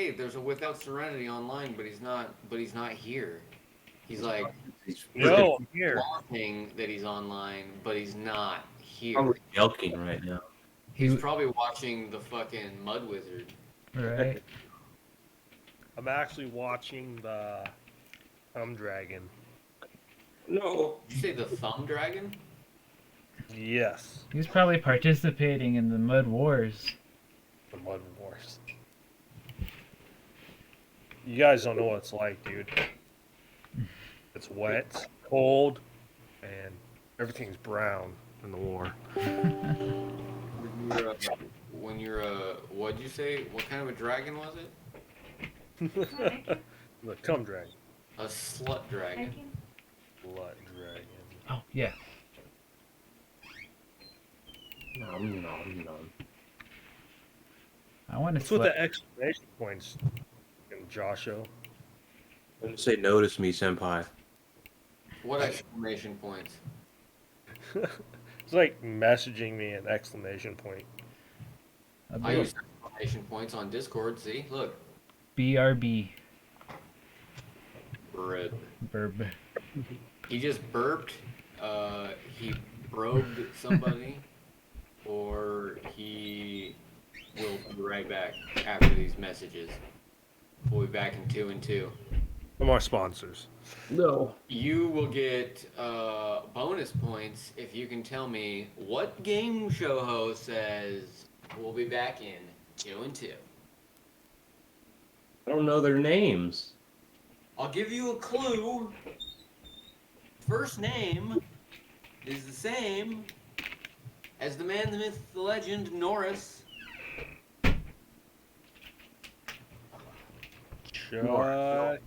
hey, there's a Without Serenity online, but he's not. But he's not here. He's like He's freaking No, I'm here. flaunting that he's online, but he's not here. probably milking right now. He's probably watching the fucking Mud Wizard. Right. I'm actually watching the Dragon. No. Did you say the Thumb Dragon? Yes, He's probably participating in the Mud Wars. the Mud Wars. You guys don't know what it's like, dude. It's wet, cold, and everything's brown in the war. When you're what'd you say? What kind of a dragon was it? The Cum Dragon. A slut dragon. Blood Dragon. Oh, yeah. No. I want to What's with the exclamation points in Joshua? I'm gonna say notice me, senpai. What exclamation points? It's like messaging me an exclamation point. I use exclamation points on Discord. See, look. BRB. Burb. Burb. He just burped. He probed somebody, or he will be right back after these messages. We'll be back in 2 and 2. From our sponsors. No. You will get bonus points if you can tell me what game show host says we'll be back in 2 and 2. I don't know their names. I'll give you a clue. First name is the same as the man, the myth, the legend, Norris. Chuck.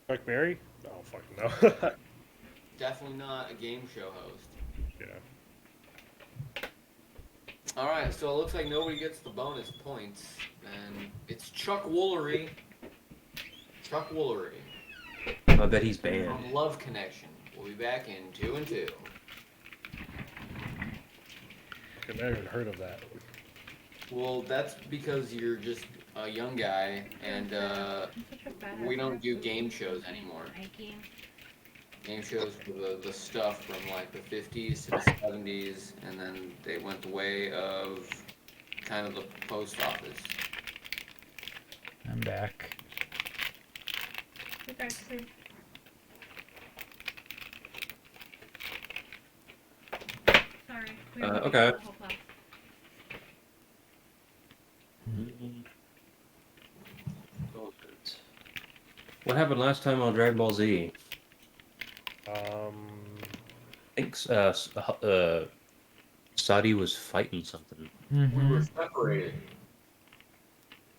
Chuck Berry? Oh, fucking no. Definitely not a game show host. Yeah. Alright, so it looks like nobody gets the bonus points. And it's Chuck Woolery. Chuck Woolery. I bet he's banned. From Love Connection. We'll be back in 2 and 2. I've never even heard of that. Well, that's because you're just a young guy, and we don't do game shows anymore. Game shows were the stuff from like the 50s to the 70s, and then they went the way of kind of the post office. I'm back. Sorry. Okay. What happened last time on Dragon Ball Z? I think Sadi was fighting something. We were separated.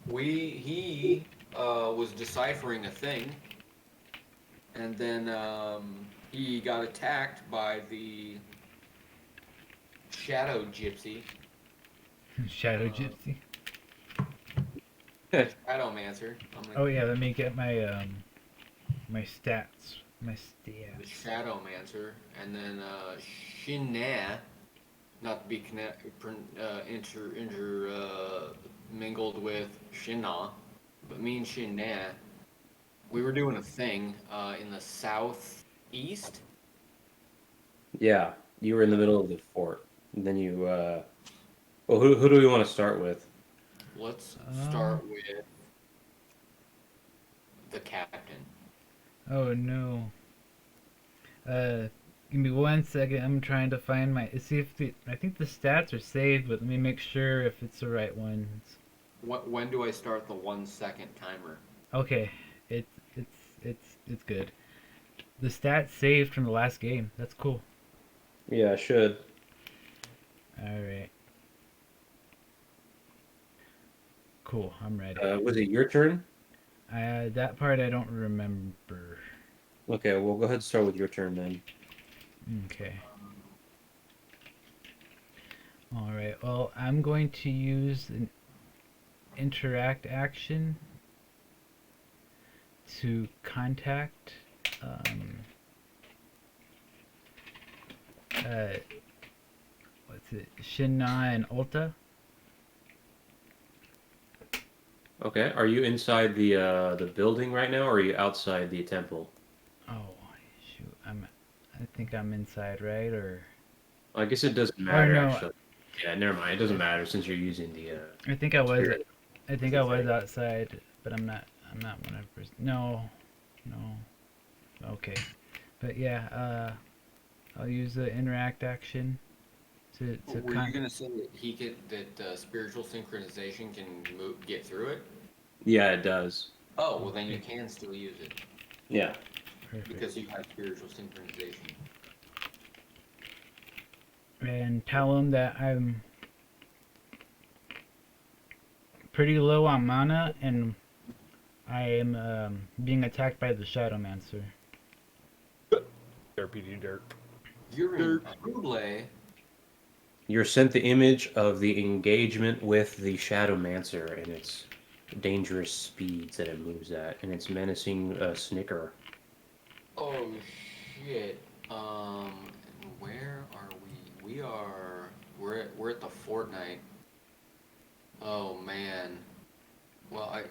He was deciphering a thing, and then he got attacked by the Shadow Gypsy. Shadow Gypsy. Shadowmancer. Oh yeah, let me get my my stats. My The Shadowmancer, and then Shinna, not to be mingled with Shinna, but me and Shinna, we were doing a thing in the southeast. Yeah, you were in the middle of the fort. And then you, well, who do we want to start with? Let's start with the captain. Oh no. Give me 1 second. I'm trying to find my. See if I think the stats are saved, but let me make sure if it's the right ones. When do I start the 1 second timer? Okay, it's good. The stats saved from the last game. That's cool. Yeah, I should. All right. Cool. I'm ready. Was it your turn? That part I don't remember. Okay, well, go ahead and start with your turn then. Okay. All right. Well, I'm going to use an interact action to contact what's it? Shinna and Ulta. Okay. Are you inside the building right now, or are you outside the temple? Oh, shoot. I think I'm inside, right? I guess it doesn't Or matter no, actually. Yeah, never mind. It doesn't matter since you're using the I think I was. spirit. I think I was outside, but I'm not. I'm not 100%. No, no. Okay, but yeah. I'll use the interact action to Were you gonna say that spiritual synchronization can get through it? Yeah, it does. Oh, well then you Okay, can still use it Yeah. perfect. because you have spiritual synchronization. And tell him that I'm pretty low on mana and I am being attacked by the Shadowmancer. RPG dirt. You're in True. You're sent the image of the engagement with the Shadowmancer and its dangerous speeds that it moves at, and its menacing snicker. Oh shit. Where are we? We're at the Fortnite. Oh man. Well,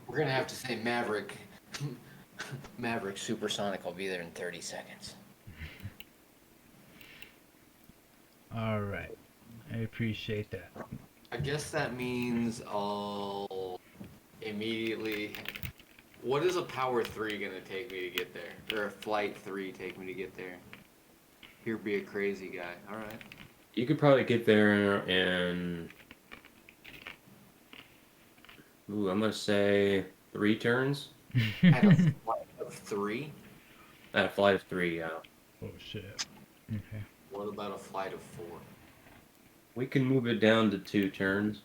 we're gonna have to say Maverick. Maverick Supersonic will be there in 30 seconds. All right, I appreciate that. I guess that means I'll immediately. What is a power 3 gonna take me to get there? Or a flight 3 take me to get there? Here be a crazy guy. Alright. You could probably get there in, I'm gonna say 3 turns. At a flight of 3? At a flight of 3, yeah. Oh shit. Okay. What about a flight of 4? We can move it down to 2 turns.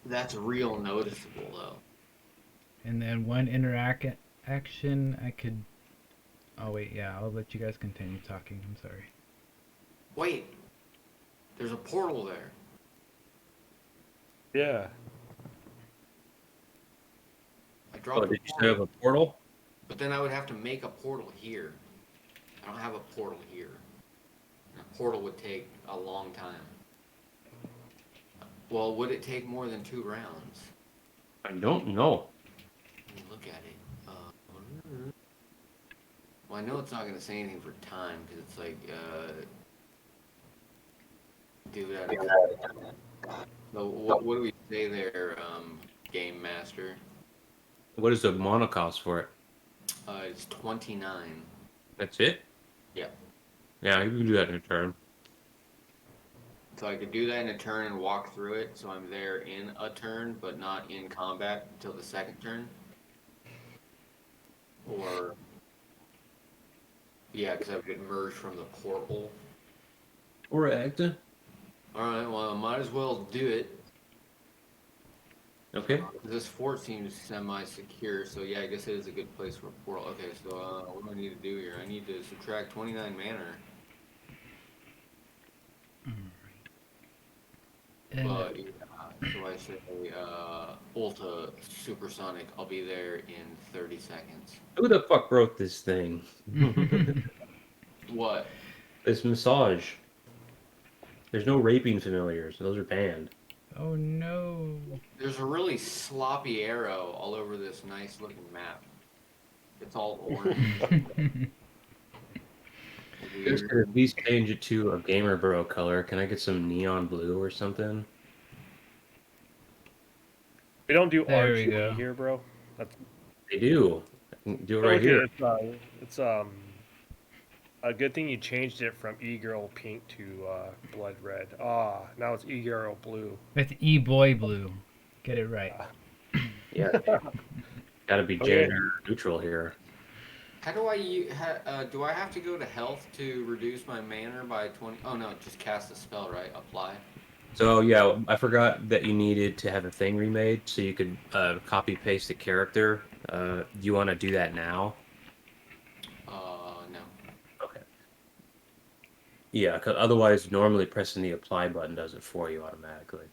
That's real noticeable though. And then one interact action I could. Oh wait, yeah, I'll let you guys continue talking. I'm sorry. Wait, there's a portal there. Yeah. I dropped Oh, a did you portal, set up a portal? but then I would have to make a portal here. I don't have a portal here. And a portal would take a long time. Well, would it take more than 2 rounds? I don't know. Let me look at it. Well, I know it's not going to say anything for time because it's like, do that. So what do we say there, Game Master? What is the mana cost for it? It's 29. That's it? Yeah. Yeah, you can do that in a turn. So I could do that in a turn and walk through it, so I'm there in a turn, but not in combat until the second turn. Or, yeah, because I would emerge from the portal. Correct. Alright, well, I might as well do it. Okay. This fort seems semi-secure, so yeah, I guess it is a good place for a portal. Okay, so what do I need to do here? I need to subtract 29 mana. And But, yeah, so I say, Ulta Supersonic, I'll be there in 30 seconds. Who the fuck wrote this thing? What? This massage. There's no raping familiars. Those are banned. oh no. There's a really sloppy arrow all over this nice looking map. It's all orange. Just could at least change it to a gamer bro color. Can I get some neon blue or something? We don't do There we RGB go. here, bro. That's They do. I can do it right okay, here. It's a good thing you changed it from e-girl pink to blood red. Ah, now it's e-girl blue. It's E-boy blue. Get it right. Yeah. Gotta be Oh, yeah. gender neutral here. How do do I have to go to health to reduce my mana by 20? Oh no, just cast a spell, right? Apply. So yeah, I forgot that you needed to have a thing remade so you could copy paste the character. Do you want to do that now? No. Okay. Yeah, 'cause otherwise normally pressing the apply button does it for you automatically.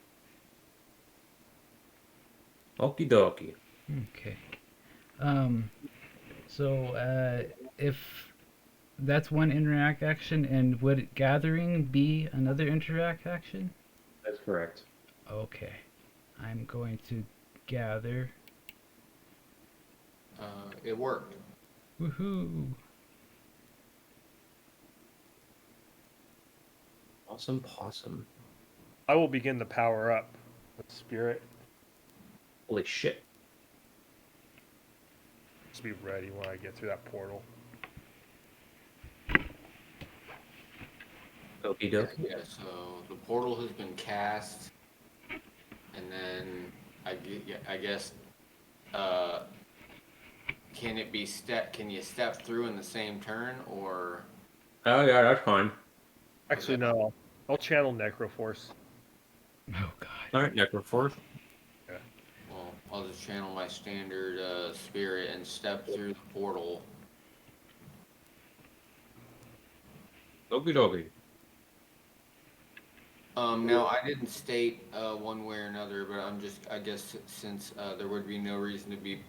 Okie dokie. Okay. So if That's one interact action, and would gathering be another interact action? That's correct. Okay. I'm going to gather. It worked. Woohoo! Awesome possum. I will begin to power up with spirit. Holy shit. Just be ready when I get through that portal. Okie Yeah, dokie. yeah, so the portal has been cast, and then I guess, uh, can it be can you step through in the same turn, or? Oh yeah, that's fine. Actually, Okay. no. I'll channel Necroforce. Oh god. Alright, Necroforce. Yeah. Well, I'll just channel my standard spirit and step through the portal. Okie dokie. Now I didn't state one way or another, but I guess since there would be no reason to be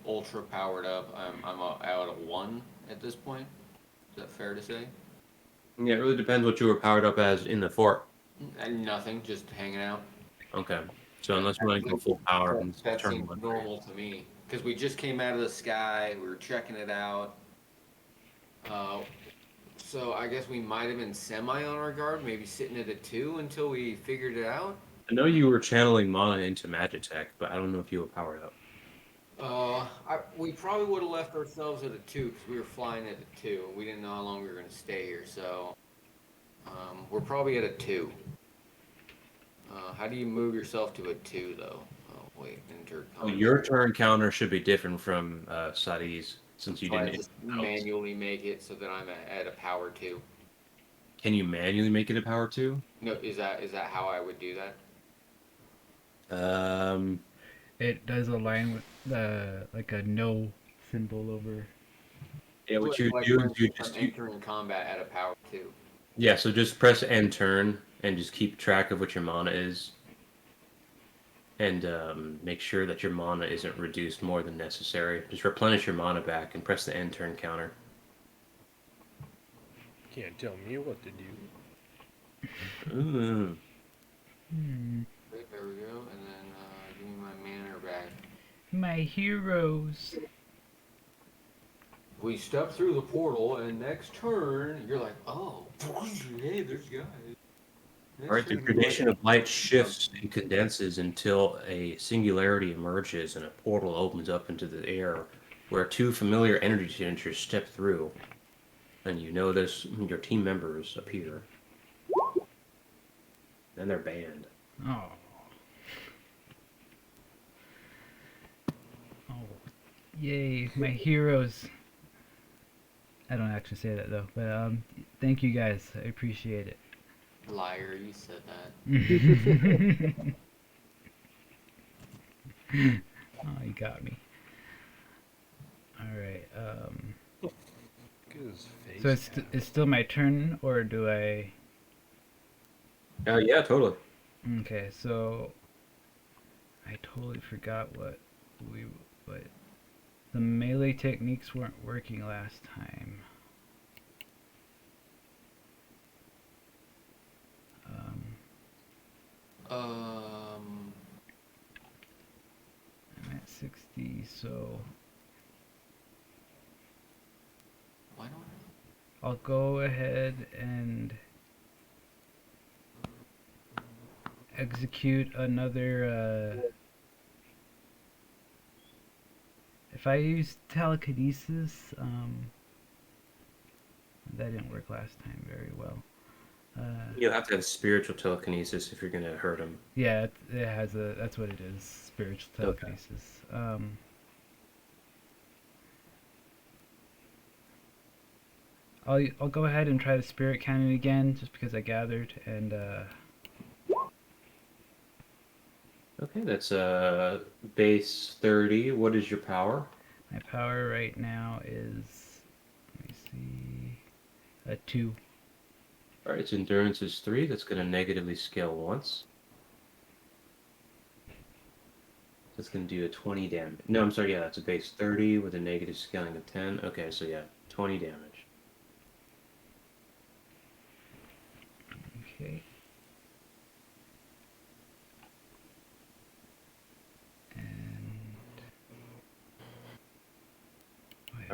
ultra powered up, I'm out at 1 at this point. Is that fair to say? Yeah, it really depends what you were powered up as in the fort. And nothing, just hanging out. Okay. So unless you want to go full power from That turn seems 1. normal to me because we just came out of the sky. We were checking it out. Uh, so I guess we might have been semi on our guard, maybe sitting at a 2 until we figured it out. I know you were channeling mana into Magitech, but I don't know if you were powered up. We probably would have left ourselves at a 2 because we were flying at a 2. We didn't know how long we were going to stay here, so we're probably at a 2. How do you move yourself to a 2 though? Oh wait, enter Oh, combat. your turn counter should be different from Sadi's since you So I didn't. just manually make it so that I'm at a power 2. Can you manually make it a power 2? No, is that how I would do that? Um, It does align with the like a no symbol over. yeah, what you Like do for is you instance, just I'm entering combat at a power 2. yeah, so just press end turn and just keep track of what your mana is, and make sure that your mana isn't reduced more than necessary. Just replenish your mana back and press the end turn counter. Can't tell me what to do. Ooh. Wait, there we go, and then give me my mana back. My heroes. We step through the portal, and next turn, you're like, oh, hey, there's guys. Next All right, the turn, you're gradation like, of light shifts and condenses until a singularity emerges and a portal opens up into the air where two familiar energy signatures step through, and you notice your team members appear. Then they're banned. Oh. Oh. Yay, my heroes. I don't actually say that though, but thank you guys. I appreciate it. liar, you said that. Oh, you got me. All right. Look at his face. So it's still my turn, or do I? Yeah, totally. Okay, so I totally forgot what the melee techniques weren't working last time. I'm at 60, so Why don't I'll go ahead and execute another. If I use telekinesis, that didn't work last time very well. You'll have to have spiritual telekinesis if you're going to hurt him. Yeah, it has a. That's what it is. Spiritual telekinesis. I'll go ahead and try the spirit cannon again, just because I gathered and. Okay, that's base 30. What is your power? My power right now is. Let me see. A 2. All right, its endurance is 3. That's going to negatively scale once. That's going to do a 20 damage. No, I'm sorry, yeah, that's a base 30 with a negative scaling of 10. Okay, so yeah, 20 damage.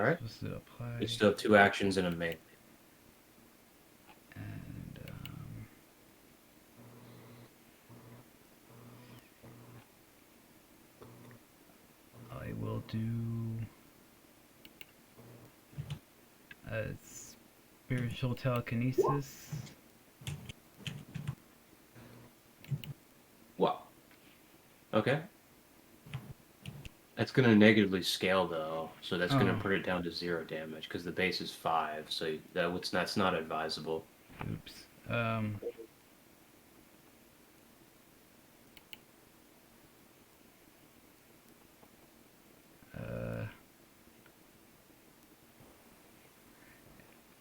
All right. Supposed to apply. You still have 2 actions in a melee. And I will do spiritual telekinesis. Wow. Okay. That's gonna negatively scale though, so that's gonna Oh. put it down to 0 damage because the base is 5. So that's not advisable. Oops.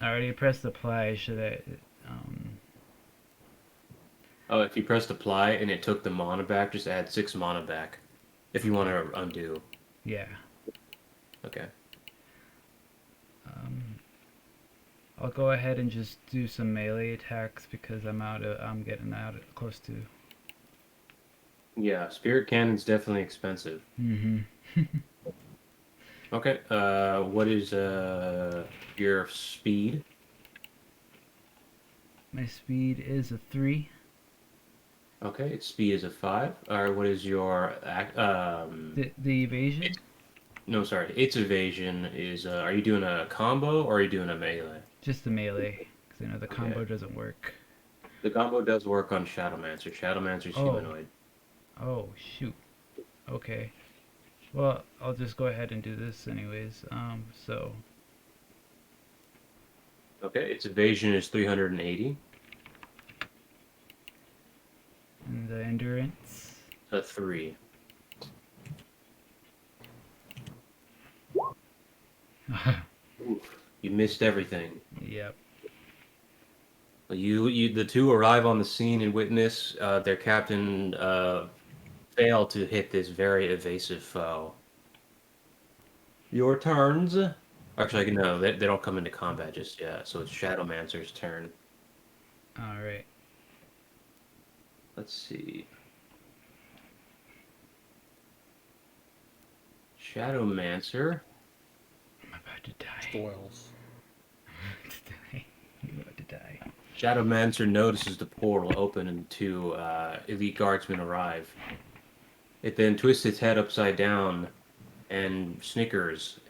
I already pressed apply. Should I? Oh, if you pressed apply and it took the mana back, just add 6 mana back. If you want to undo. Yeah. Okay. I'll go ahead and just do some melee attacks because I'm getting close to. Yeah, Spirit Cannon's definitely expensive. Mm-hmm. Okay, what is your speed? My speed is a 3. Okay, its speed is a 5. Alright, what is your The evasion? no, sorry, its evasion is are you doing a combo or are you doing a melee? Just the melee, because I know the combo Okay. doesn't work. The combo does work on Shadowmancer. Shadowmancer's humanoid. Oh, shoot. Okay. Well, I'll just go ahead and do this anyways. So Okay, its evasion is 380. and the endurance. A 3. Oof, you missed everything. Yep. The two arrive on the scene and witness their captain fail to hit this very evasive foe. Your turns. Actually, no, they don't come into combat just yet, so it's Shadowmancer's turn. All right. Let's see. Shadowmancer. I'm about to die. Spoils. I'm about to die. I'm about to die. Shadowmancer notices the portal open and 2 elite guardsmen arrive. It then twists its head upside down and snickers,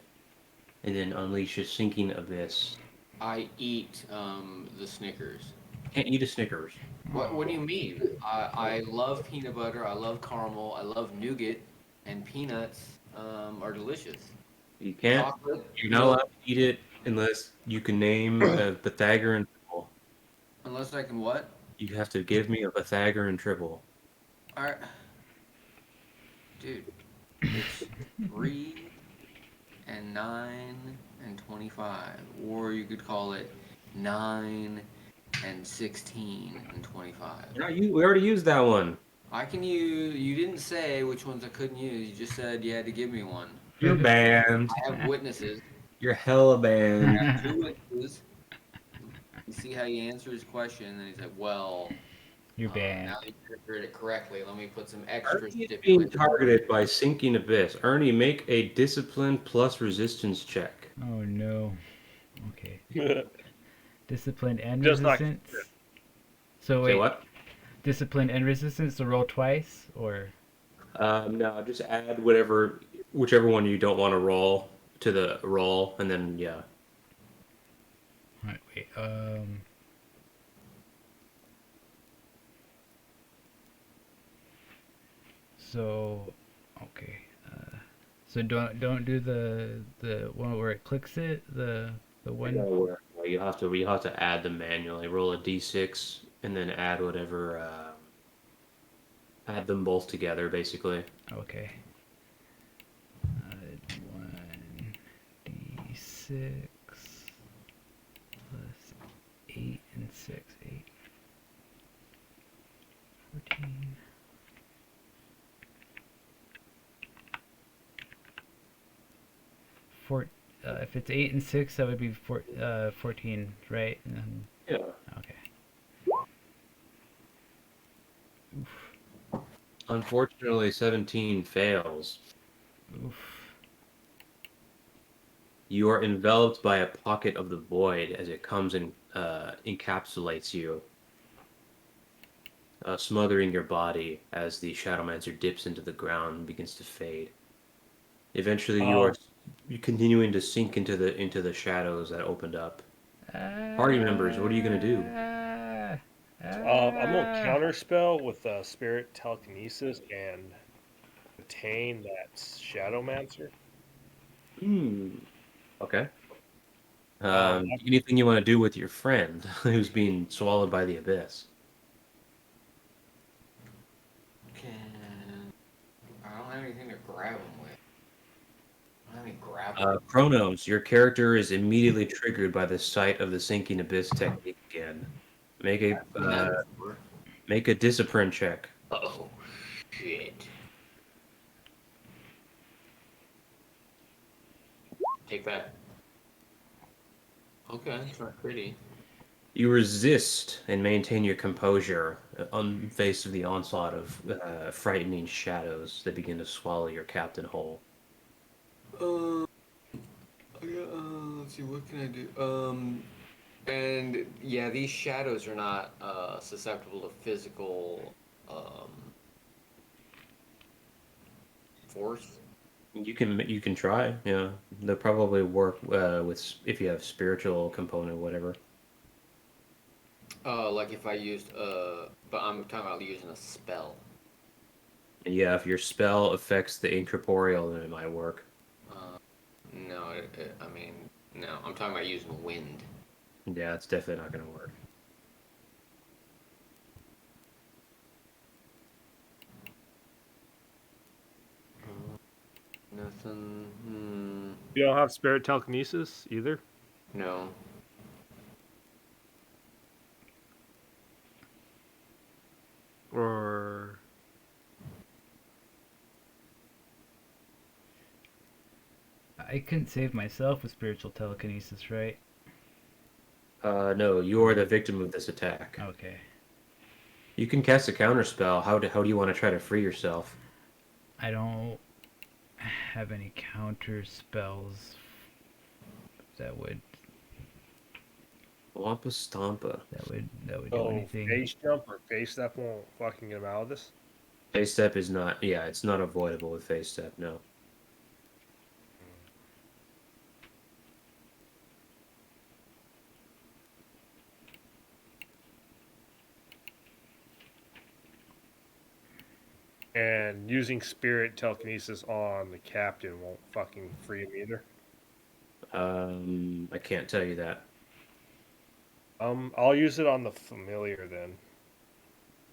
and then unleashes sinking abyss. I eat the Snickers. Can't eat a Snickers. What do you mean? I love peanut butter. I love caramel. I love nougat, and peanuts are delicious. You can't. Chocolate, You're not allowed milk, to eat it unless you can name a Pythagorean triple. unless I can what? You have to give me a Pythagorean triple. All right, dude. It's 3 and 9 and 25, or you could call it 9 and 16 and 25. We already used that one. I can use. You didn't say which ones I couldn't use. You just said you had to give me one. You're banned. I have witnesses. You're hella I banned. have 2 witnesses. You see how you answer his question, and then he's like, "Well, You're banned. now that you answered it correctly, let me put some extra Ernie is being stipulations." targeted by sinking abyss. Ernie, make a discipline plus resistance check. Oh no. Okay. Discipline and Just like- resistance. So Say wait, what? discipline and resistance to roll twice, or No, just add whichever one you don't want to roll to the roll, and then yeah. right, wait. So, okay. So don't do the one where it clicks it. The one. You have to add them manually. Roll a d6 and then add whatever. Add them both together, basically. Okay. 1d6 plus 8 and 6. 8. 14. If it's 8 and 6, that would be 14, right? And then, Yeah. okay. Oof. Unfortunately, 17 fails. Oof. You are enveloped by a pocket of the void as it comes and encapsulates you, smothering your body as the Shadowmancer dips into the ground and begins to fade. Eventually, you're continuing to sink into the shadows that opened up. Party members, what are you gonna do? I'm gonna counterspell with spirit telekinesis and attain that Shadowmancer. Okay. Um, Anything you want to do with your friend who's being swallowed by the abyss? I don't have anything to grab him with. I don't have any grapple. Chronos, your character is immediately triggered by the sight of the sinking abyss technique again. Make a I've seen that before. make a discipline check. Oh, shit. Take that. Okay, it's not pretty. You resist and maintain your composure on face of the onslaught of frightening shadows that begin to swallow your captain whole. Let's see, what can I do? And yeah, these shadows are not susceptible to physical force. You can try, yeah. They'll probably work with if you have spiritual component, whatever. Like if I used but I'm talking about using a spell. Yeah, if your spell affects the incorporeal, then it might work. No, I mean, no, I'm talking about using wind. Yeah, it's definitely not going to work. Nothing. you don't have spirit telekinesis either. No. Or I couldn't save myself with spiritual telekinesis, right? No, you are the victim of this attack. Okay. You can cast a counter spell. How do you want to try to free yourself? I don't have any counter spells that would Wampa Stompa. do anything. face jump or face step won't fucking get him out of this. Face step is not. Yeah, it's not avoidable with face step. No. And using spirit telekinesis on the captain won't fucking free him either. I can't tell you that. I'll use it on the familiar then.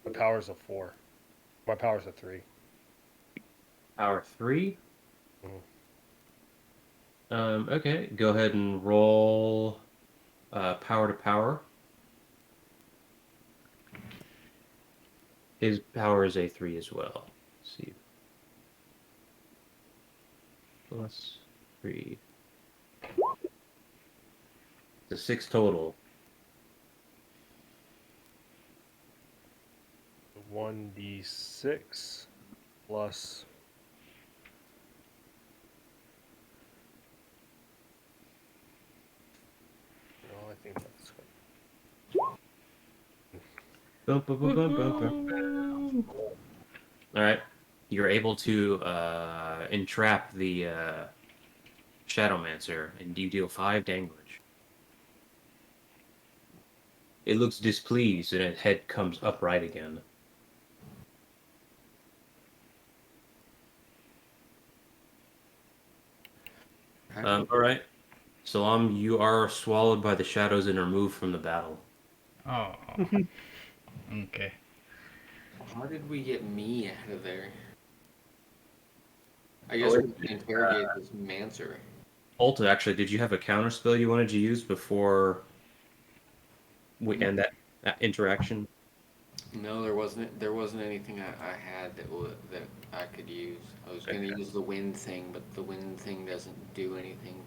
The power's a 4. My power's a 3. Power 3. Mhm. Okay. Go ahead and roll. Power to power. His power is a 3 as well. Let's see. Plus 3. It's a 6 total. 1d6 plus. No, I think that's good. All right. You're able to entrap the Shadowmancer, and you deal 5 damage. It looks displeased, and its head comes upright again. All right. Salam, you are swallowed by the shadows and removed from the battle. Oh. Okay. How did we get me out of there? I guess we can interrogate this Mancer. Ulta, actually, did you have a counter spell you wanted to use before we end that interaction? No, there wasn't anything I had that I could use. I was gonna use the wind thing, but the wind thing doesn't do anything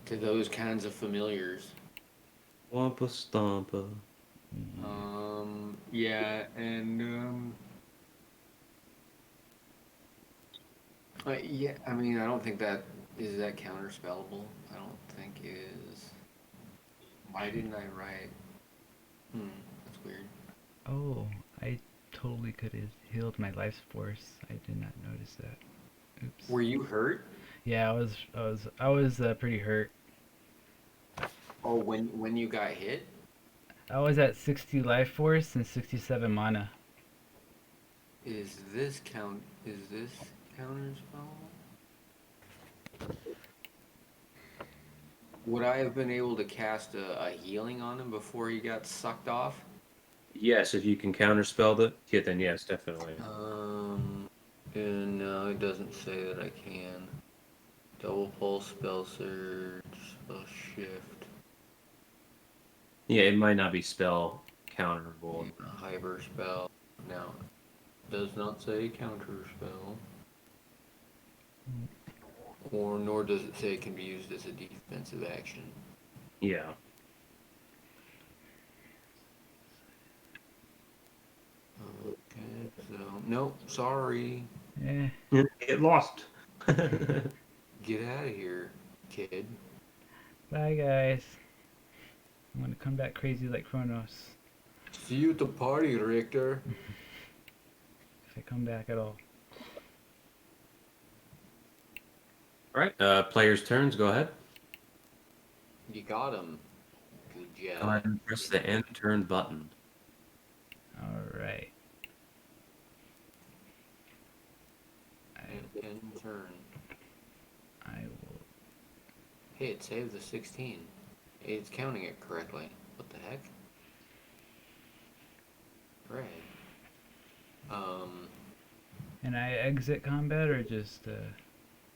to those kinds of familiars. Wampa Stompa. Yeah, and yeah, I mean, I don't think that Is that counterspellable? I don't think is. Why didn't I write? That's weird. Oh, I totally could have healed my life force. I did not notice that. Oops. Were you hurt? Yeah, I was pretty hurt. Oh, when you got hit? I was at 60 life force and 67 mana. Is this counterspellable? Would I have been able to cast a healing on him before he got sucked off? Yes, if you can counterspell it, yeah, then yes, definitely. And no, it doesn't say that I can. Double pulse, spell surge, spell shift, Yeah, it might not be spell counterable. hyper spell. Now, does not say counter spell. Or nor does it say it can be used as a defensive action. Yeah. Okay, so nope, sorry. Eh, Get lost. Get out of here, kid. bye guys. I'm gonna come back crazy like Kronos. See you at the party, Richter. If I come back at all. All right, players' turns. Go ahead. You got him. Good Go job. ahead and press the end turn button. Alright. End turn. I will. Hey, it saved the 16. It's counting it correctly. What the heck? Right. And I exit combat or just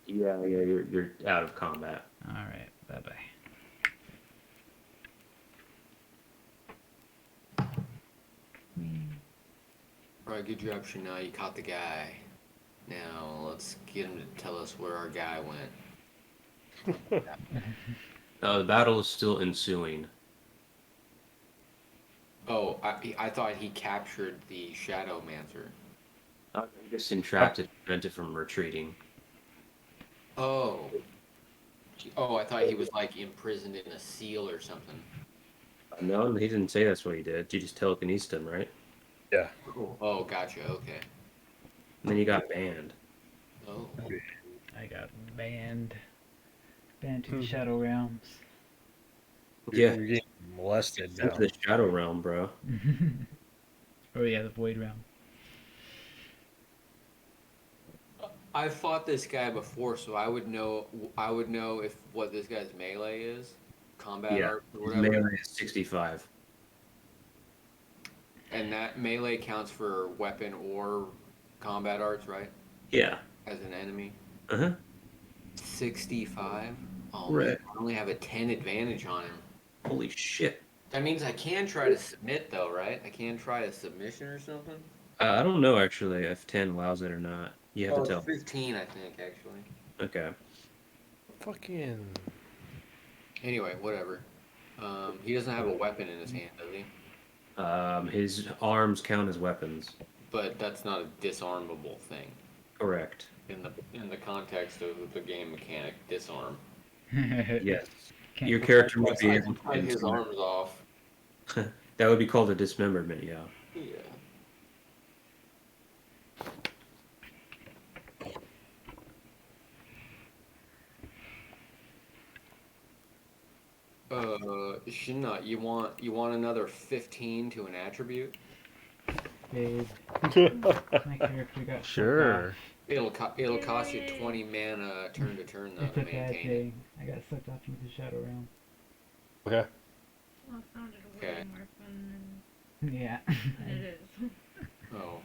Yeah, you're out of combat. alright, bye bye. Alright, good job, Shana. You caught the guy. Now, let's get him to tell us where our guy went. The battle is still ensuing. Oh, I thought he captured the Shadow Mancer. I guess entrapped it, prevent it from retreating. Oh. Oh, I thought he was like imprisoned in a seal or something. No, he didn't say that's what he did. You just telekinesed him, right? Yeah. Oh, gotcha. Okay. And then you got banned. Oh. I got banned. Banned to the Shadow Realms. Yeah, You're getting molested sent now. to the Shadow Realm, bro. Oh yeah, the Void Realm. I fought this guy before, so I would know. I would know if what this guy's melee is, combat Yeah, art or his whatever. melee is 65. And that melee counts for weapon or combat arts, right? Yeah. As an enemy. Uh-huh. 65. Oh Right. man, I only have a 10 advantage on him. Holy shit. That means I can try to submit though, right? I can try a submission or something. I don't know, actually, if 10 allows it or not. You have Oh, to it's tell. 15, I think, actually. Okay. Fucking. Anyway, whatever. He doesn't have a weapon in his hand, does he? His arms count as weapons. But that's not a disarmable thing Correct. in the context of the game mechanic. Disarm. Yes. Can't Your put character that would be I able can cut his to. arms off. That would be called a dismemberment, yeah. Yeah. Shina, you want another 15 to an attribute? Babe, my character got Sure. It'll cost you 20 mana turn to turn though It's to a bad maintain it. thing. I got sucked off into the Shadow Realm. Okay. Well, it sounded way Okay. more fun Yeah. than it is. Oh,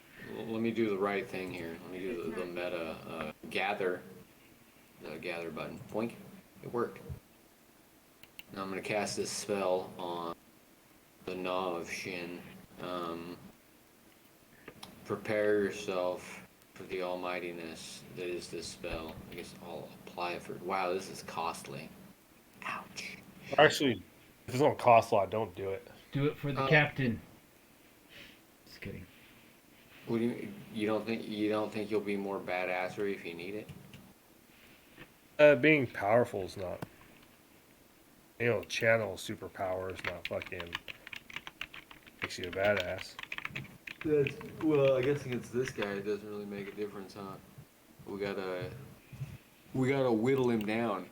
let me do the right thing here. Let me do the meta gather. The gather button. Boink. It worked. Now I'm gonna cast this spell on the Gnaw of Shin. Prepare yourself for the almightiness that is this spell. I guess I'll apply it for. Wow, this is costly. Ouch. Actually, if it's don't cost a lot, don't do it. Do it for the captain. Just kidding. What do you don't think you'll be more badassery if you need it? Being powerful is not. Channel superpower is not fucking makes you a badass. Well, I guess against this guy, it doesn't really make a difference, huh? We gotta whittle him down.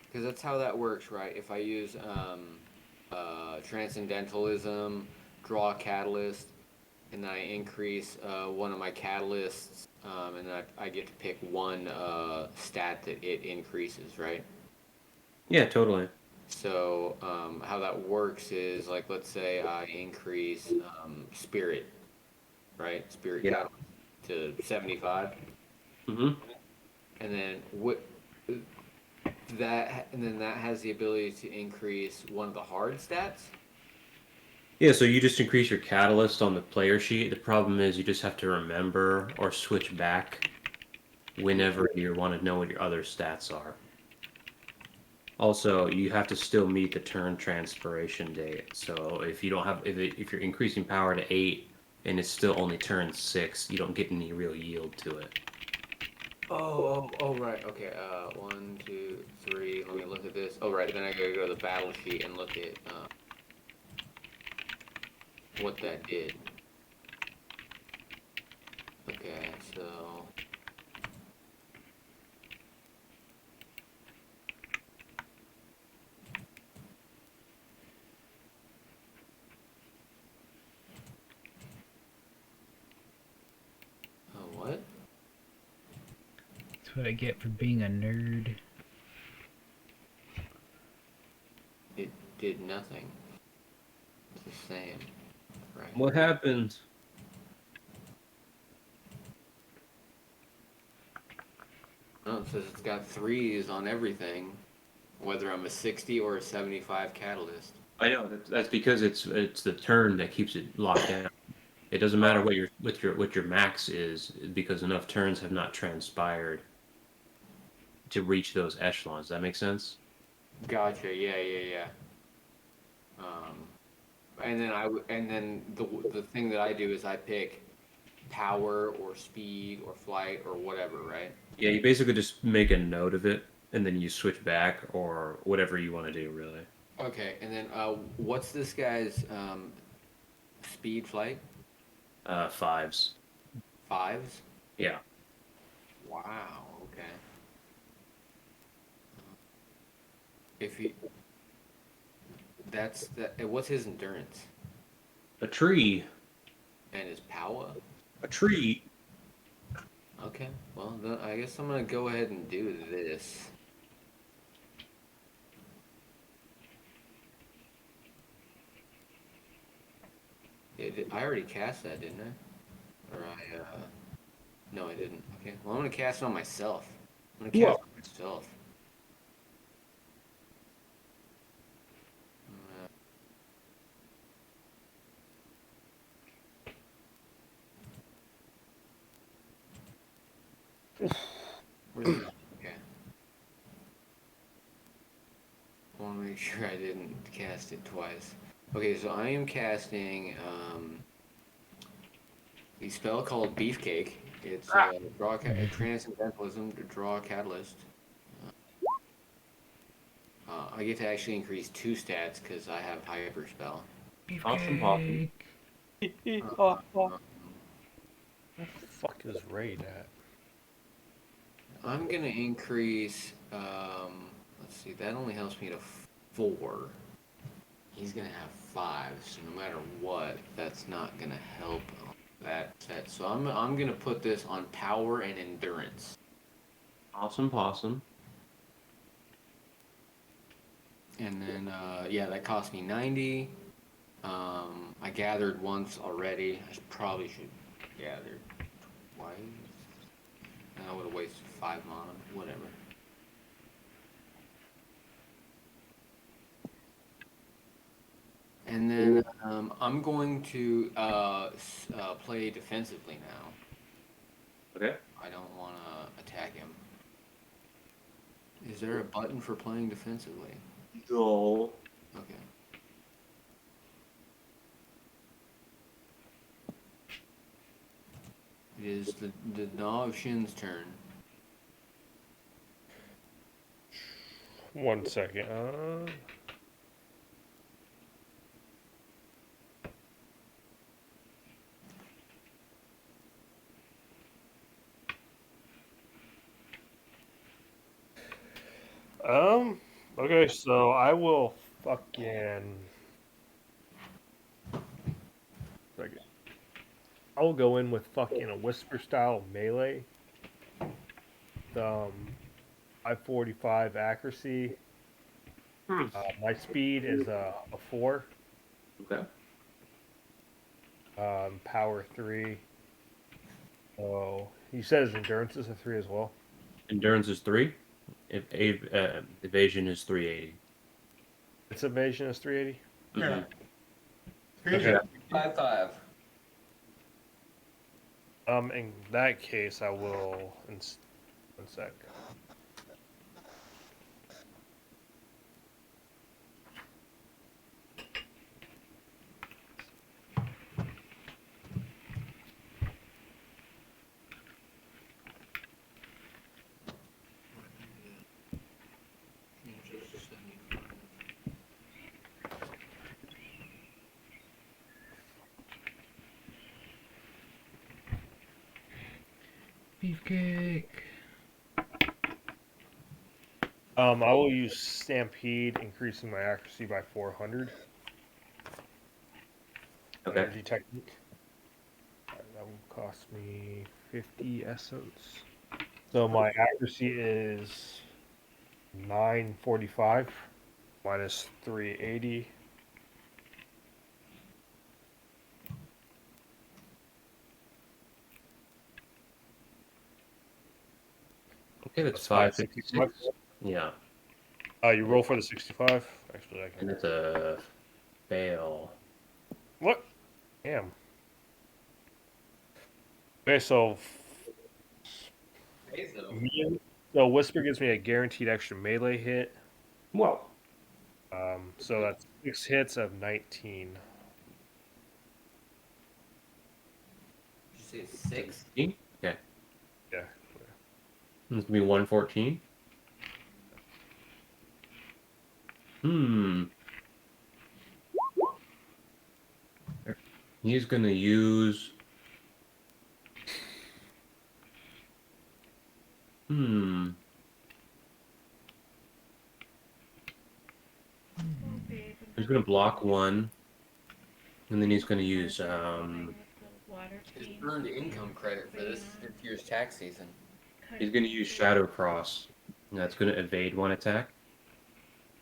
Because that's how that works, right? If I use transcendentalism, draw a catalyst, and then I increase one of my catalysts, and then I get to pick one stat that it increases, right? Yeah, totally. So how that works is, like, let's say I increase spirit, right? Spirit Yeah. catalyst to 75, Mm-hmm. and then that has the ability to increase one of the hard stats. Yeah, so you just increase your catalyst on the player sheet. The problem is you just have to remember or switch back whenever you want to know what your other stats are. Also, you have to still meet the turn transpiration date. So if you don't have, if you're increasing power to 8 and it's still only turn 6, you don't get any real yield to it. Oh, right. Okay. 1, 2, 3. Let me look at this. Oh, right. Then I gotta go to the battle sheet and look at what that did. Okay, so. Oh, what? That's what I get for being a nerd. It did nothing. It's the same. Right. What happened? No, it says it's got 3s on everything, whether I'm a 60 or a 75 catalyst. I know that's because it's the turn that keeps it locked down. It doesn't matter what your max is because enough turns have not transpired to reach those echelons. That makes sense? Gotcha. Yeah. Um, and then the thing that I do is I pick power or speed or flight or whatever, right? Yeah, you basically just make a note of it and then you switch back or whatever you want to do, really. Okay, and then what's this guy's speed flight? 5s. 5s? Yeah. Wow. Okay. If he, that's that. What's his endurance A tree. and his power? A tree. Okay. Well, then I guess I'm gonna go ahead and do this. I already cast that, didn't I? Or no, I didn't. Okay. Well, I'm gonna cast it on myself. I'm gonna cast it on myself. Where's it? Okay. I want to make sure I didn't cast it twice. Okay, so I am casting a spell called Beefcake. It's transcendentalism to draw a catalyst. I get to actually increase 2 stats because I have hyper spell. Awesome. Beefcake. What the fuck is Raid at? I'm gonna increase. Let's see. That only helps me to 4. He's gonna have 5, so no matter what, that's not gonna help that set. So I'm gonna put this on power and endurance. Awesome possum. And then yeah, that cost me 90. I gathered once already. Probably should gather twice. And I would have wasted 5 mana. Whatever. And then I'm going to play defensively now. Okay. I don't want to attack him. Is there a button for playing defensively? No. Okay. is the dog Shin's turn. 1 second. Okay, so I will fucking. Second. I will go in with fucking a whisper style melee. 545 accuracy. My speed is a 4. Okay. Power 3. So you said his endurance is a 3 as well. Endurance is 3. Evasion is 380. Its evasion is 380. Mhm. Okay. 5-5. In that case, I will. 1 sec. Beefcake. I will use Stampede, increasing my accuracy by 400. Okay. Energy technique. Alright, that will cost me 50 essence. So my accuracy is 945 minus 380. Okay, that's That's 556. Yeah. You roll for the 65. Actually, I And can. it's a fail. What? Damn. Okay, so so Whisper gives me a guaranteed extra melee hit. Well. So that's 6 hits of 19. Did you say 6? 16? Okay. Yeah. It's gonna be 114. Hmm. He's gonna use. Hmm. Okay, He's gonna block one, and then he's gonna use His earned income credit for this year's tax season. he's gonna use Shadow Cross. And that's gonna evade one attack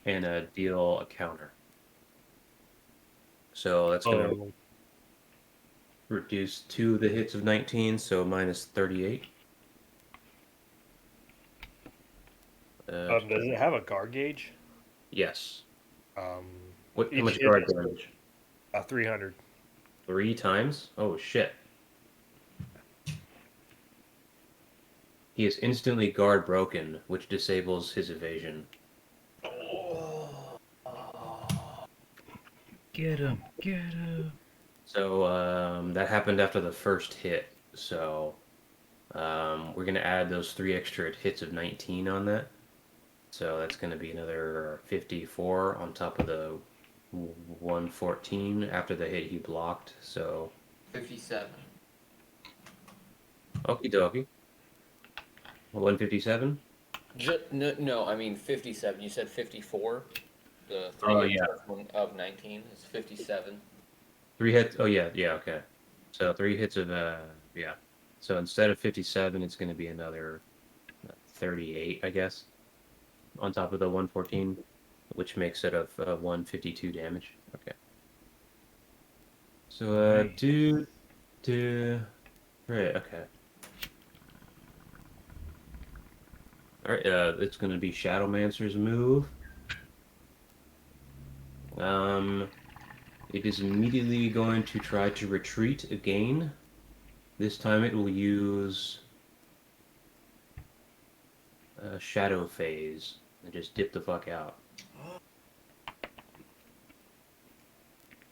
and deal a counter. So that's gonna Oh, reduce 2 of the hits of 19, so minus 38. does it have a guard gauge? Yes. Um, What? How each much hit guard is damage? 300. 3 times? Oh shit. He is instantly guard broken, which disables his evasion. Get him. Get him. So that happened after the first hit. So we're gonna add those 3 extra hits of 19 on that. So that's gonna be another 54 on top of the 114 after the hit he blocked. So 57. okie dokie. 157. No, I mean 57. You said 54. The Oh, 3 hits yeah. of 19 is 57. 3 hits. Oh yeah, yeah. Okay. So 3 hits of yeah. So instead of 57, it's gonna be another 38, I guess, on top of the 114, which makes it of 152 damage. Okay. So Nice. right. Okay. All right. It's gonna be Shadowmancer's move. It is immediately going to try to retreat again. This time it will use Shadow Phase and just dip the fuck out.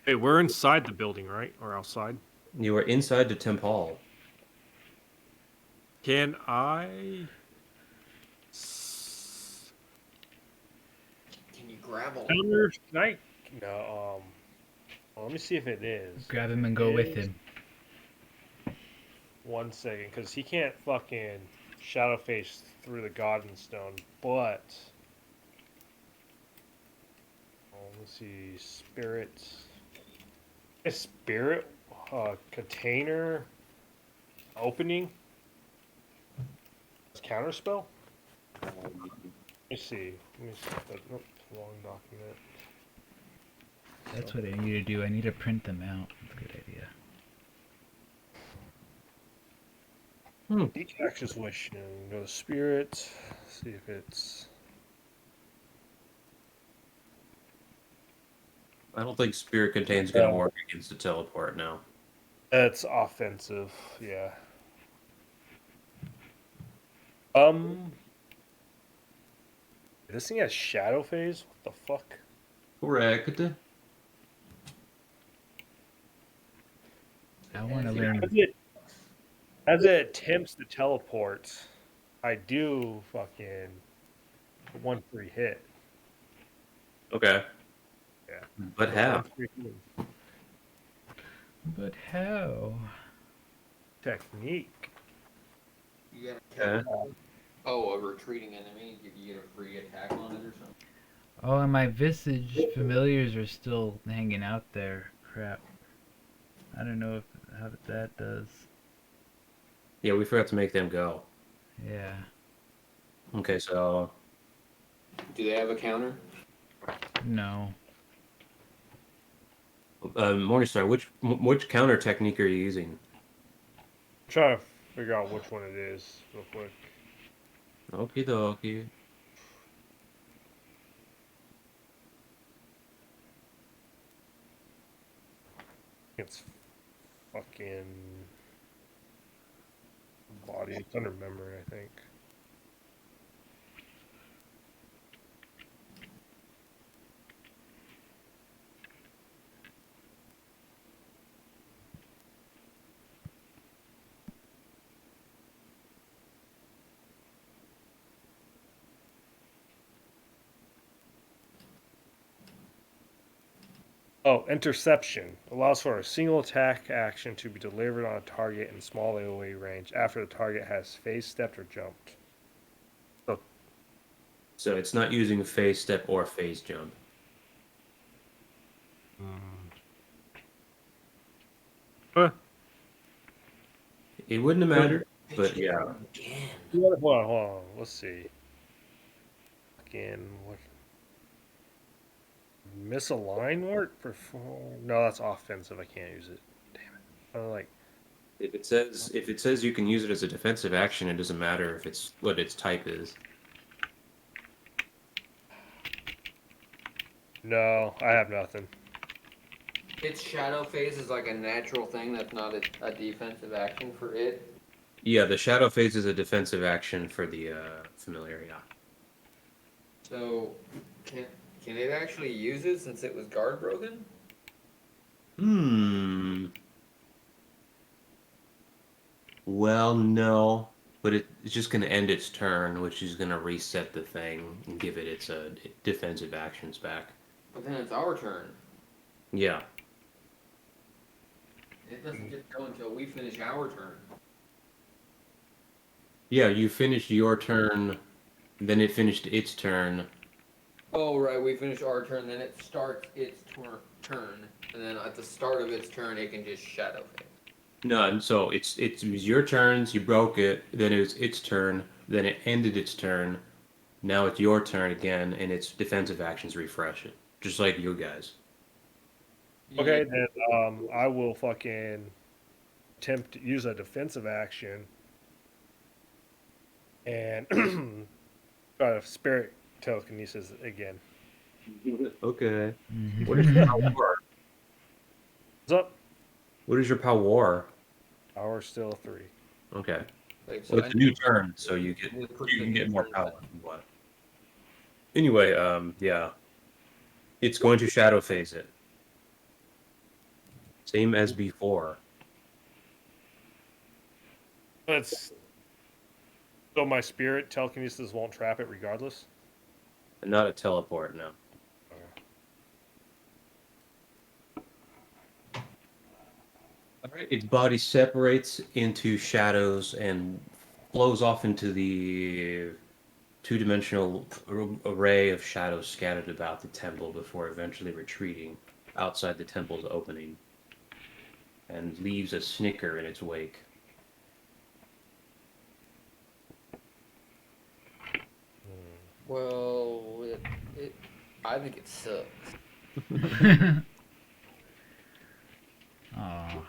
Hey, we're inside the building, right? Or outside? You are inside the Temple Hall. Can I? s- Can you grab a? Counter? Can I? No. Well, let me see if it is. Grab If him and it go with is, him. 1 second, because he can't fucking shadow face through the Godden Stone. But let's see, spirit. A spirit container opening. Counter spell. Let's see. Let me see. Nope, wrong document. That's what I need to do. I need to print them out. That's a good idea. Decactus wish. Go to spirit. See if it's. I don't think Spirit Contain's gonna work against the teleport now. It's offensive. Yeah. This thing has shadow phase. What the fuck? Correct. I want to As learn. As it attempts to teleport, I do fucking 1 free hit. Okay. Yeah. But So how? 1 free hit. But how? Technique. You got a Okay. counter. Oh, a retreating enemy. You get a free attack on it or something. Oh, and my Visage familiars are still hanging out there. Crap. I don't know how that does. Yeah, we forgot to make them go. Yeah. Okay, so Do they have a counter? No. Morningstar, which counter technique are you using? I'm trying to figure out which one it is real quick. Okie dokie. It's fucking body. It's under memory, I think. Oh, interception allows for a single attack action to be delivered on a target in small AoE range after the target has phase stepped or jumped. So it's not using a phase step or phase jump. Huh. It wouldn't have mattered, but yeah. Hold on. Let's see. Again, what? Misalign work? No, that's offensive. I can't use it. Damn it. I like. If it says you can use it as a defensive action, it doesn't matter if it's what its type is. No, I have nothing. Its shadow phase is like a natural thing. That's not a defensive action for it. Yeah, the shadow phase is a defensive action for the familiar. Yeah. So, can it actually use it since it was guard broken? Well, no, but it's just going to end its turn, which is going to reset the thing and give it its defensive actions back. But then it's our turn. Yeah. It doesn't just go until we finish our turn. Yeah, you finished your turn, then it finished its turn. Oh, right, we finish our turn, then it starts its turn, and then at the start of its turn, it can just shadow phase. No, and so it was your turns, you broke it, then it was its turn, then it ended its turn. Now it's your turn again, and its defensive actions refresh it, just like you guys. Okay, then I will fucking attempt to use a defensive action and try to spirit telekinesis again. Okay. Mhm. What is your power? What's up? What is your power? Power still 3. Okay. Like, Well, so it's a new turn, so you can get more power. What? Anyway, yeah, it's going to shadow phase it, same as before. Let's So my spirit telekinesis won't trap it regardless? Not a teleport, no. Alright, its body separates into shadows and flows off into the two-dimensional array of shadows scattered about the temple before eventually retreating outside the temple's opening, and leaves a snicker in its wake. Well, I think it sucks. Aw.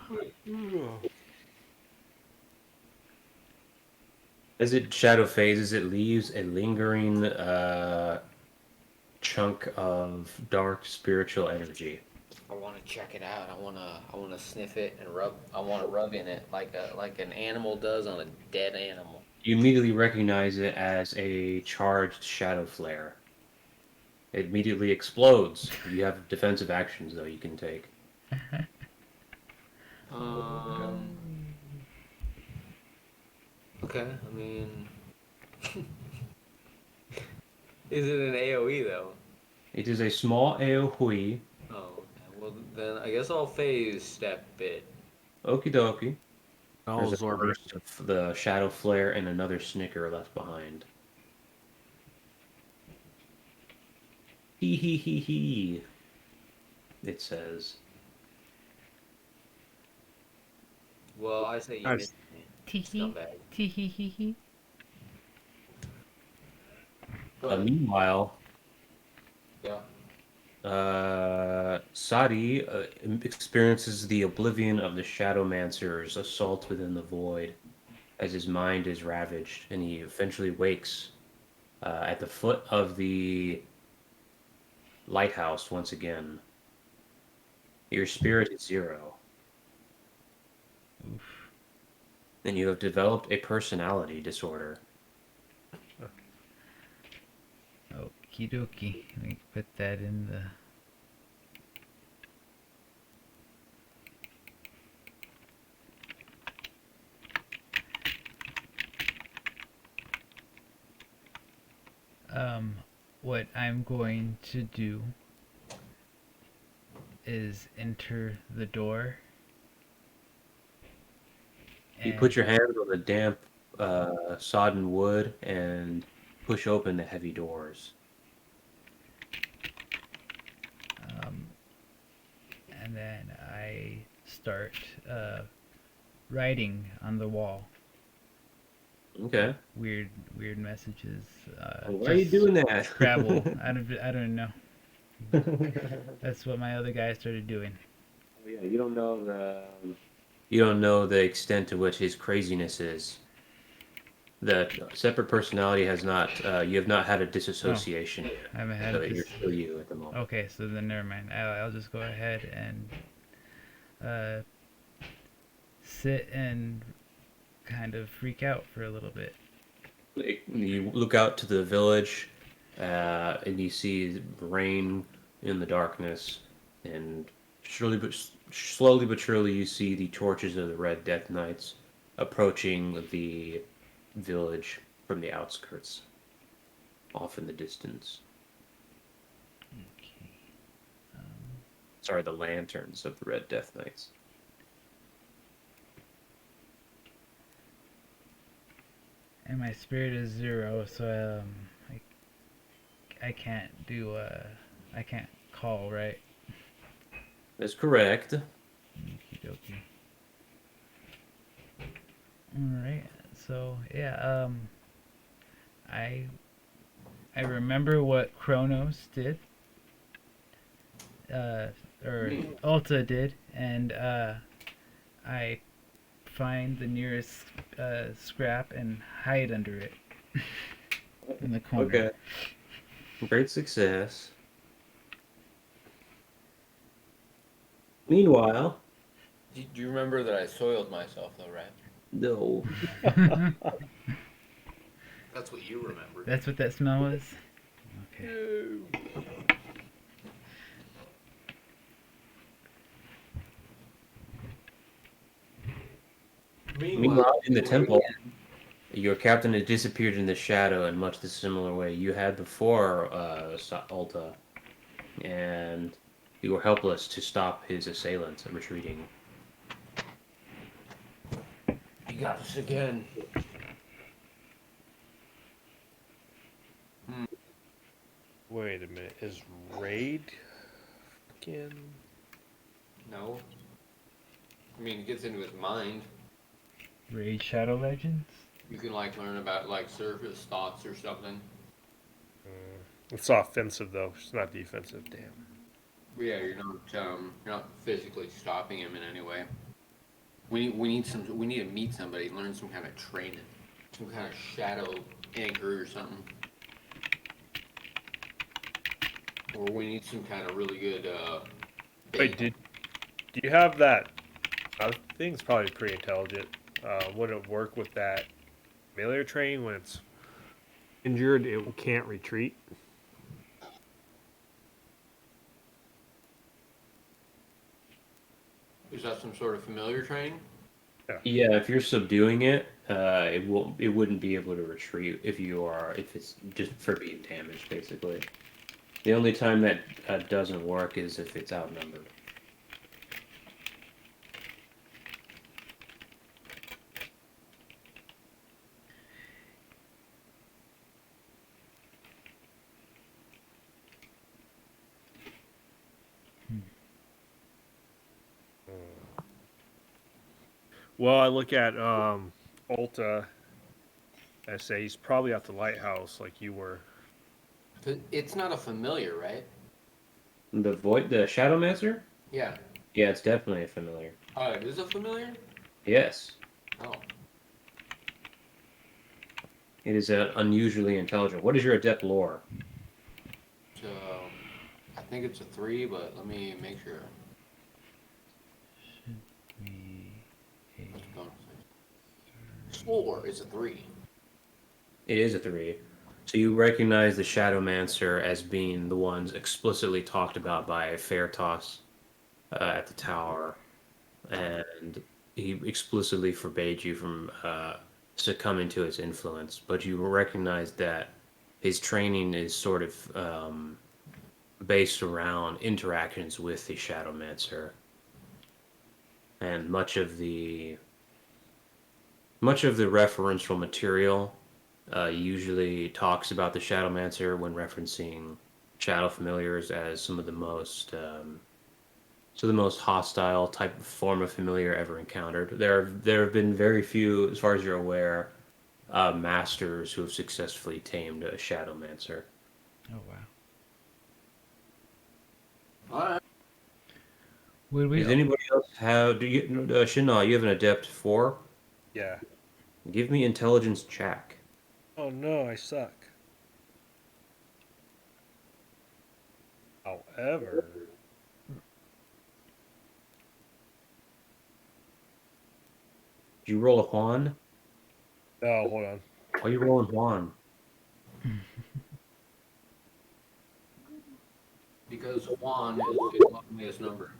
As it shadow phases, it leaves a lingering chunk of dark spiritual energy. I want to check it out. I wanna sniff it and rub. I want to rub in it like an animal does on a dead animal. You immediately recognize it as a charged shadow flare. It immediately explodes. You have defensive actions, though, you can take. Okay, I mean, is it an AOE though? It is a small AoE. Oh, okay. Well then I guess I'll phase step it. Okie dokie. I'll There's a absorb it. burst of the shadow flare and another snicker left behind. Hee hee hee hee. It says. Well, I say you Nice. missed me, Tee-hee. scumbag. Tee-hee-hee-hee. Go ahead. Meanwhile, Yeah. Sadi experiences the oblivion of the Shadowmancer's assault within the void as his mind is ravaged, and he eventually wakes at the foot of the lighthouse once again. Your spirit is 0. Oof. And you have developed a personality disorder. Okie dokie. Let me put that in the. What I'm going to do is enter the door. You put your hand on the damp, sodden wood and push open the heavy doors. And then I start writing on the wall. Okay. Weird messages. Why are you doing that? Scrabble. I don't know. That's what my other guy started doing. Yeah, you don't know the extent to which his craziness is. The separate personality has not. You have not had a disassociation yet, I haven't had so this. you're still you at the moment. Okay, so then never mind. I'll just go ahead and sit and kind of freak out for a little bit. You look out to the village, and you see rain in the darkness, and slowly but surely you see the torches of the Red Death Knights approaching the village from the outskirts, off in the distance. Okay. Sorry, the lanterns of the Red Death Knights. And my spirit is 0, so I can't do I can't call, right? That's correct. Okie dokie. Alright, so yeah, I remember what Kronos did. Or Ulta did, and I find the nearest scrap and hide under it in the corner. Okay. Great success. Meanwhile, Do you remember that I soiled myself though, right? no. That's what you remember. That's what that smell was? Okay. Meanwhile, in the temple, your captain had disappeared in the shadow in much the similar way you had before, Alta, and you were helpless to stop his assailants from retreating. You got us again. Wait a minute. Is raid fucking? No. I mean, it gets into his mind. Raid Shadow Legends? You can like learn about like surface thoughts or something. It's offensive though. It's not defensive. Damn. Yeah, you're not physically stopping him in any way. We need to meet somebody, learn some kind of training, some kind of shadow anchor or something. Or we need some kind of really good Wait, bait. do you have that? I think it's probably pretty intelligent. Would it work with that familiar training when it's injured? It can't retreat. Is that some sort of familiar training? Yeah, if you're subduing it, it wouldn't be able to retreat if it's just for being damaged, basically. The only time that doesn't work is if it's outnumbered. Well, I look at Ulta. I say he's probably at the lighthouse, like you were. It's not a familiar, right? The Shadowmancer? Yeah. Yeah, it's definitely a familiar. Oh, it is a familiar? Yes, Oh. it is unusually intelligent. What is your adept lore? So, I think it's a 3, but let me make sure. Should be a What's going on? Swore is a 3. It is a 3. So you recognize the Shadowmancer as being the ones explicitly talked about by Fairtoss at the tower, and he explicitly forbade you from succumbing to its influence. But you recognize that his training is sort of based around interactions with the Shadowmancer, and much of the referential material usually talks about the Shadowmancer when referencing Shadow Familiars as some of the most hostile type of form of familiar ever encountered. There have been very few, as far as you're aware, masters who have successfully tamed a Shadowmancer. Oh wow. Alright. Would we? Does anybody else have? Do you, Shinnah, you have an adept 4? Yeah. Give me intelligence check. Oh no, I suck. However, Did you roll a Juan? oh, hold on. Why are you rolling Juan? Because Juan is his loneliest number.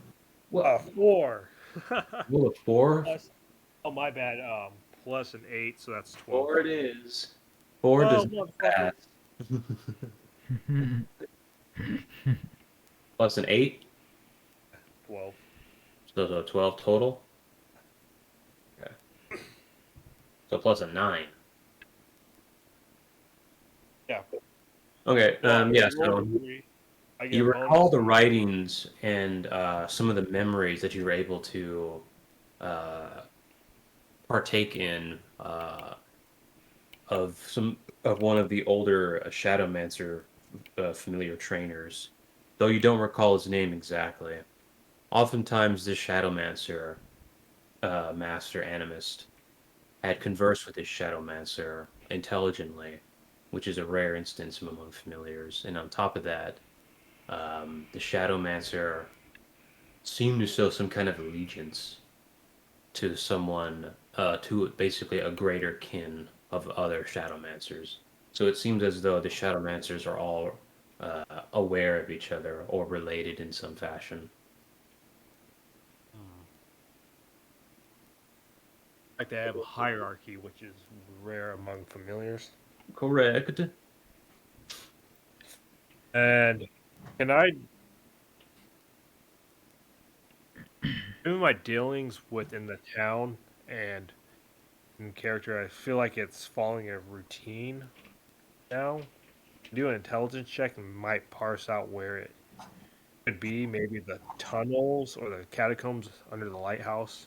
What? 4. Roll a 4? Plus, oh my bad. Plus an 8, so that's 12. 4 it is. 4 Oh, does motherfucker. pass. Plus an 8? 12. So 12 total? Okay. So plus a 9. Yeah. Okay, yeah, so I get you a recall bonus. the writings and some of the memories that you were able to partake in of one of the older Shadowmancer familiar trainers, though you don't recall his name exactly. Oftentimes, this Shadowmancer master animist had conversed with his Shadowmancer intelligently, which is a rare instance among familiars. And on top of that, the Shadowmancer seemed to show some kind of allegiance to someone, to basically a greater kin of other Shadowmancers. So it seems as though the Shadowmancers are all aware of each other or related in some fashion. Like they have a hierarchy, which is rare among familiars. Correct. And can I do my dealings within the town and in character? I feel like it's following a routine now. Do an intelligence check and might parse out where it could be. Maybe the tunnels or the catacombs under the lighthouse.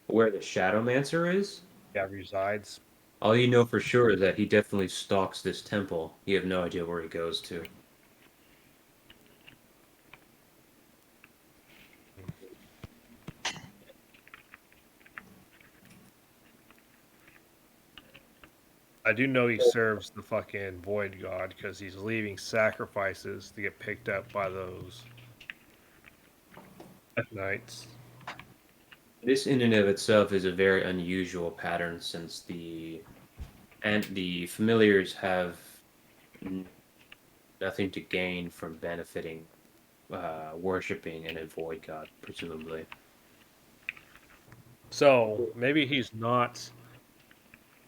Where the Shadowmancer is? Yeah, resides. All you know for sure is that he definitely stalks this temple. You have no idea where he goes to. I do know he serves the fucking void god because he's leaving sacrifices to get picked up by those Death knights. This in and of itself is a very unusual pattern since the familiars have n- nothing to gain from benefiting worshiping an void god, presumably. So maybe he's not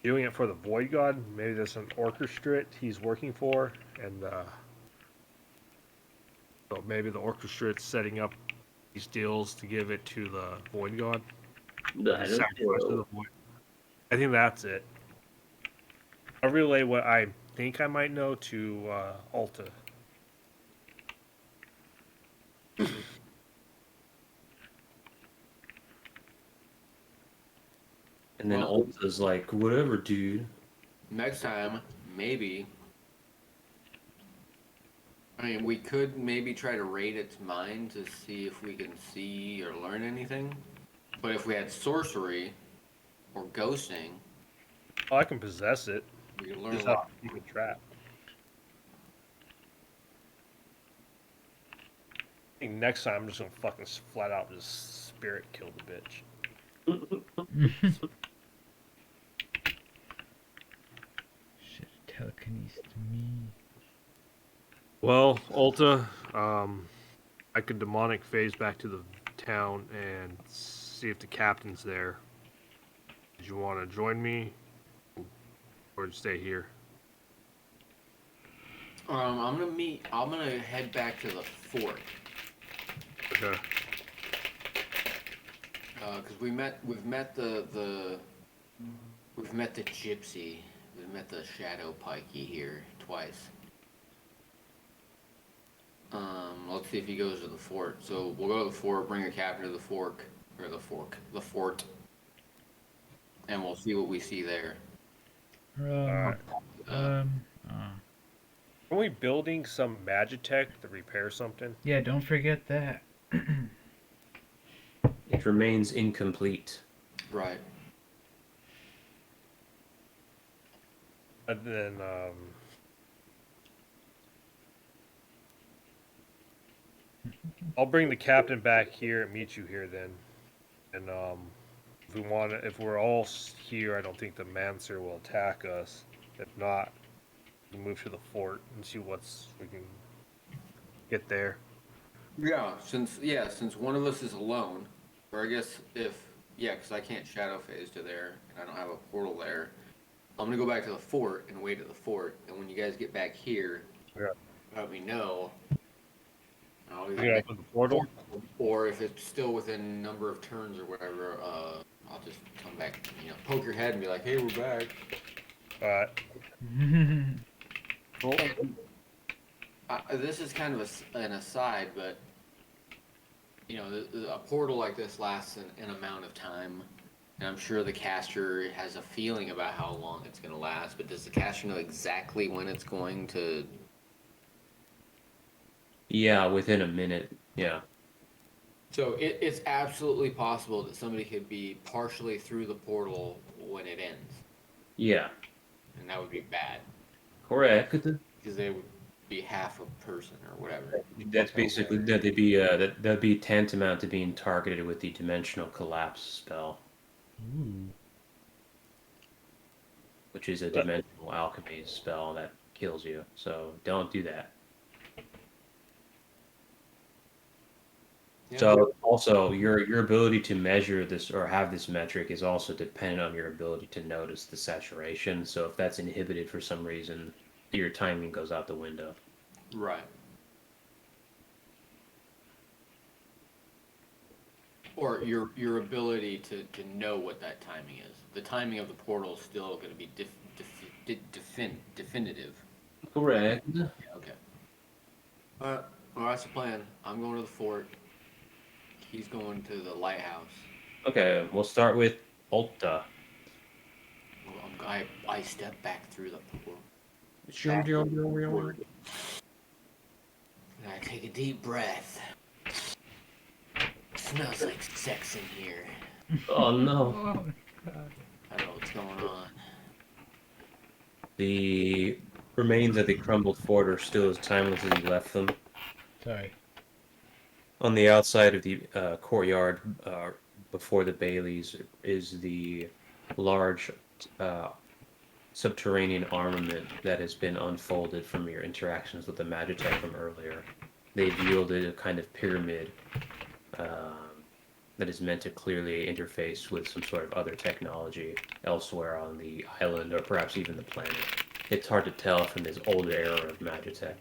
doing it for the void god. Maybe there's an orchestrate he's working for, and so maybe the orchestrate's setting up these deals to give it to the void god. I The don't sacrifice to know. the void. I think that's it. I'll relay what I think I might know to Alta. And then Well, Ulta's like, whatever, dude. next time, maybe. I mean, we could maybe try to raid its mind to see if we can see or learn anything. But if we had sorcery or ghosting, Oh, I can possess it. we could You learn a just have lot. to keep it trapped. I think next time I'm just gonna fucking flat out just spirit kill the bitch. Shit, telekinesis to me. Well, Alta, I could demonic phase back to the town and see if the captain's there. Did you want to join me, or stay here? I'm gonna meet. I'm gonna head back to the fort Okay. because we've met the gypsy. We've met the shadow pikey here twice. Let's see if he goes to the fort. So we'll go to the fort, bring a captain to the the fort, and we'll see what we see there. Alright. Uh, Are we building some Magitech to repair something? yeah, don't forget that. It remains incomplete. Right. And then, I'll bring the captain back here and meet you here then. And, if we're all here, I don't think the Mancer will attack us. If not, we can move to the fort and see we can get there. Since one of us is alone, or I guess because I can't shadow phase to there, and I don't have a portal there. I'm gonna go back to the fort and wait at the fort, and when you guys get back here, Yeah. let me know. And I'll either You make open the portal? or if it's still within number of turns or whatever, I'll just come back, poke your head and be like, "Hey, we're back." Alright. Well, this is kind of an aside, but a portal like this lasts an amount of time, and I'm sure the caster has a feeling about how long it's going to last. But does the caster know exactly when it's going to? Yeah, within a minute. Yeah. So it's absolutely possible that somebody could be partially through the portal when it ends, Yeah. and that would be bad Correct. because they would be half a person or whatever. That's basically that'd be tantamount to being targeted with the dimensional collapse spell, Ooh. which is a dimensional alchemy spell that kills you. So don't do that. Yeah. So also your ability to measure this or have this metric is also dependent on your ability to notice the saturation. So if that's inhibited for some reason, your timing goes out the window. Right. Or your ability to know what that timing is. The timing of the portal is still going to be definitive. Correct. Yeah, okay. Alright. Well, that's the plan. I'm going to the fort. He's going to the lighthouse. Okay, we'll start with Ulta. Well, I step back through the portal. Oh And I take a deep breath. Smells like sex in here. no. Oh, God. I don't know what's going on. The remains of the crumbled fort are still as timeless as you left them. Sorry. On the outside of the courtyard, before the Baileys, is the large uh, subterranean armament that has been unfolded from your interactions with the Magitech from earlier. They've yielded a kind of pyramid that is meant to clearly interface with some sort of other technology elsewhere on the island or perhaps even the planet. It's hard to tell from this older era of Magitech.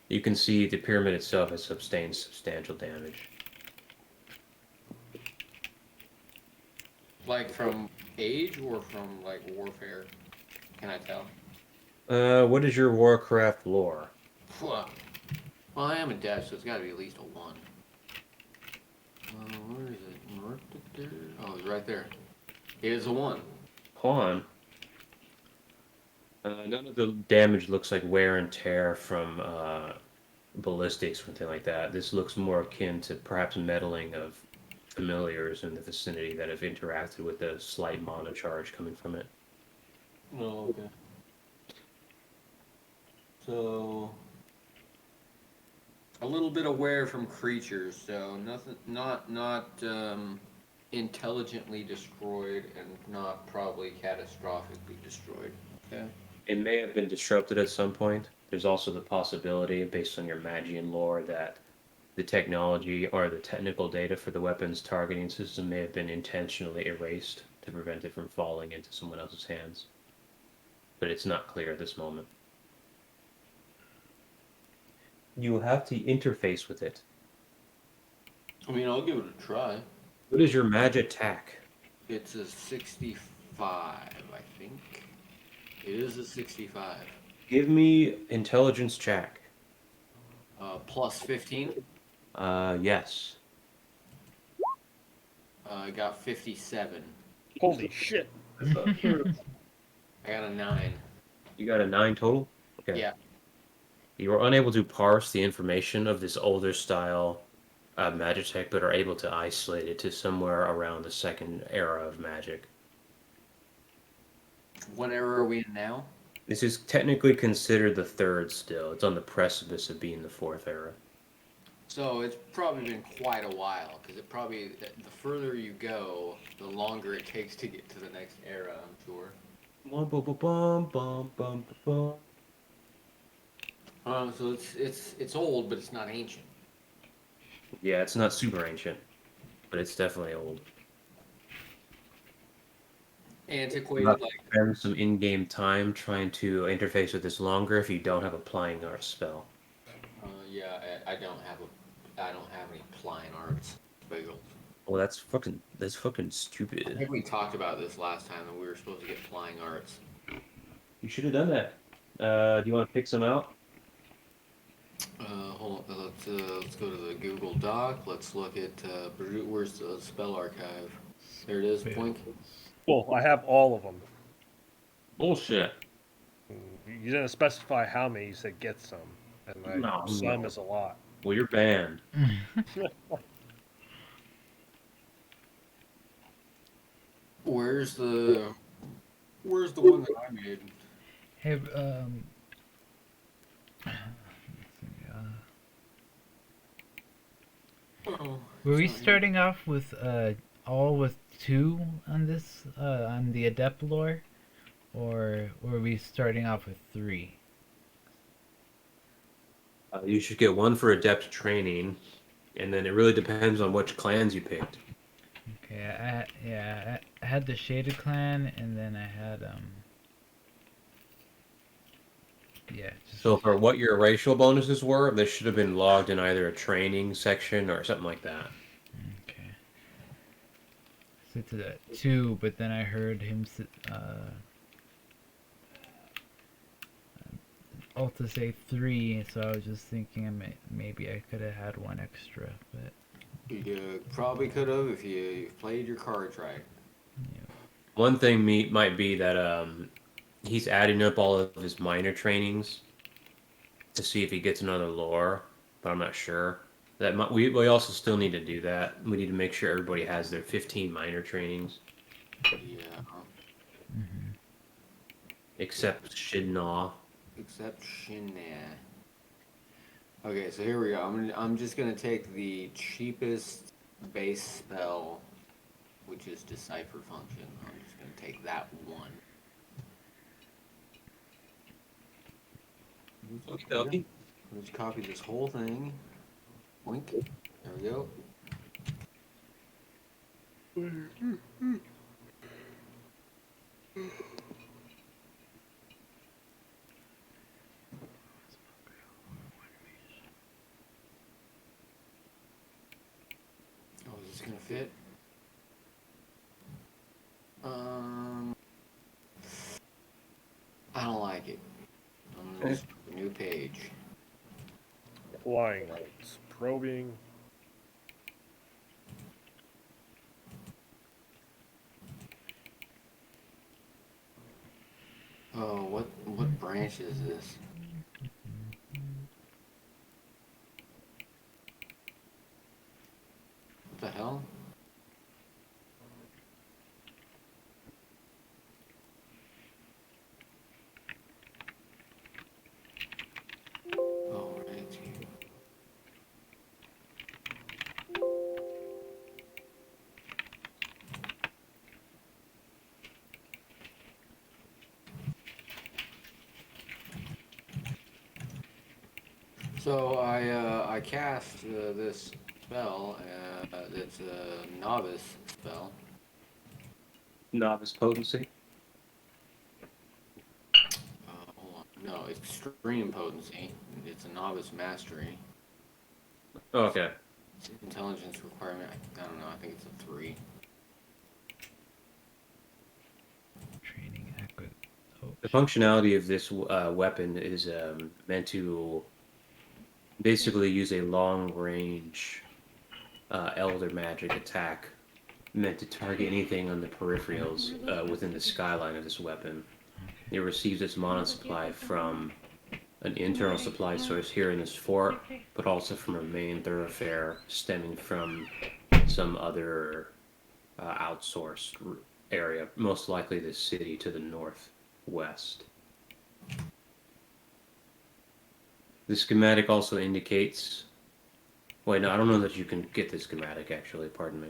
You can see the pyramid itself has sustained substantial damage. Like from age or from like warfare? Can I tell? What is your Warcraft lore? Well, I am a dev, so it's got to be at least a 1. Where is it? Oh, it's right there. It is a 1. Pawn. None of the damage looks like wear and tear from ballistics or anything like that. This looks more akin to perhaps meddling of familiars in the vicinity that have interacted with the slight mana charge coming from it. Oh, okay. So a little bit aware from creatures, so nothing, not intelligently destroyed, and not probably catastrophically destroyed. Okay. It may have been disrupted at some point. There's also the possibility, based on your Magian lore, that the technology or the technical data for the weapon's targeting system may have been intentionally erased to prevent it from falling into someone else's hands. But it's not clear at this moment. You will have to interface with it. I mean, I'll give it a try. What is your magic attack? It's a 65, I think. It is a 65. Give me intelligence check. Plus 15. Yes. I got 57. Holy shit. I got a 9. You got a 9 total? Okay. Yeah. You are unable to parse the information of this older style Magitech, but are able to isolate it to somewhere around the second era of magic. What era are we in now? This is technically considered the third still. It's on the precipice of being the fourth era. So it's probably been quite a while, because it probably, the further you go, the longer it takes to get to the next era, I'm sure. So it's old, but it's not ancient. Yeah, it's not super ancient, but it's definitely old. Antiquated, Not like, spend some in-game time trying to interface with this longer if you don't have a Plying Art spell. yeah, I don't have any Plying Arts bagels. Well, that's fucking I stupid. think we talked about this last time, that we were supposed to get Flying Arts. You should have done that. Do you want to pick some out? Hold on, let's go to the Google Doc. Let's look at where's the spell archive. There it is. Poink. Well, I have all of them. Bullshit. You didn't specify how many. You said get some, and some is a lot. Well, you're banned. Where's the one that I made? Hey, Oh, were we it's not here. starting off with all with 2 on this on the adept lore, or were we starting off with 3? You should get one for adept training And then it really depends on which clans you picked. Okay, I had the Shaded Clan, and then I had yeah, just So for what your racial bonuses were, they should have been logged in either a training section or something like that. okay. Set to that 2, but then I heard him Alta say 3, so I was just thinking maybe I could have had one extra, but You probably could have if you played your cards right. yeah. One thing might be that he's adding up all of his minor trainings to see if he gets another lore, but I'm not sure. We also still need to do that. We need to make sure everybody has their 15 minor trainings, Yeah. Mm-hmm. except Shidnaw. Exception. Okay, so here we go. I'm just gonna take the cheapest base spell, which is Decipher Function. I'm just gonna take that one. Okie Let's copy this whole thing. Boink. There we go. Oh, is this gonna fit? I don't like it. I'm gonna start a new page. Flying lights, probing. Oh, what branch is this? What the hell? Oh, right here. So I cast this spell. It's a novice spell. Novice potency. Hold on. No, extreme potency. It's a novice mastery. Okay. Intelligence requirement. I don't know. I think it's a 3. Training acquisition. Oh, The functionality of this weapon is meant to basically use a long range elder magic attack meant to target anything on the peripherals within the skyline of this weapon. It receives its mana supply from an internal supply source here in this fort, but also from a main thoroughfare stemming from some other outsourced area, most likely the city to the northwest. The schematic also indicates. Wait, no, I don't know that you can get the schematic actually, pardon me.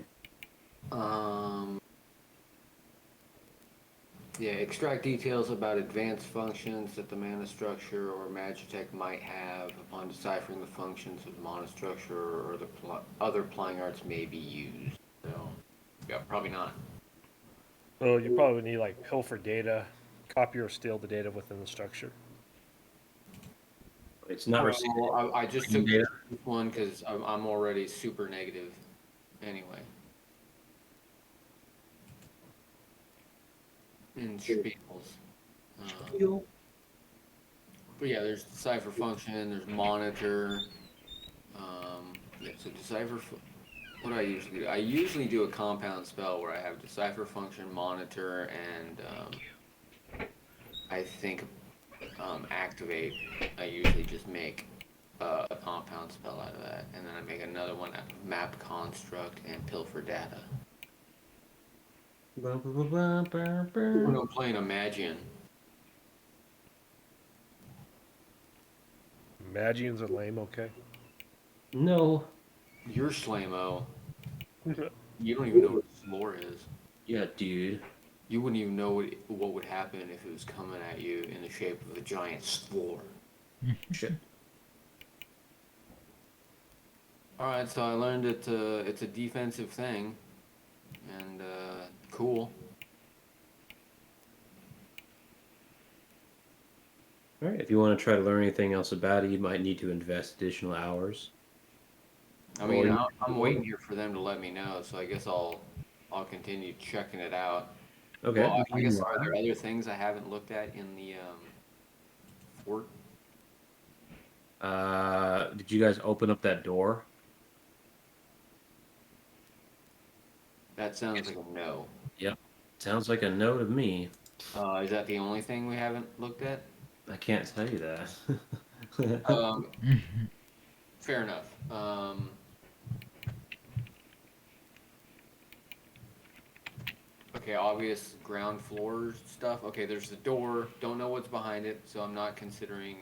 Yeah, extract details about advanced functions that the mana structure or magitech might have upon deciphering the functions of the mana structure or the other plying arts may be used. So, yeah, probably not. So you probably need like pilfer data, copy or steal the data within the structure. It's not receiving Well, I just took data. this one because I'm already super negative anyway. In spiels. But yeah, there's decipher function, there's monitor. Yeah, so decipher. What do I usually do? I usually do a compound spell where I have decipher function, monitor, and I think activate. I usually just make a compound spell out of that, and then I make another one out of map construct and pilfer data. When I'm playing a Magian. Magians are lame, okay? No. You're Slamo. You don't even know what lore is. Yeah, dude. You wouldn't even know what would happen if it was coming at you in the shape of a giant spore. Shit. All right, so I learned it's a defensive thing, and cool. All right. If you want to try to learn anything else about it, you might need to invest additional hours. I Or mean, you I'm waiting here for them to let me know, so I guess I'll continue checking it out. Well, okay. I guess are Meanwhile, there other things I haven't looked at in the fort? did you guys open up that door? That sounds like a no. Yep. Sounds like a no to me. Is that the only thing we haven't looked at? I can't tell you that. Um, fair enough. Okay, obvious ground floor stuff. Okay, there's the door. Don't know what's behind it, so I'm not considering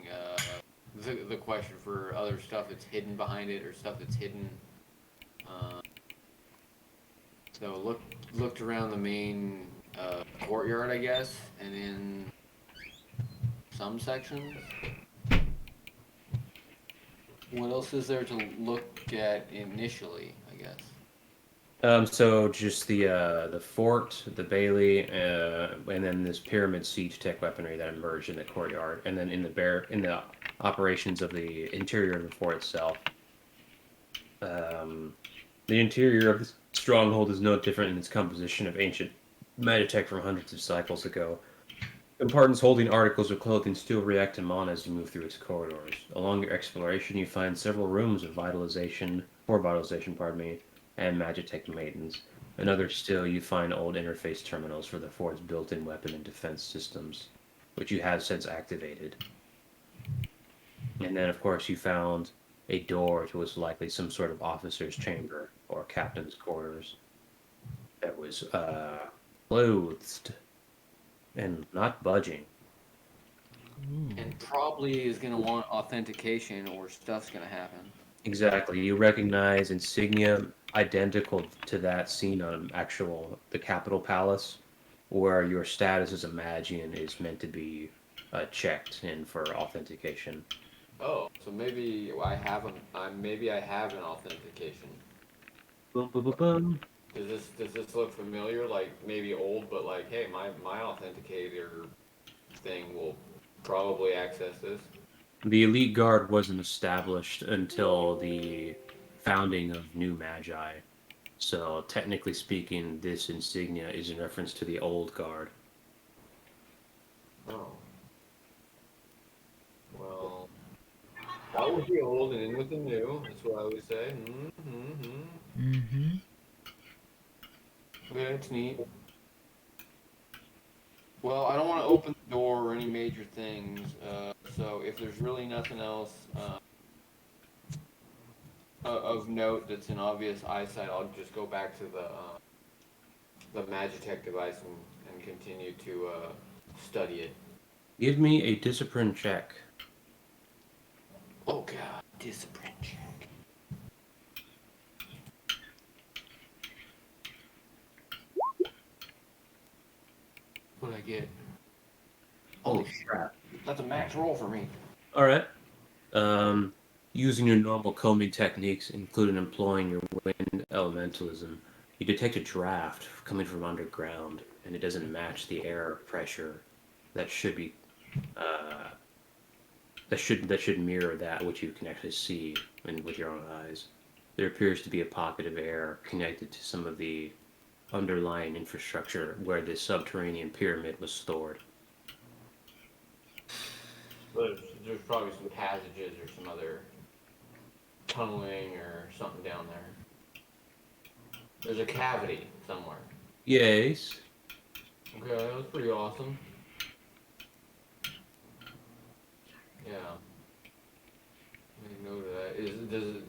the question for other stuff that's hidden behind it or stuff that's hidden. Uh, so looked around the main courtyard, I guess, and in some sections. What else is there to look at initially? I guess. So just the fort, the bailey, and then this pyramid siege tech weaponry that emerged in the courtyard, and then in the operations of the interior of the fort itself. Um, the interior of the stronghold is no different in its composition of ancient magitech from hundreds of cycles ago. Compartments holding articles of clothing still react to mana as you move through its corridors. Along your exploration, you find several rooms of vitalization, pardon me, and magitech maidens. Another still, you find old interface terminals for the fort's built-in weapon and defense systems, which you have since activated. And then, of course, you found a door to what's likely some sort of officer's chamber or captain's quarters that was clothed and not budging. And probably is going to want authentication or stuff's going to happen. Exactly. You recognize insignia identical to that seen on the Capitol Palace, where your status as a Magian is meant to be checked in for authentication. Oh, so maybe I have an authentication. Boom, boom, boom, boom. Does this look familiar? Like maybe old, but like, hey, my authenticator thing will probably access this. The Elite Guard wasn't established until the founding of New Magi. So, technically speaking, this insignia is in reference to the Old Guard. Oh, well, out with the old and in with the new. That's what I always say. Mm-hmm. Mm-hmm. Okay, it's neat. Well, I don't want to open the door or any major things. So if there's really nothing else of note that's in obvious eyesight, I'll just go back to the Magitech device and continue to study it. Give me a discipline check. Oh god, discipline check. What did I get? Holy crap. That's a max roll for me. All right. Using your normal combing techniques, including employing your wind elementalism, you detect a draft coming from underground, and it doesn't match the air pressure that should be uh, that should mirror that which you can actually see with your own eyes. There appears to be a pocket of air connected to some of the underlying infrastructure where this subterranean pyramid was stored. There's probably some passages or some other tunneling or something down there. There's a cavity somewhere. Yes. Okay, that was pretty awesome. Yeah. Make note of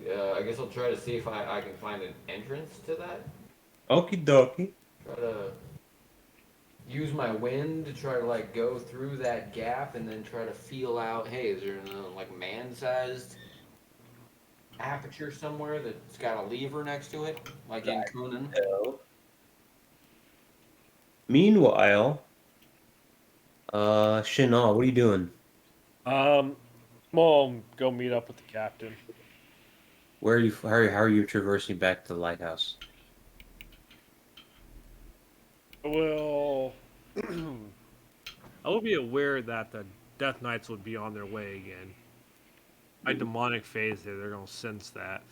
that. I guess I'll try to see if I can find an entrance to that. Okie dokie. Try to use my wind to try to like go through that gap and then try to feel out. Hey, is there a like man-sized aperture somewhere that's got a lever next to it, like in Conan? Meanwhile, Chanel, what are you doing? Mom, go meet up with the captain. Where are you? How are you traversing back to the lighthouse? Well, I would be aware that the Death Knights would be on their way again. My demonic phase there, they're gonna sense that.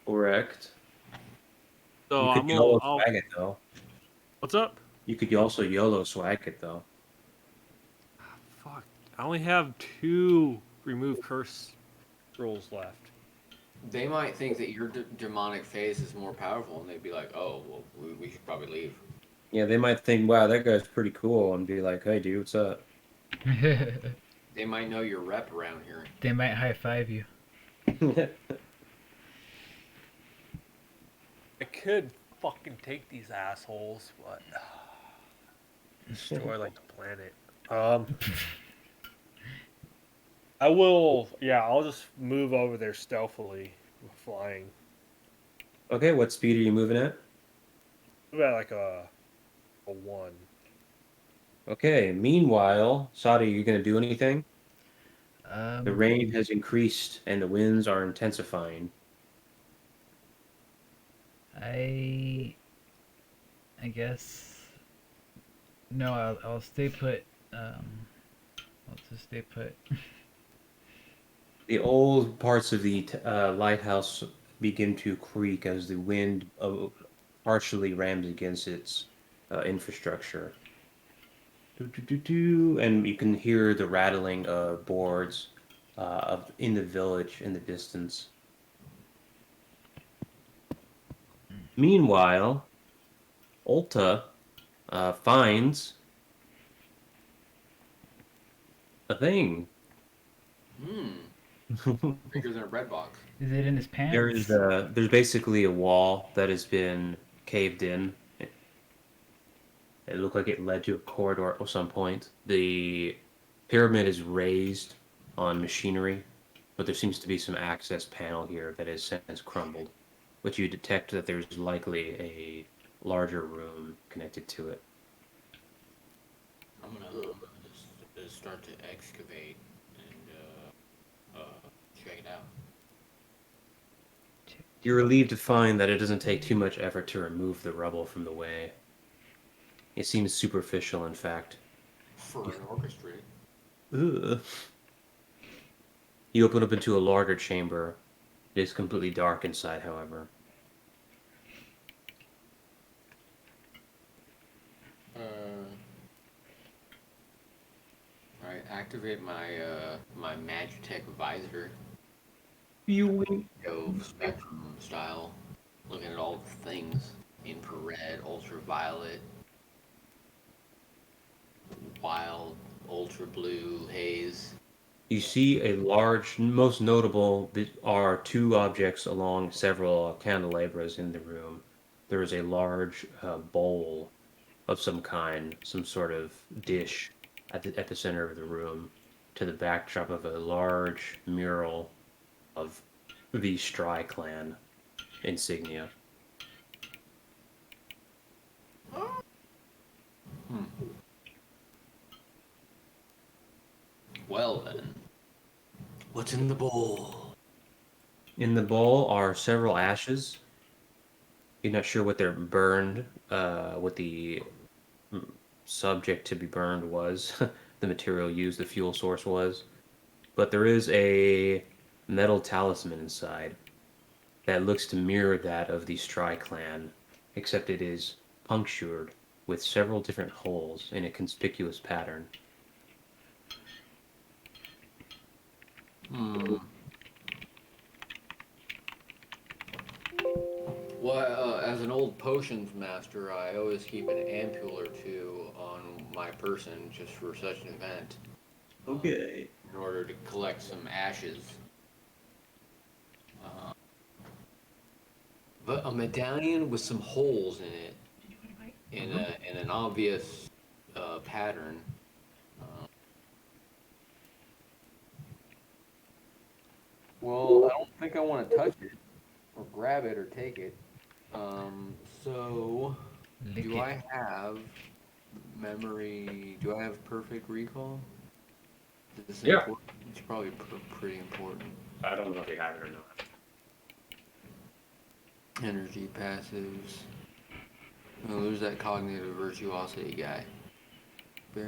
Correct. So You could I'm gonna. YOLO I'll, swag it though. what's up? You could also YOLO swag it though. Fuck. I only have 2 remove curse rolls left. They might think that your demonic phase is more powerful, and they'd be like, "Oh, well, we should probably leave." Yeah, they might think, "Wow, that guy's pretty cool," and be like, "Hey, dude, what's up?" They might know your rep around here. They might high five you. I could fucking take these assholes, but destroy like the planet. I will. Yeah, I'll just move over there stealthily, flying. Okay, what speed are you moving at? About like a 1. Okay. Meanwhile, Saudi, are you gonna do anything? The Um, rain has increased and the winds are intensifying. I guess no. I'll stay put. I'll just stay put. The old parts of the lighthouse begin to creak as the wind partially rams against its infrastructure. And you can hear the rattling of boards in the village in the distance. Meanwhile, Ulta finds a thing. Bigger than a bread box. Is it in his pants? There's basically a wall that has been caved in. It looked like it led to a corridor at some point. The pyramid is raised on machinery, but there seems to be some access panel here that has since crumbled, which you detect that there's likely a larger room connected to it. I'm gonna just start to excavate and check it out. You're relieved to find that it doesn't take too much effort to remove the rubble from the way. It seems superficial, in fact. For an orchestra. Ugh. You open up into a larger chamber. It is completely dark inside, however. Alright, activate my Magitech visor. You Go spectrum style. Looking at all the things. Infrared, ultraviolet, wild, ultra blue, haze. You see a large, most notable are 2 objects along several candelabras in the room. There is a large bowl of some kind, some sort of dish at the center of the room, to the backdrop of a large mural of the Stry clan insignia. Well then, what's in the bowl? In the bowl are several ashes. You're not sure what they're burned, what the subject to be burned was, the material used, the fuel source was. But there is a metal talisman inside that looks to mirror that of the Stry clan, except it is punctured with several different holes in a conspicuous pattern. Well, as an old potions master, I always keep an ampule or 2 on my person just for such an event. Okay. In order to collect some ashes. But a medallion with some holes in it, in an obvious pattern. Well, I don't think I want to touch it, or grab it, or take it. So Lick do it. I have memory? Do I have perfect recall? Is this Yeah. important? It's probably pretty important. I don't know if they have it or not. Energy passives. Oh, there's that cognitive virtuosity guy. I have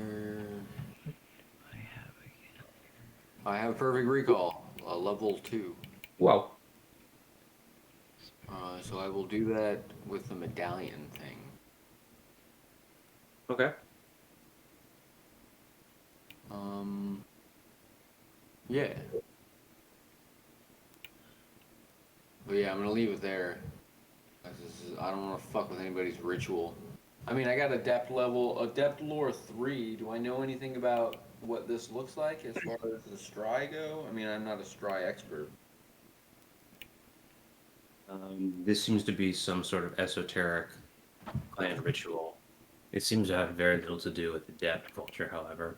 again. I have perfect recall, level 2. Wow. So I will do that with the medallion thing. Okay. Yeah. But yeah, I'm gonna leave it there. I don't want to fuck with anybody's ritual. I mean, I got adept lore 3. Do I know anything about what this looks like as far as the Stry go? I mean, I'm not a Stry expert. This seems to be some sort of esoteric clan ritual. It seems to have very little to do with the Adept culture, however.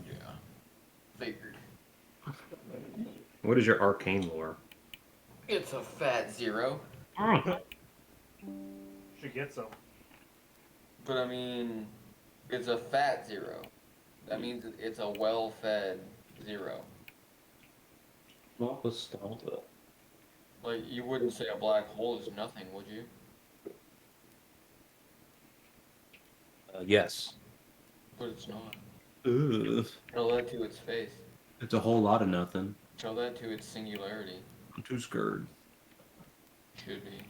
Yeah. Figured. What is your arcane lore? It's a fat 0. Should get some. But I mean, it's a fat 0. That means it's a well-fed 0. What was Stalda? Like, you wouldn't say a black hole is nothing, would you? Yes. But it's not. Ugh. Tell that to its face. It's a whole lot of nothing. Tell that to its singularity. I'm too scared. Should be.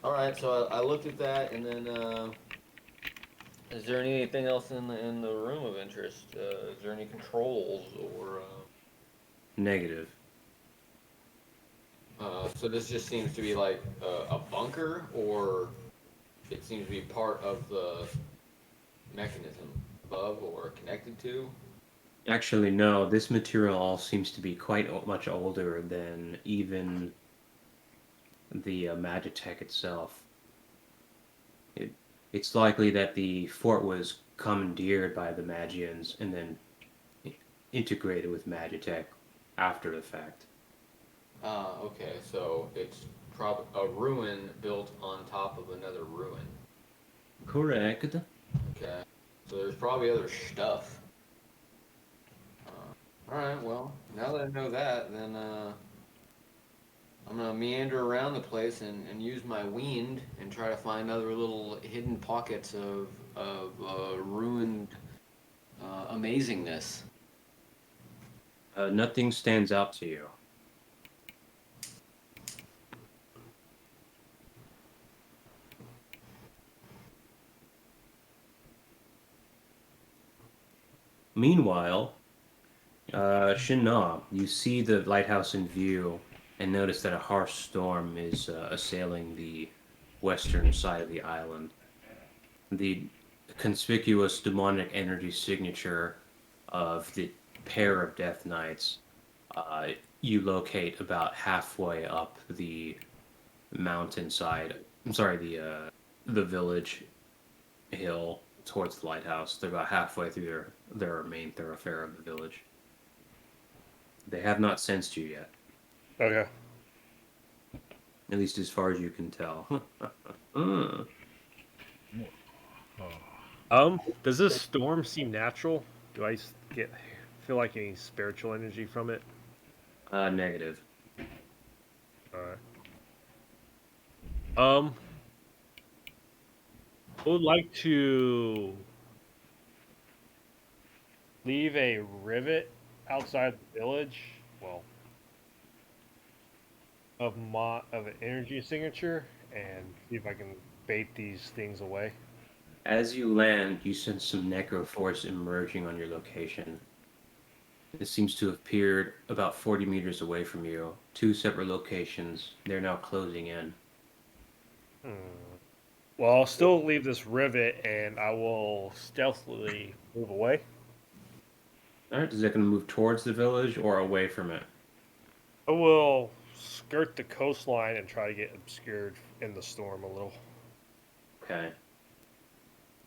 Alright, so I looked at that, and then, is there anything else in the room of interest? Is there any controls, or, Negative. so this just seems to be like a bunker, or it seems to be part of the mechanism above or connected to? Actually, no. This material all seems to be quite much older than even the Magitech itself. It's likely that the fort was commandeered by the Magians and then integrated with Magitech after the fact. Okay, so it's probably a ruin built on top of another ruin. Correct. Okay, so there's probably other stuff. Alright, well, now that I know that, then I'm gonna meander around the place and use my wind and try to find other little hidden pockets of ruined amazingness. Nothing stands out to you. Meanwhile, Shinnah, you see the lighthouse in view and notice that a harsh storm is assailing the western side of the island. The conspicuous demonic energy signature of the pair of Death Knights you locate about halfway up the mountainside. I'm sorry, the village hill towards the lighthouse. They're about halfway through their main thoroughfare of the village. They have not sensed you yet, Okay. at least as far as you can tell. Does this storm seem natural? Do I feel like any spiritual energy from it? Negative. Alright. I would like to leave a rivet outside the village. Well, of an energy signature and see if I can bait these things away. As you land, you sense some necroforce emerging on your location. It seems to have appeared about 40 meters away from you. Two separate locations. They're now closing in. Well, I'll still leave this rivet and I will stealthily move away. Alright, is that going to move towards the village or away from it? I will skirt the coastline and try to get obscured in the storm a little. Okay.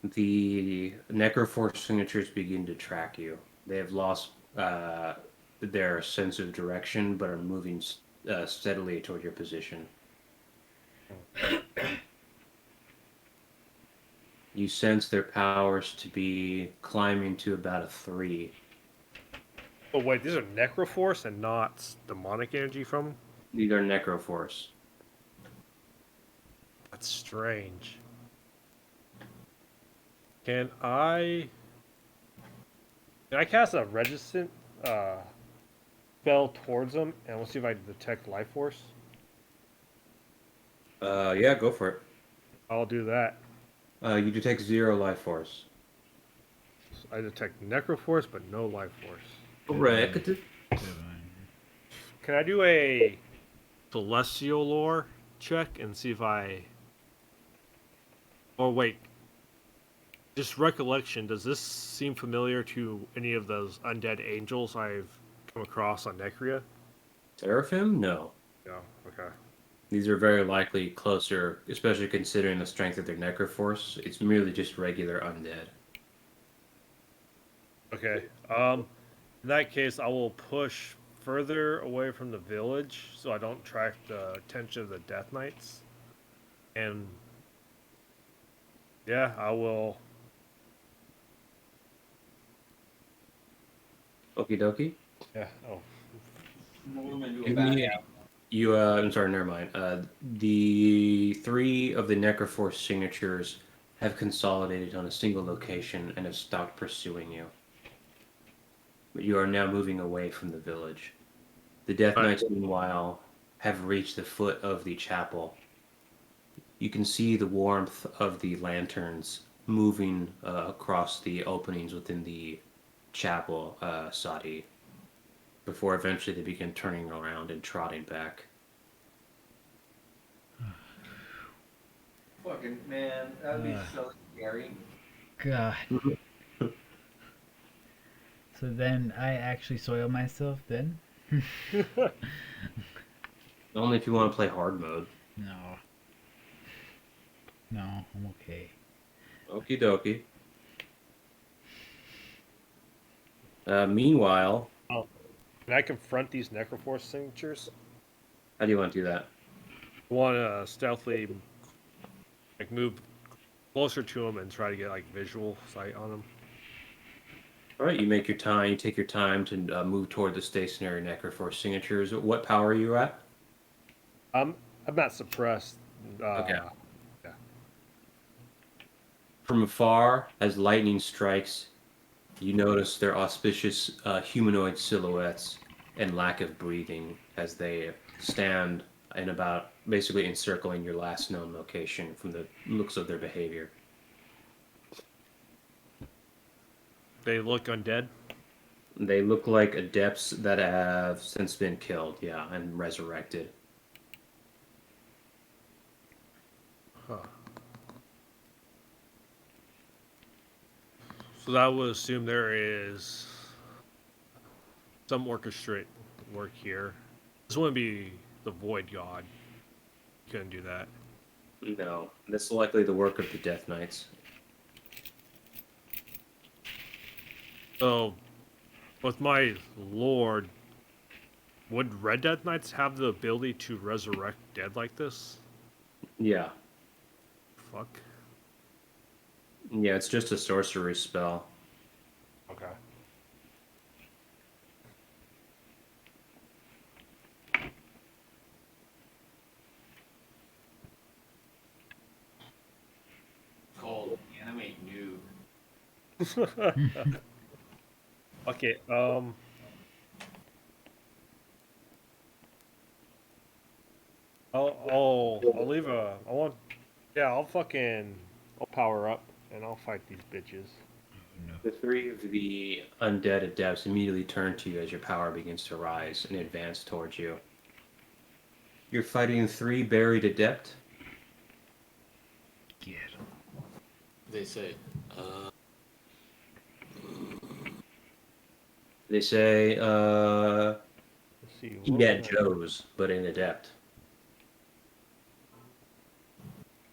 The necroforce signatures begin to track you. They have lost their sense of direction, but are moving steadily toward your position. You sense their powers to be climbing to about a 3. Oh wait, these are necroforce and not demonic energy from them? These are Necroforce. That's strange. Can I cast a resistant spell towards them, and we'll see if I detect life force? Yeah, go for it. I'll do that. You detect 0 life force. I detect necroforce, but no life force. Correct. Good one. Can I do a celestial lore check and see if I? Or wait, just recollection. Does this seem familiar to any of those undead angels I've come across on Necria? Seraphim? No. Yeah. Okay. These are very likely closer, especially considering the strength of their Necroforce. It's merely just regular undead. Okay. In that case, I will push further away from the village so I don't attract the attention of the Death Knights. And yeah, I will. Okie dokie. Yeah. Oh. Give me you. I'm sorry. Never mind. The 3 of the Necroforce signatures have consolidated on a single location and have stopped pursuing you. But you are now moving away from the village. The Death Right. Knights, meanwhile, have reached the foot of the chapel. You can see the warmth of the lanterns moving across the openings within the chapel, Sadi, before eventually they begin turning around and trotting back. Fucking man, that would be so scary. God. So then I actually soil myself then? Only if you want to play hard mode. No. No, I'm okay. Okie dokie. Meanwhile, Oh. Can I confront these necroforce signatures? how do you want to do that? I want to stealthily move closer to them and try to get visual sight on them. All right, you make your time. You take your time to move toward the stationary Necroforce signatures. What power are you at? I'm not suppressed. Okay. Yeah. From afar, as lightning strikes, you notice their auspicious humanoid silhouettes and lack of breathing as they stand in about basically encircling your last known location from the looks of their behavior. They look undead. They look like adepts that have since been killed, yeah, and resurrected. Huh. So that would assume there is some orchestrate work here. This wouldn't be the Void God. Couldn't do that. No, this is likely the work of the Death Knights. So, with my lord, would Red Death Knights have the ability to resurrect dead like this? Yeah. Fuck. Yeah, it's just a sorcery spell. Okay. Called animate noob. Okay, I'll leave I'll power up and I'll fight these bitches. The 3 of the undead adepts immediately turn to you as your power begins to rise and advance towards you. You're fighting 3 buried adept. Get 'em. They say, They say, Let's see. eat What at was Joe's, but an adept.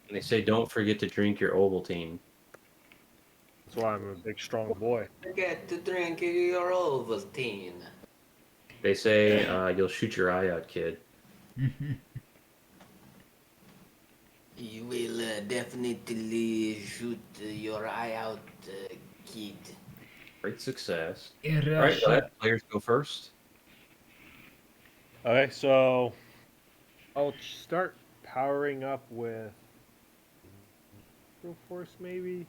And they say, don't forget to drink your Ovaltine. That's why I'm a big, strong boy. forget to drink your Ovaltine. They say, you'll shoot your eye out, kid. You will definitely shoot your eye out, kid. Great success. In All right, go Russia. ahead. Players go first. Okay, so I'll start powering up with Natural Force, maybe.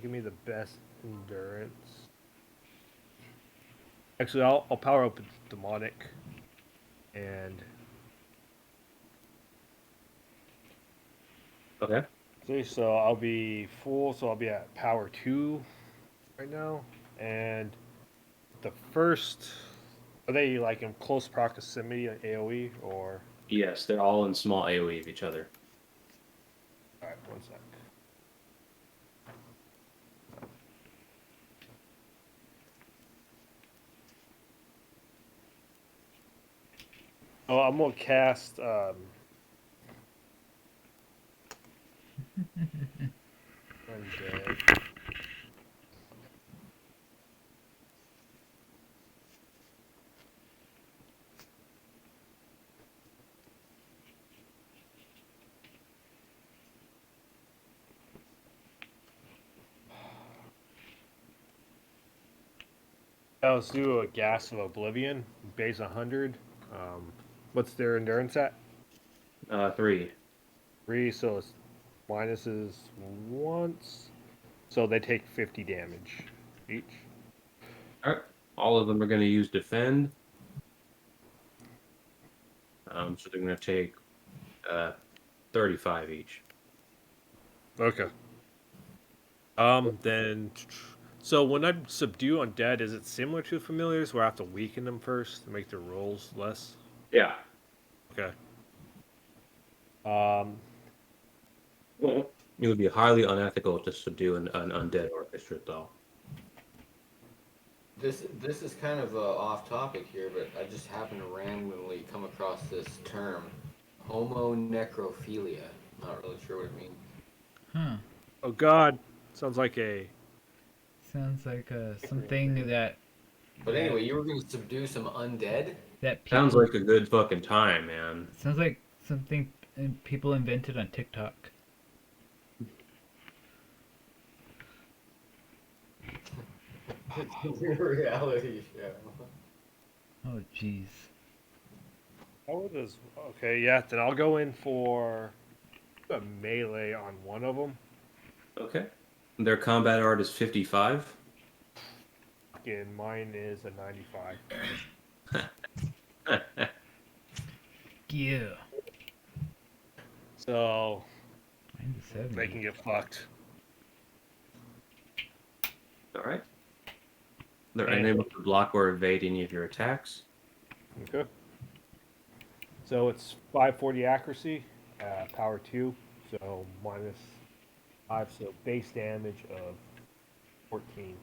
Give me the best endurance. Actually, I'll power up with Demonic, and Okay. see, so I'll be full. So I'll be at power 2 right now, and the first. Are they like in close proximity at AOE or? Yes, they're all in small AoE of each other. All right, one sec. Oh, I'm gonna cast Undead. Let's do a Gas of Oblivion, base 100. What's their endurance at? 3. 3, so it's minuses once. So they take 50 damage each. All right. All of them are going to use defend. So they're going to take 35 each. Okay. Then. So when I subdue undead, is it similar to familiars where I have to weaken them first to make their rolls less? Yeah. Okay. Um, It would be highly unethical to subdue an undead orchestra, though. This is kind of off topic here, but I just happened to randomly come across this term, homonecrophilia. Not really sure what it means. Huh. oh God, sounds like a. Sounds like something that But anyway, you were going to subdue some undead? that Sounds people like a good fucking time, man. sounds like something people invented on TikTok. It's a reality show. Oh jeez. How does? Okay, yeah. Then I'll go in for a melee on one of them. Okay. Their combat art is 55. And mine is a 95. Yeah. So Mine's a 70. they can get fucked. All right. They're And- unable to block or evade any of your attacks. Okay. So it's 540 accuracy, power 2, so minus 5, so base damage of 14.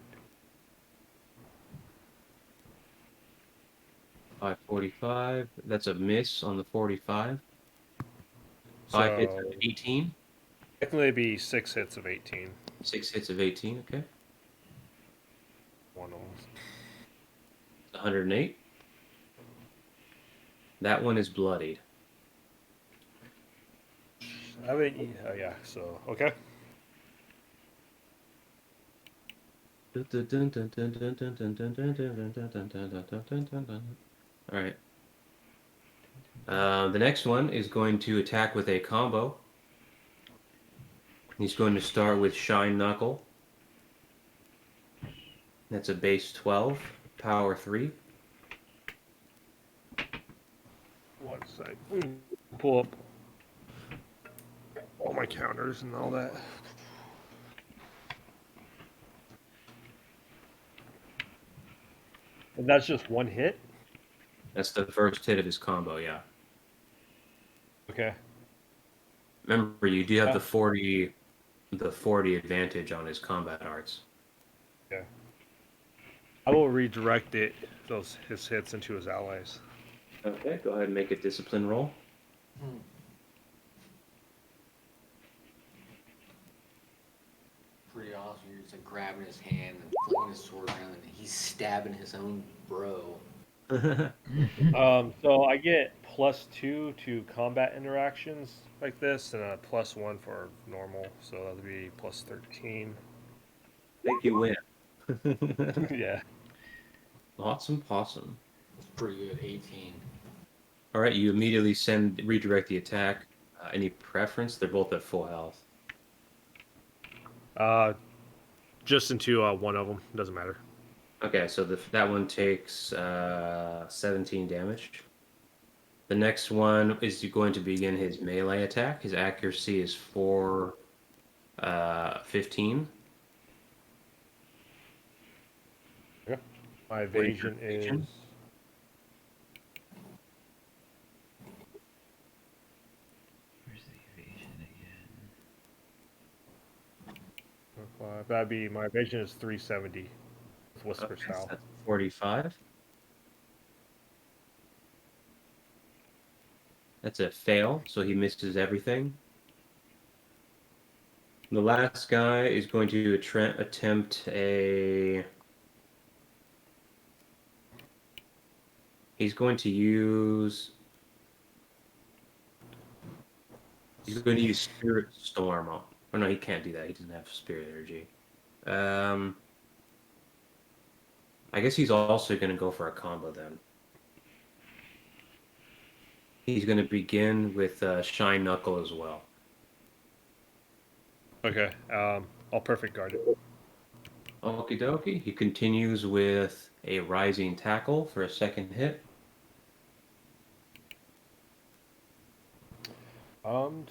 545. That's a miss on the 45. So 5 hits of 18. technically it'd be 6 hits of 18. 6 hits of 18. Okay. One almost. 108. That one is bloodied. I mean, yeah, so, okay. All right. The next one is going to attack with a combo. He's going to start with Shine Knuckle. That's a base 12, power 3. One sec. Pull up all my counters and all that. And that's just one hit? That's the first hit of his combo, yeah. Okay. Remember, you do have Yeah. the 40 advantage on his combat arts. Yeah. I will redirect his hits into his allies. Okay, go ahead and make a discipline roll. Pretty awesome. You're just like grabbing his hand and flinging his sword around, and he's stabbing his own bro. So I get +2 to combat interactions like this, and a +1 for normal. So that would be +13. Think you win. Yeah. Awesome possum. It's pretty good. 18. All right, you immediately redirect the attack. Any preference? They're both at full health. Just into one of them. Doesn't matter. Okay, so that one takes 17 damage. The next one is going to begin his melee attack. His accuracy is 15. Yeah. My What is your evasion evasion? is. Where's the evasion again? That'd be my evasion is 370 with whisper Okay, so style. that's 45. That's a fail, so he misses everything. The last guy is going to attempt a. He's going to use. He's going to use Spirit Storm. Oh no, he can't do that. He doesn't have Spirit Energy. I guess he's also going to go for a combo then. He's going to begin with Shine Knuckle as well. Okay. I'll perfect guard it. Okie dokie. He continues with a Rising Tackle for a second hit. Um.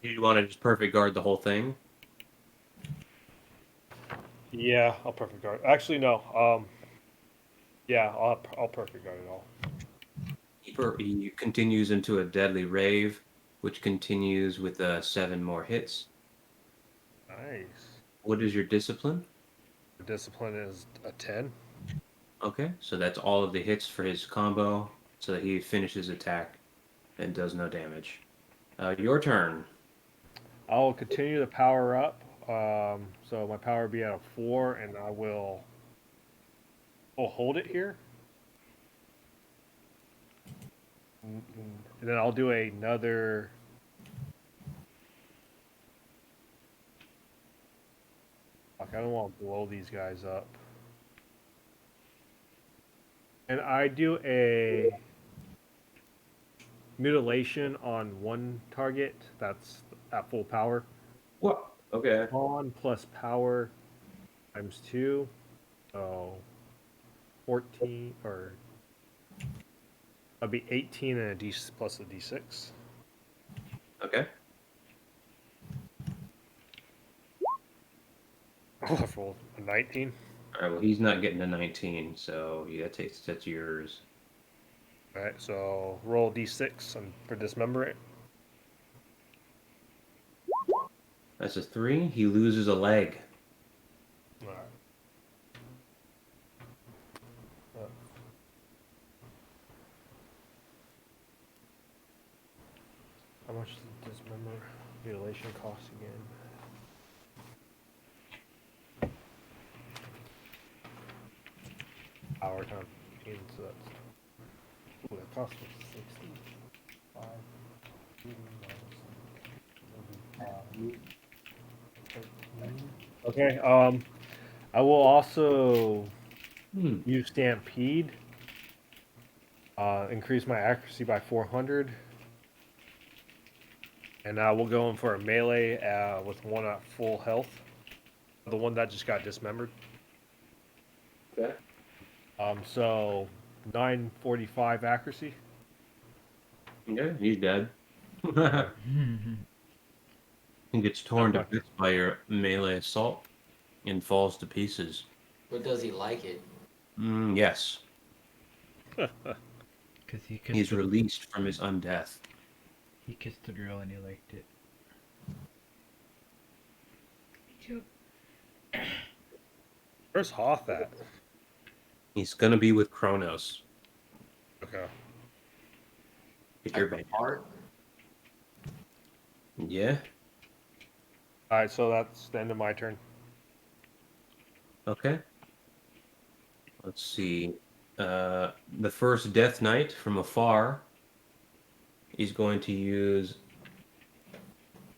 You want to just perfect guard the whole thing? Yeah, I'll perfect guard. Actually, no. Yeah, I'll perfect guard it all. He continues into a Deadly Rave, which continues with 7 more hits. Nice. What is your discipline? The discipline is a 10. Okay, so that's all of the hits for his combo, so that he finishes attack and does no damage. Your turn. I'll continue to power up. So my power will be at a 4, and I will. I'll hold it here. And then I'll do another. Fuck, I don't want to blow these guys up. And I do a mutilation on one target that's at full power. What? Okay. On plus power times 2. So 14 or that'd be 18 and a D plus a D6. Okay. Oh, I rolled a 19. All right. Well, he's not getting a 19, so yeah, that's yours. All right, so roll D6 for dismember it. That's a 3. He loses a leg. All right. How much does dismember mutilation cost again? Hour time 15, so that's. Ooh, that cost me 65. Okay, I will also use Stampede. Increase my accuracy by 400. And I will go in for a melee with one at full health. The one that just got dismembered. Okay. So 945 accuracy. Yeah, he's dead. Okay. He gets torn to That's bits by your melee assault and falls to pieces. But does he like it? Yes. Because He's released from his undeath. he kissed the girl and he liked it. Where's Hoth at? He's gonna be with Kronos. Okay. If you're banned. Art? Yeah. All right, so that's the end of my turn. Okay. Let's see. The first Death Knight from afar he's going to use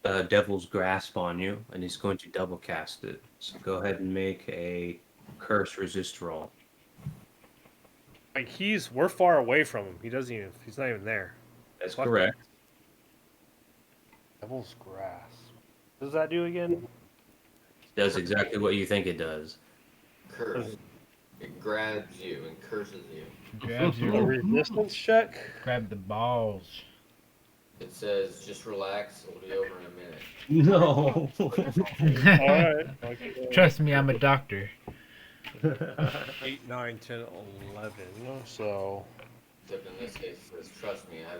Devil's Grasp on you, and he's going to double cast it. So go ahead and make a curse resist roll. Like we're far away from him. He's not even there. That's Fuck. correct. Devil's Grasp. What does that do again? Does exactly what you think it does. Curse. It grabs you and curses you. Grabs A your resistance check? grab the balls. It says, just relax, it'll be over in a minute. No. Alright. Okay. Trust me, I'm a doctor. 8, 9, 10, 11. So. Except in this case, it says, trust me, I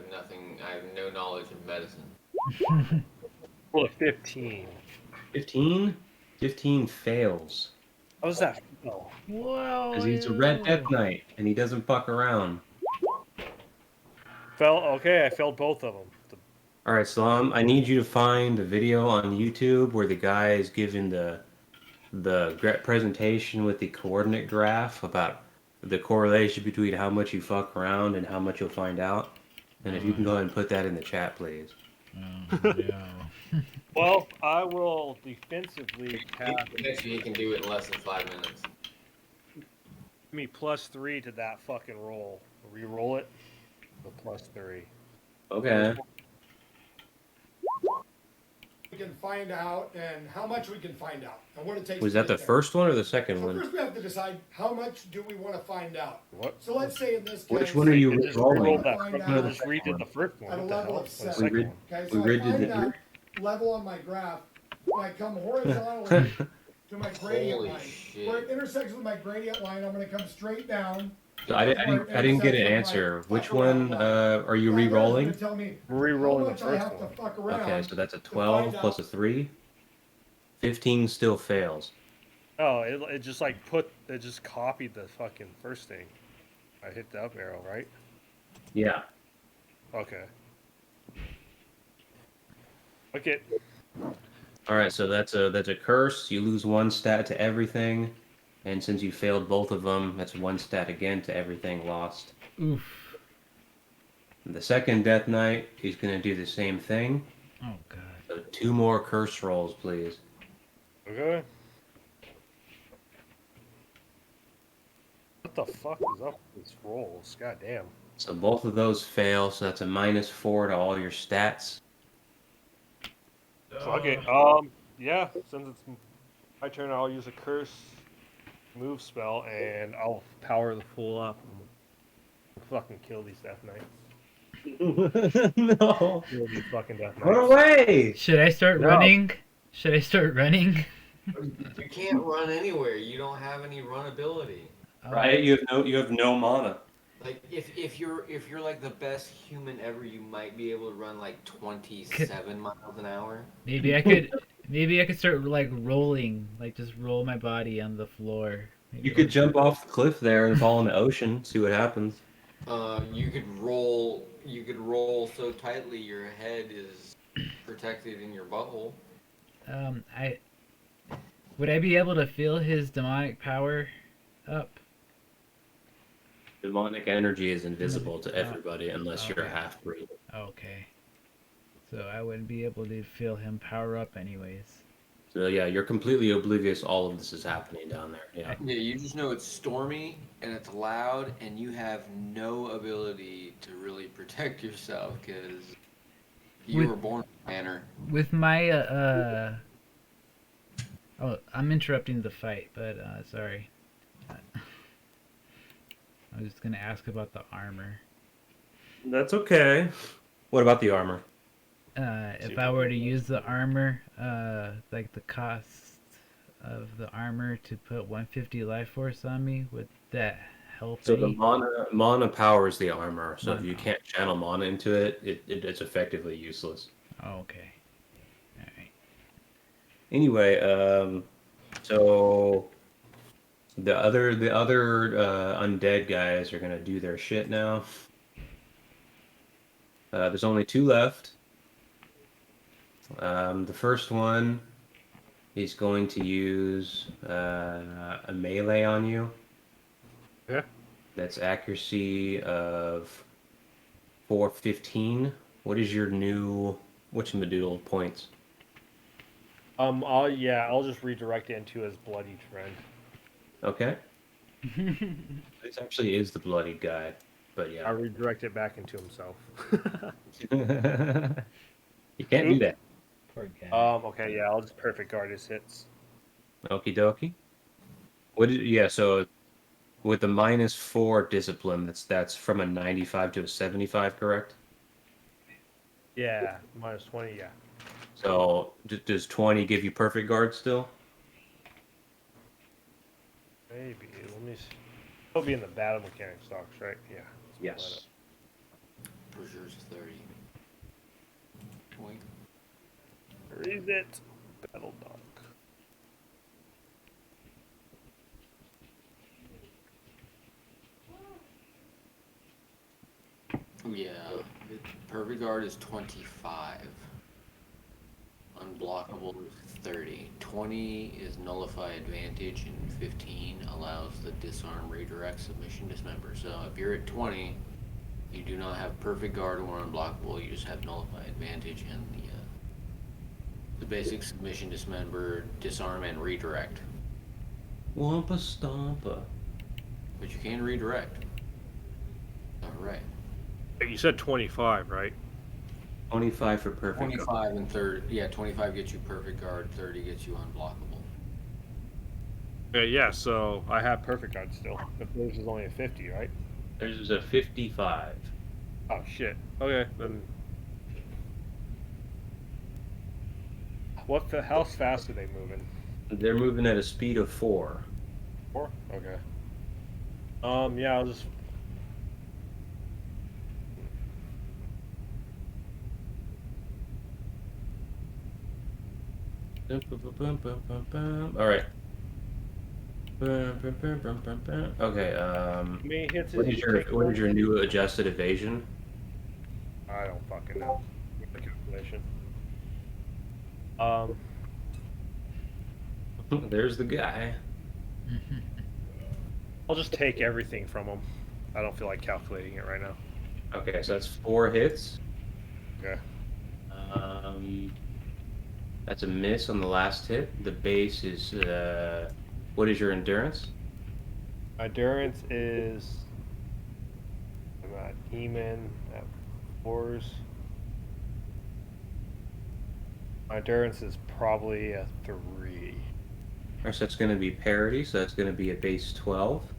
have no knowledge of medicine. Well, 15. 15? 15 fails. How was that? Oh. Whoa. Because he's a Red Death Knight, and he doesn't fuck around. Okay, I failed both of them. Alright, Salam, I need you to find the video on YouTube where the guy is giving the presentation with the coordinate graph about the correlation between how much you fuck around and how much you'll find out. And if you can go ahead and put that in the chat, please. Oh, no. Well, I will defensively cast Next you can do it in less than 5 minutes. me +3 to that fucking roll. Re-roll it. The +3. Okay. We can find out and how much we can find out and what it takes. Was to that the get there. first one or the second So one? first we have to decide how much do we want to find out. What? So let's say in this case. Which one are you Just rolling? re-roll that. Find No, out just redid the first one. at a What the level hell? of The 7. second one. Okay, We so I redid find it. that level on my graph. When I come horizontally to my gradient Holy line, shit. where it intersects with my gradient line, I'm going to come straight down. So I didn't get an answer. Which one are you That there's re-rolling? gonna tell me Re-rolling how the much I first have one. to fuck around. Okay, so that's a to 12 find plus a out. 3. 15 still fails. Oh, it just like it just copied the fucking first thing. I hit the up arrow, right? Yeah. Okay. Okay. All right, so that's a curse. You lose 1 stat to everything, and since you failed both of them, that's 1 stat again to everything lost. Oof. The second Death Knight, he's gonna do the same thing. Oh, God. So 2 more curse rolls, please. Okay. What the fuck is up with these rolls? God damn. So both of those fail, so that's a -4 to all your stats. Fuck it. Yeah, since it's my turn, I'll use a curse move spell and I'll power the full up and fucking kill these Death Knights. No. Kill these fucking Death Knights. Run away! Should I start No. running? Should I start running? You can't run anywhere. You don't have any run ability. Right? You have no mana. Like if you're like the best human ever, you might be able to run like 27 miles an hour. Maybe I could start like rolling, like just roll my body on the floor. Maybe You could jump off the cliff there and fall in the ocean, see what happens. You could roll. You could roll so tightly your head is protected in your butthole. Would I be able to feel his demonic power up? Demonic energy is invisible to everybody unless you're a Okay. half-breed. Okay. So I wouldn't be able to feel him power up anyways. So yeah, you're completely oblivious all of this is happening down there. Yeah. Yeah, you just know it's stormy and it's loud, and you have no ability to really protect yourself because you With- were born a manner. With my oh, I'm interrupting the fight, but sorry. I was just gonna ask about the armor. That's okay. What about the armor? If I were to use the armor, like the cost of the armor to put 150 life force on me, would that help So the any? mana powers the armor. So if Mana. you can't channel mana into it, it's effectively useless. Oh, okay. Alright. Anyway, so the other undead guys are gonna do their shit now. There's only 2 left. The first one is going to use a melee on you. Yeah. That's accuracy of 415. What is your new whatchamadoodle points? I'll just redirect it into his bloody trend. Okay. This actually is the bloodied guy, but yeah. I'll redirect it back into himself. You can't do that. Poor guy. Okay, yeah, I'll just perfect guard his hits. Okie dokie. So with the -4 discipline, that's from a 95 to a 75, correct? Yeah, -20, yeah. So does 20 give you perfect guard still? Maybe. Let me see. It'll be in the battle mechanic stocks, right? Yeah. Yes. Berserk's 30. Point. Where is it? Battle dock. Yeah, perfect guard is 25. Unblockable is 30. 20 is nullify advantage, and 15 allows the disarm, redirect, submission, dismember. So if you're at 20, you do not have perfect guard or unblockable. You just have nullify advantage and the basic submission, dismember, disarm, and redirect. Wampa stompa. But you can redirect. All right. You said 25, right? 25 for perfect guard. 25 and 30. Yeah, 25 gets you perfect guard. 30 gets you unblockable. Yeah, so I have perfect guard still. But theirs is only a 50, right? Theirs is a 55. Oh, shit. Okay, then... How fast are they moving? They're moving at a speed of 4. 4? Okay. Yeah, I'll just... All right. Okay. Me hits What is your new adjusted evasion? I don't fucking know. With the calculation. There's the guy. I'll just take everything from him. I don't feel like calculating it right now. Okay, so that's 4 hits. Okay. That's a miss on the last hit. The base is what is your endurance? Endurance is... I'm at Heman at 4s. My endurance is probably a 3. Alright, so that's going to be parity, so that's going to be a base 12.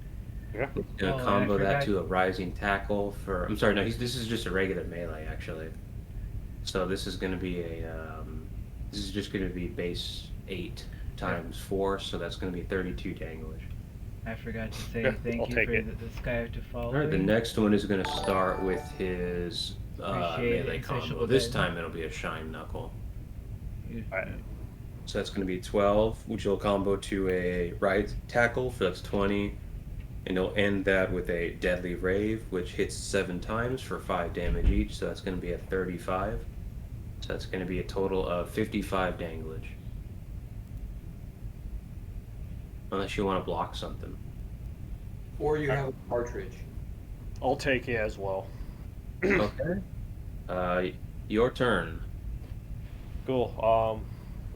Yeah. It's going to Oh, combo I that forgot. to a rising tackle for... I'm sorry, no, this is just a regular melee, actually. So this is going to be a... this is just going to be base 8 times 4, so that's going to be 32 danglage. I forgot to say Yeah, thank I'll you take for it. this guy to follow. Alright, the next one is going to start with his Appreciate melee it, combo. insatiable This guys. time it'll be a shine knuckle. Alright. So that's going to be 12, which will combo to a right tackle, so that's 20. And it'll end that with a deadly rave, which hits 7 times for 5 damage each, so that's going to be a 35. So that's going to be a total of 55 danglage. Unless you want to block something. Or you have a cartridge. I'll take it as well. Okay. Your turn. Cool.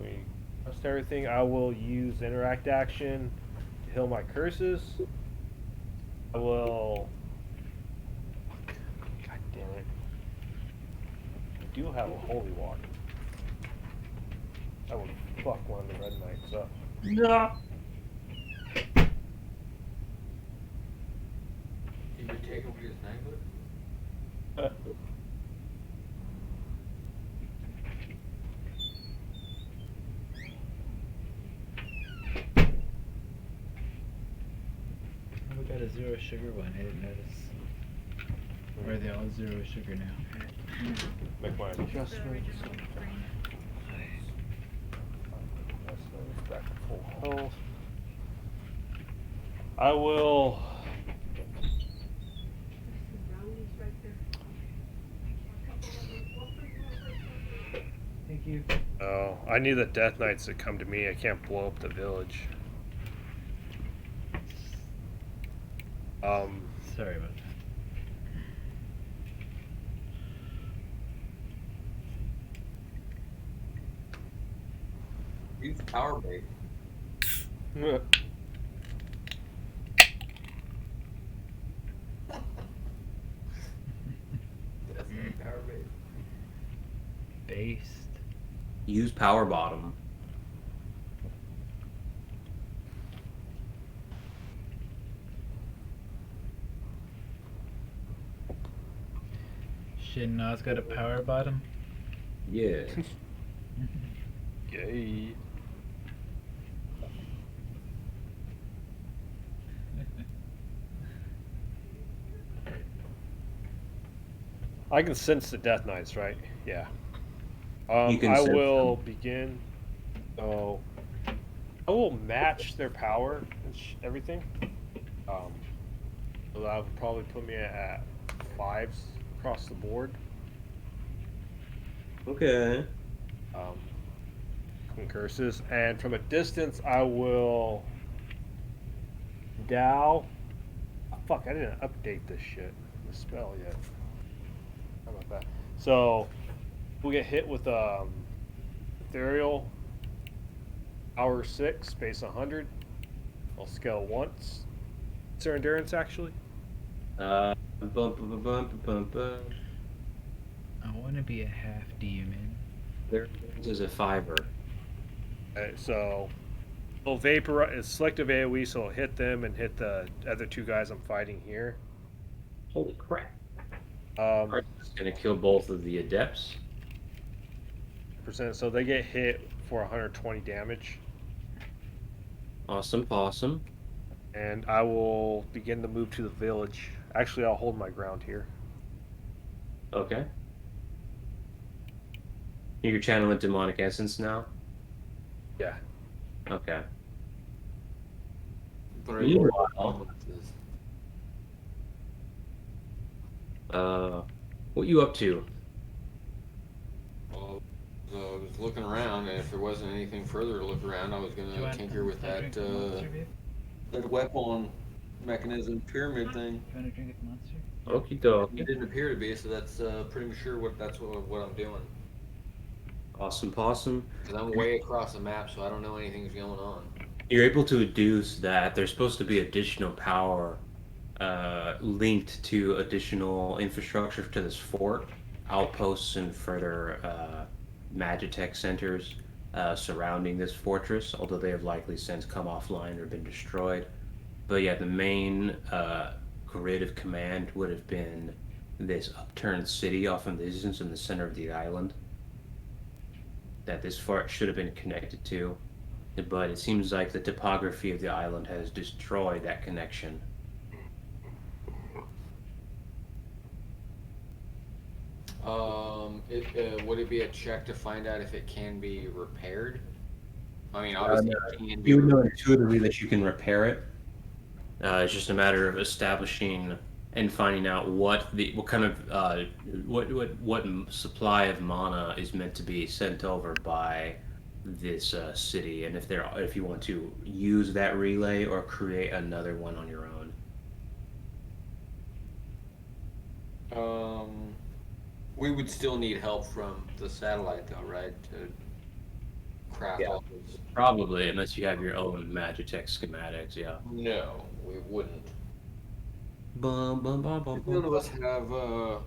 We trust everything. I will use interact action to heal my curses. I will... God damn it. I do have a holy water. That would fuck one of the red knights up. No. You would take away his knighthood? We got a 0 sugar one. I didn't notice. Or are they all 0 sugar now? Make my The adjustments. original brain. Back to full health. I will... Thank you. Oh, I need the Death Knights to come to me. I can't blow up the village. Sorry about Use power bait. That's not power bait. Based. Use power bottom. Shit, no, it's got a power bottom. Yeah. Yay. I can sense the Death Knights, right? Yeah. You can I sense will begin. So I will match their power and everything. So that would probably put me at 5s across the board. Okay. Concurses, and from a distance, I will Dow. Oh, fuck, I didn't update this shit, the spell yet. How about that? So we'll get hit with ethereal power 6, base 100. I'll scale once. It's their endurance actually. Bump, bump, bump, bump, bump, bump. I want to be a half demon. There is a 5er. Okay, so it'll vaporize. It's selective AoE, so it'll hit them and hit the other 2 guys I'm fighting here. Holy crap. Um, It's gonna kill both of the adepts. percent, so they get hit for 120 damage. Awesome possum. And I will begin to move to the village. Actually, I'll hold my ground here. Okay. You're channeling demonic essence now? Yeah. Okay. But are you Meanwhile, what you up to? Well, I was looking around, and if there wasn't anything further to look around, I was gonna tinker with that that weapon mechanism pyramid thing. You want to drink a monster? Okie It dokie. didn't appear to be, so that's pretty sure what I'm doing. Awesome possum. Because I'm way across the map, so I don't know anything's going on. You're able to deduce that there's supposed to be additional power linked to additional infrastructure to this fort, outposts and further Magitech centers surrounding this fortress, although they have likely since come offline or been destroyed. But yeah, the main grid of command would have been this upturned city off in the distance in the center of the island that this fort should have been connected to. But it seems like the topography of the island has destroyed that connection. Would it be a check to find out if it can be repaired? I mean, obviously it can be You would know repaired. intuitively that you can repair it. It's just a matter of establishing and finding out what kind of what supply of mana is meant to be sent over by this city, and if you want to use that relay or create another one on your own. We would still need help from the satellite, though, right? To craft Yeah. all this. Probably, unless you have your own Magitech schematics. Yeah. No, we wouldn't. Bum, bum, bum, bum, None bum. of us have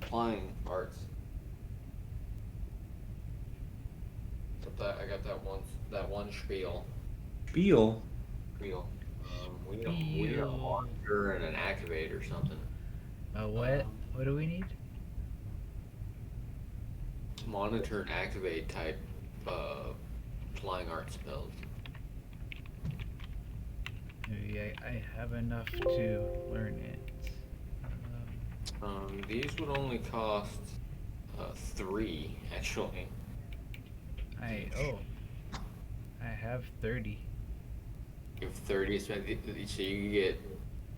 flying arts. Except I got that one spiel. Spiel. We need a monitor and an activate or something. What? What do we need? Monitor and activate type flying art spells. Maybe I have enough to learn it. These would only cost 3 actually. I have 30. You have 30, so you could get.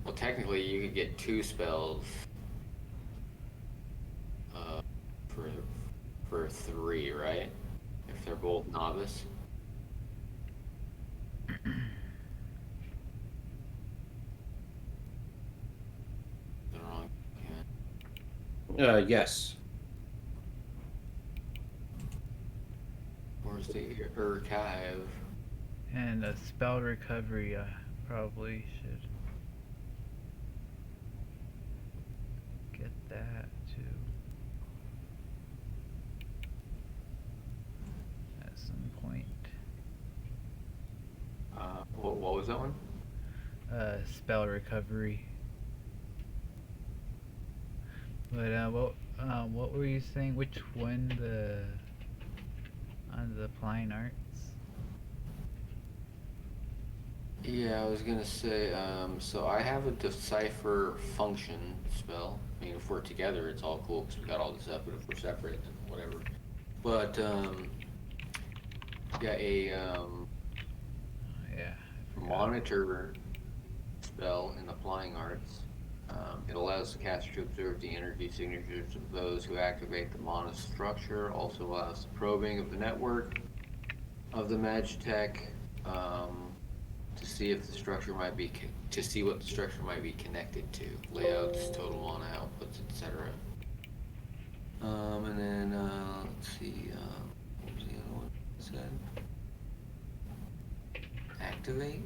Well, technically, you could get 2 spells. For 3, right? If they're both novice. The wrong. Yes. Where's archive. And a spell recovery, probably should get that too. At some point. What was that one? Spell recovery. But what were you saying? Which one on the applying arts? Yeah, I was gonna say, so I have a decipher function spell. I mean, if we're together, it's all cool because we got all this up, but if we're separate, then whatever. But, yeah, Yeah. I forgot. monitor spell in applying arts. It allows the caster to observe the energy signatures of those who activate the mana structure, also allows the probing of the network of the Magitech, to see if the structure might be to see what the structure might be connected to, layouts, total mana outputs, etc. And then let's see, what was the other one it said? Activate.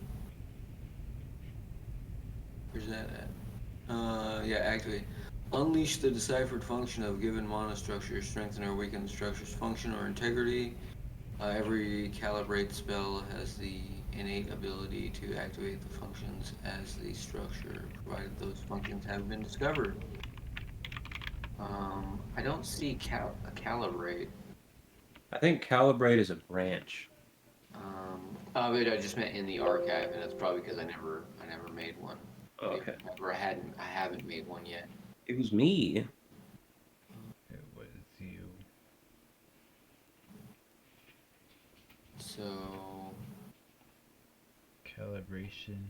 Where's that at? Yeah, activate. Unleash the deciphered function of given mana structure, strengthen or weaken the structure's function or integrity. Every calibrate spell has the innate ability to activate the functions as the structure, provided those functions have been discovered. I don't see a calibrate. I think calibrate is a branch. But I just meant in the archive, and that's probably because I never made one. Okay. Or I haven't made one yet. It was me. It was you. So Calibration.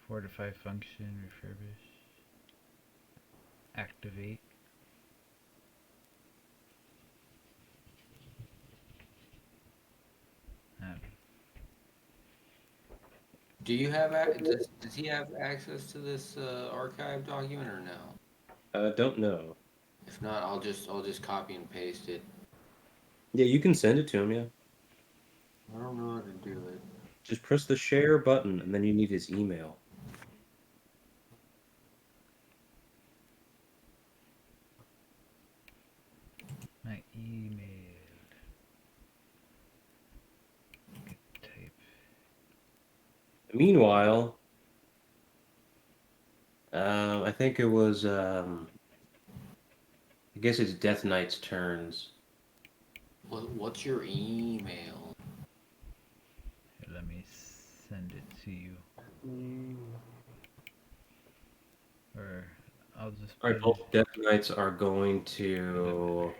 Fortify function. Refurbish. Activate. do you have does he have access to this archive document or no? Don't know. If not, I'll just copy and paste it. Yeah, you can send it to him, yeah. I don't know how to do it. Just press the share button, and then you need his email. My email. Type. Meanwhile, I think it was, I guess it's Death Knight's turns. What's your email? Here, let me send it to you. Or I'll just. All right, both Death Knights are going to.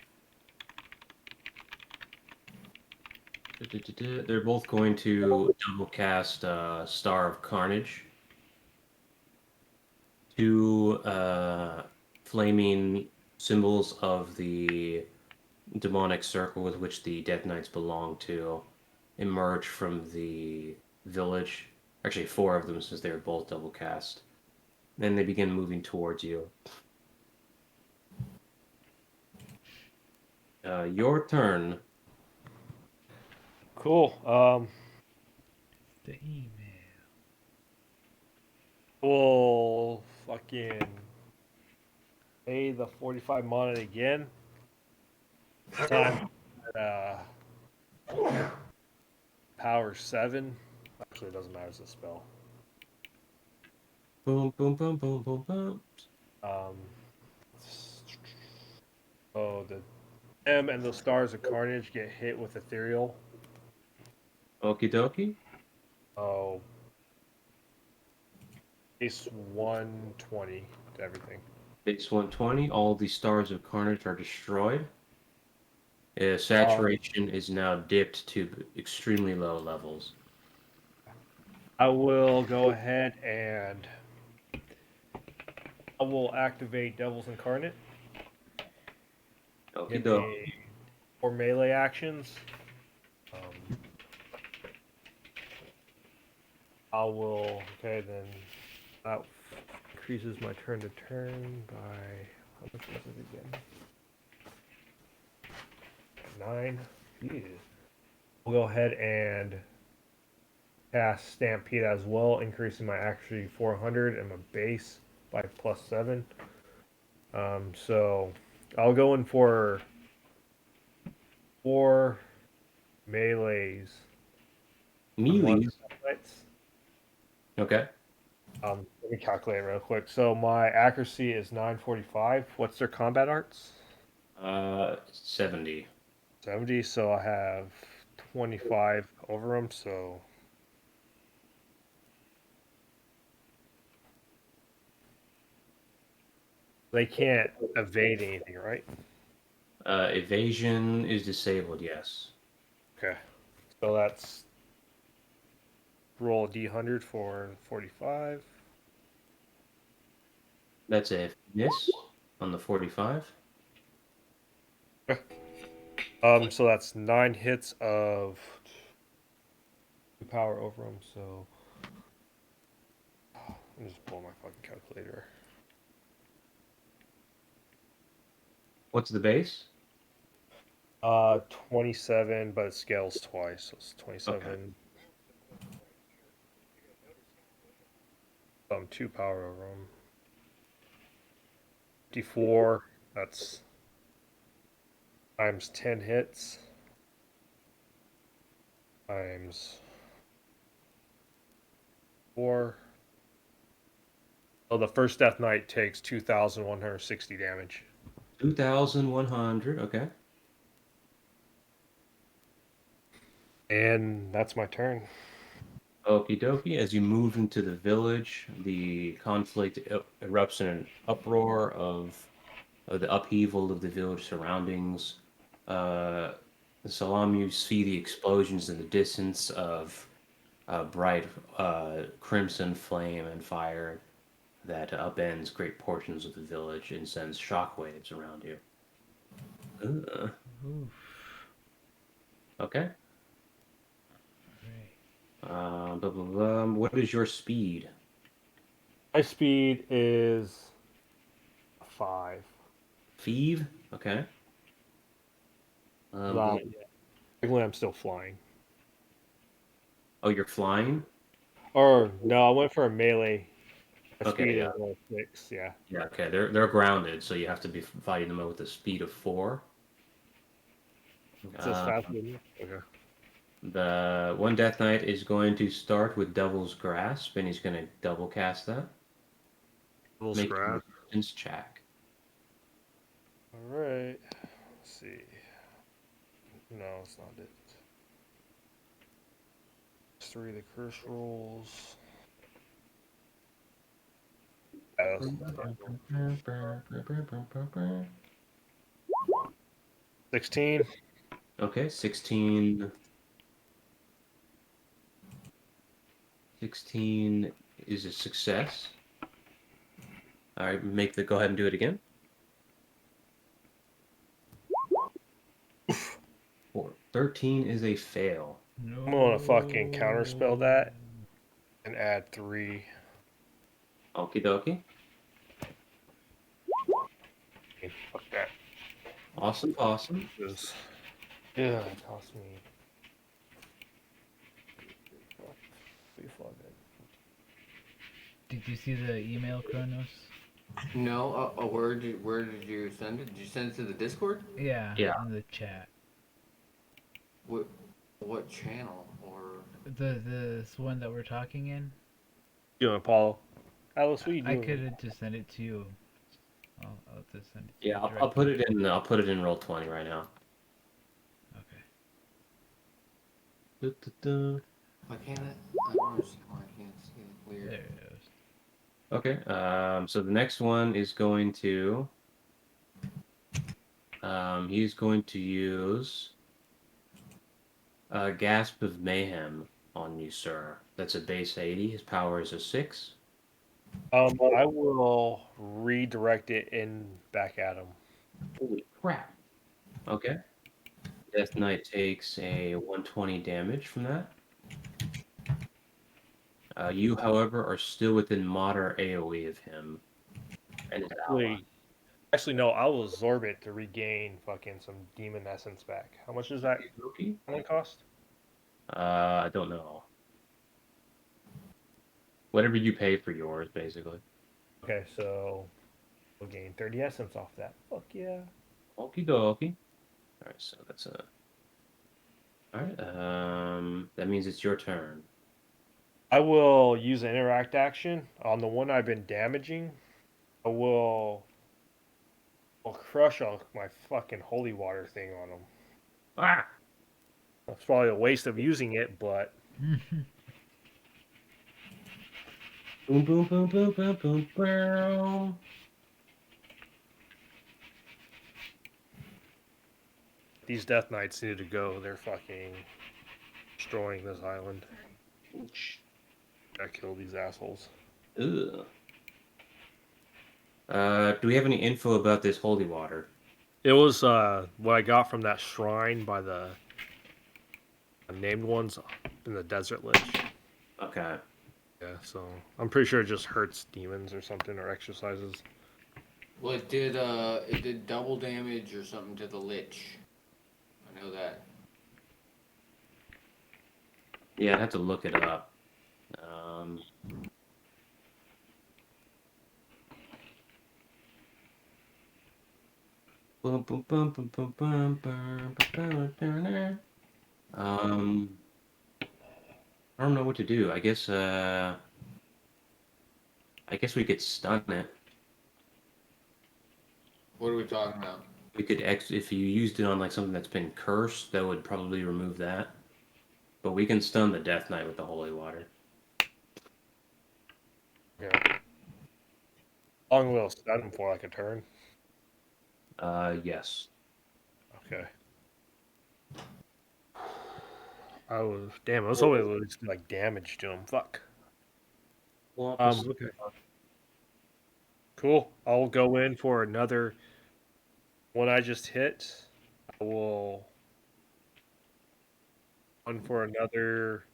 They're both going to double cast Star of Carnage. Two flaming symbols of the demonic circle with which the Death Knights belong to emerge from the village. Actually, four of them, since they were both double cast. Then they begin moving towards you. Your turn. Cool. The email. We'll fucking pay the 45 mana again. Time power 7. Actually, it doesn't matter. It's a spell. Boom, boom, boom, boom, boom, boom. Oh, the M and the Stars of Carnage get hit with Ethereal. Okie dokie. Oh, base 120 to everything. Base 120. All the Stars of Carnage are destroyed. Saturation is now dipped to extremely low levels. I will go ahead and I will activate Devil's Incarnate. Okie Give dokie. me 4 melee actions. I will. Okay, then that increases my turn to turn by how much was it again? 9. Yeah. We'll go ahead and cast Stampede as well, increasing my accuracy 400 and my base by +7. So I'll go in for 4 melees on one of Melees. the nights. Okay. Let me calculate real quick. So my accuracy is 945. What's their combat arts? 70. 70. So I have 25 over them. So they can't evade anything, right? Evasion is disabled, yes. Okay. So that's roll a d100 for 45. That's a miss on the 45. So that's 9 hits of power over them. So let me just pull my fucking calculator. What's the base? 27, but it scales twice. So it's 27. Okay. 2 power over them. 54. That's times 10 hits. Times 4. Oh, the first Death Knight takes 2,160 damage. 2,100, okay. And that's my turn. Okie dokie. As you move into the village, the conflict erupts in an uproar of the upheaval of the village surroundings. Salam, you see the explosions in the distance of bright crimson flame and fire that upends great portions of the village and sends shockwaves around you. Oof. Okay. Right. What is your speed? My speed is 5. Feeve? Okay. Wow. Technically, I'm still flying. Oh, you're flying? Or no, I went for a melee. My Okay, speed yeah. is 6. Yeah. Yeah, okay. They're grounded, so you have to be fighting them with a speed of 4. It's as Uh, fast as me. Okay. the one Death Knight is going to start with Devil's Grasp, and he's going to double cast that. Little Make a scrap. resistance check. All right. Let's see. No, it's not it. 3 of the curse rolls. Yeah, that's not 16. Okay, 16. 16 is a success. All right, go ahead and do it again. 13 is a fail. No. I'm gonna fucking counterspell that and add 3. Okie dokie. Fuck that. Awesome, awesome. Yeah, it cost me. Fucking. Did you see the email, Kronos? No, where did you send it? Did you send it to the Discord? Yeah, Yeah. in the chat. What channel or? This one that we're talking in. Doing Paul. Alice, what are you I doing? could have just sent it to you. I'll just send it to Yeah, you I'll put directly. it in. I'll put it in Roll20 right now. Okay. Why can't it? I don't understand why I can't see it. Weird. There it is. Okay. So the next one is going to. He's going to use Gasp of Mayhem on you, sir. That's a base 80. His power is a 6. I will redirect it in back at him. Holy crap. Okay. Death Knight takes a 120 damage from that. You, however, are still within moderate AoE of him and his ally. Actually, Actually, no, I'll absorb it to regain fucking some demon essence back. How much does that Okay. only cost? I don't know. Whatever you pay for yours, basically. Okay, so we'll gain 30 essence off that. Fuck yeah. Okie dokie. All right, so that's a. All right. That means it's your turn. I will use an interact action on the one I've been damaging. I will crush all my fucking holy water thing on them. Ah! That's probably a waste of using it, but Boom, boom, boom, boom, boom, boom, boom. these Death Knights need to go. They're fucking destroying this island. Gotta kill these assholes. Ugh. Do we have any info about this holy water? It was what I got from that shrine by the named ones in the desert lich. Okay. Yeah, so I'm pretty sure it just hurts demons or something or exercises. Well, it did double damage or something to the lich. I know that. Yeah, I'd have to look it up. Boom, boom, boom, boom, boom, boom, boom, boom, boom, boom. I don't know what to do. I guess we could stun it. What are we talking about? We could if you used it on like something that's been cursed, that would probably remove that. But we can stun the Death Knight with the holy water. Yeah. How long will it stun them for, like a turn? Yes. Okay. I was damn. I was hoping it would just do like damage to him. Fuck. Okay. Cool. I'll go in for another one I just hit. I will one for another.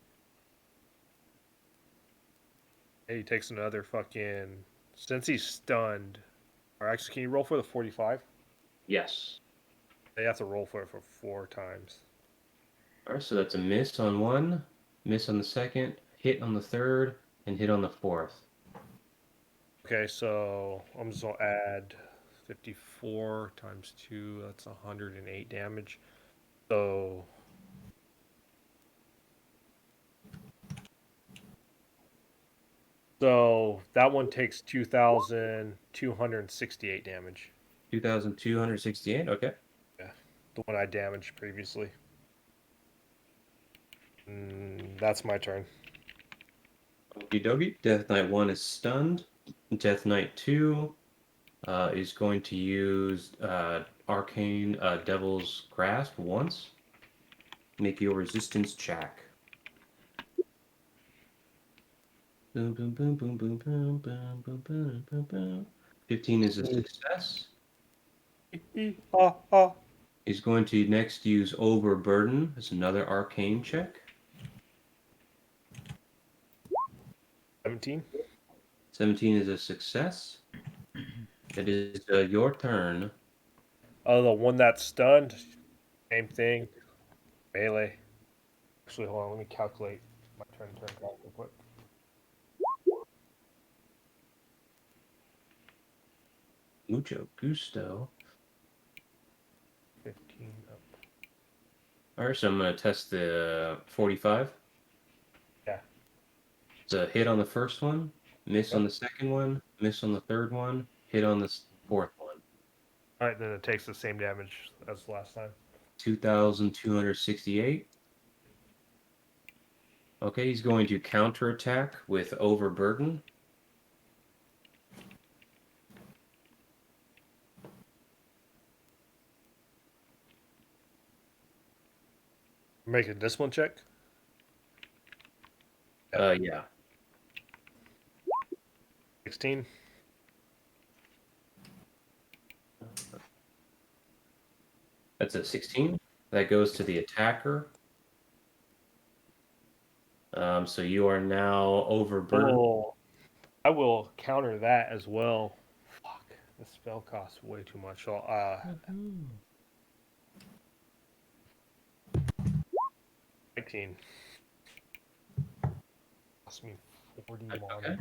Hey, he takes another fucking. Since he's stunned. Or actually, can you roll for the 45? Yes. They have to roll for it for 4 times. All right, so that's a miss on one, miss on the second, hit on the third, and hit on the fourth. Okay, so I'm just gonna add 54 times 2. That's 108 damage. So that one takes 2,268 damage. 2,268. Okay. Yeah, the one I damaged previously. That's my turn. Okie dokie. Death Knight 1 is stunned. Death Knight 2 is going to use Arcane Devil's Grasp once. Make your resistance check. Boom, boom, boom, boom, boom, boom, boom, boom, boom, boom, boom. 15 is a success. He's going to next use Overburden as another arcane check. 17. 17 is a success. It is your turn. Oh, the one that's stunned. Same thing. Melee. Actually, hold on. Let me calculate my turn count real quick. Mucho gusto. 15 up. All right, so I'm going to test the 45. Yeah. It's a hit on the first one, miss on Yep. the second one, miss on the third one, hit on the fourth one. All right, then it takes the same damage as last time. 2,268. Okay, he's going to counterattack with Overburden. Make a discipline check. Yeah. 16. That's a 16. That goes to the attacker. So you are now overburdened. I will counter that as well. Fuck. This spell costs way too much. So, Woohoo. 19. Cost me 40 Okay. mana.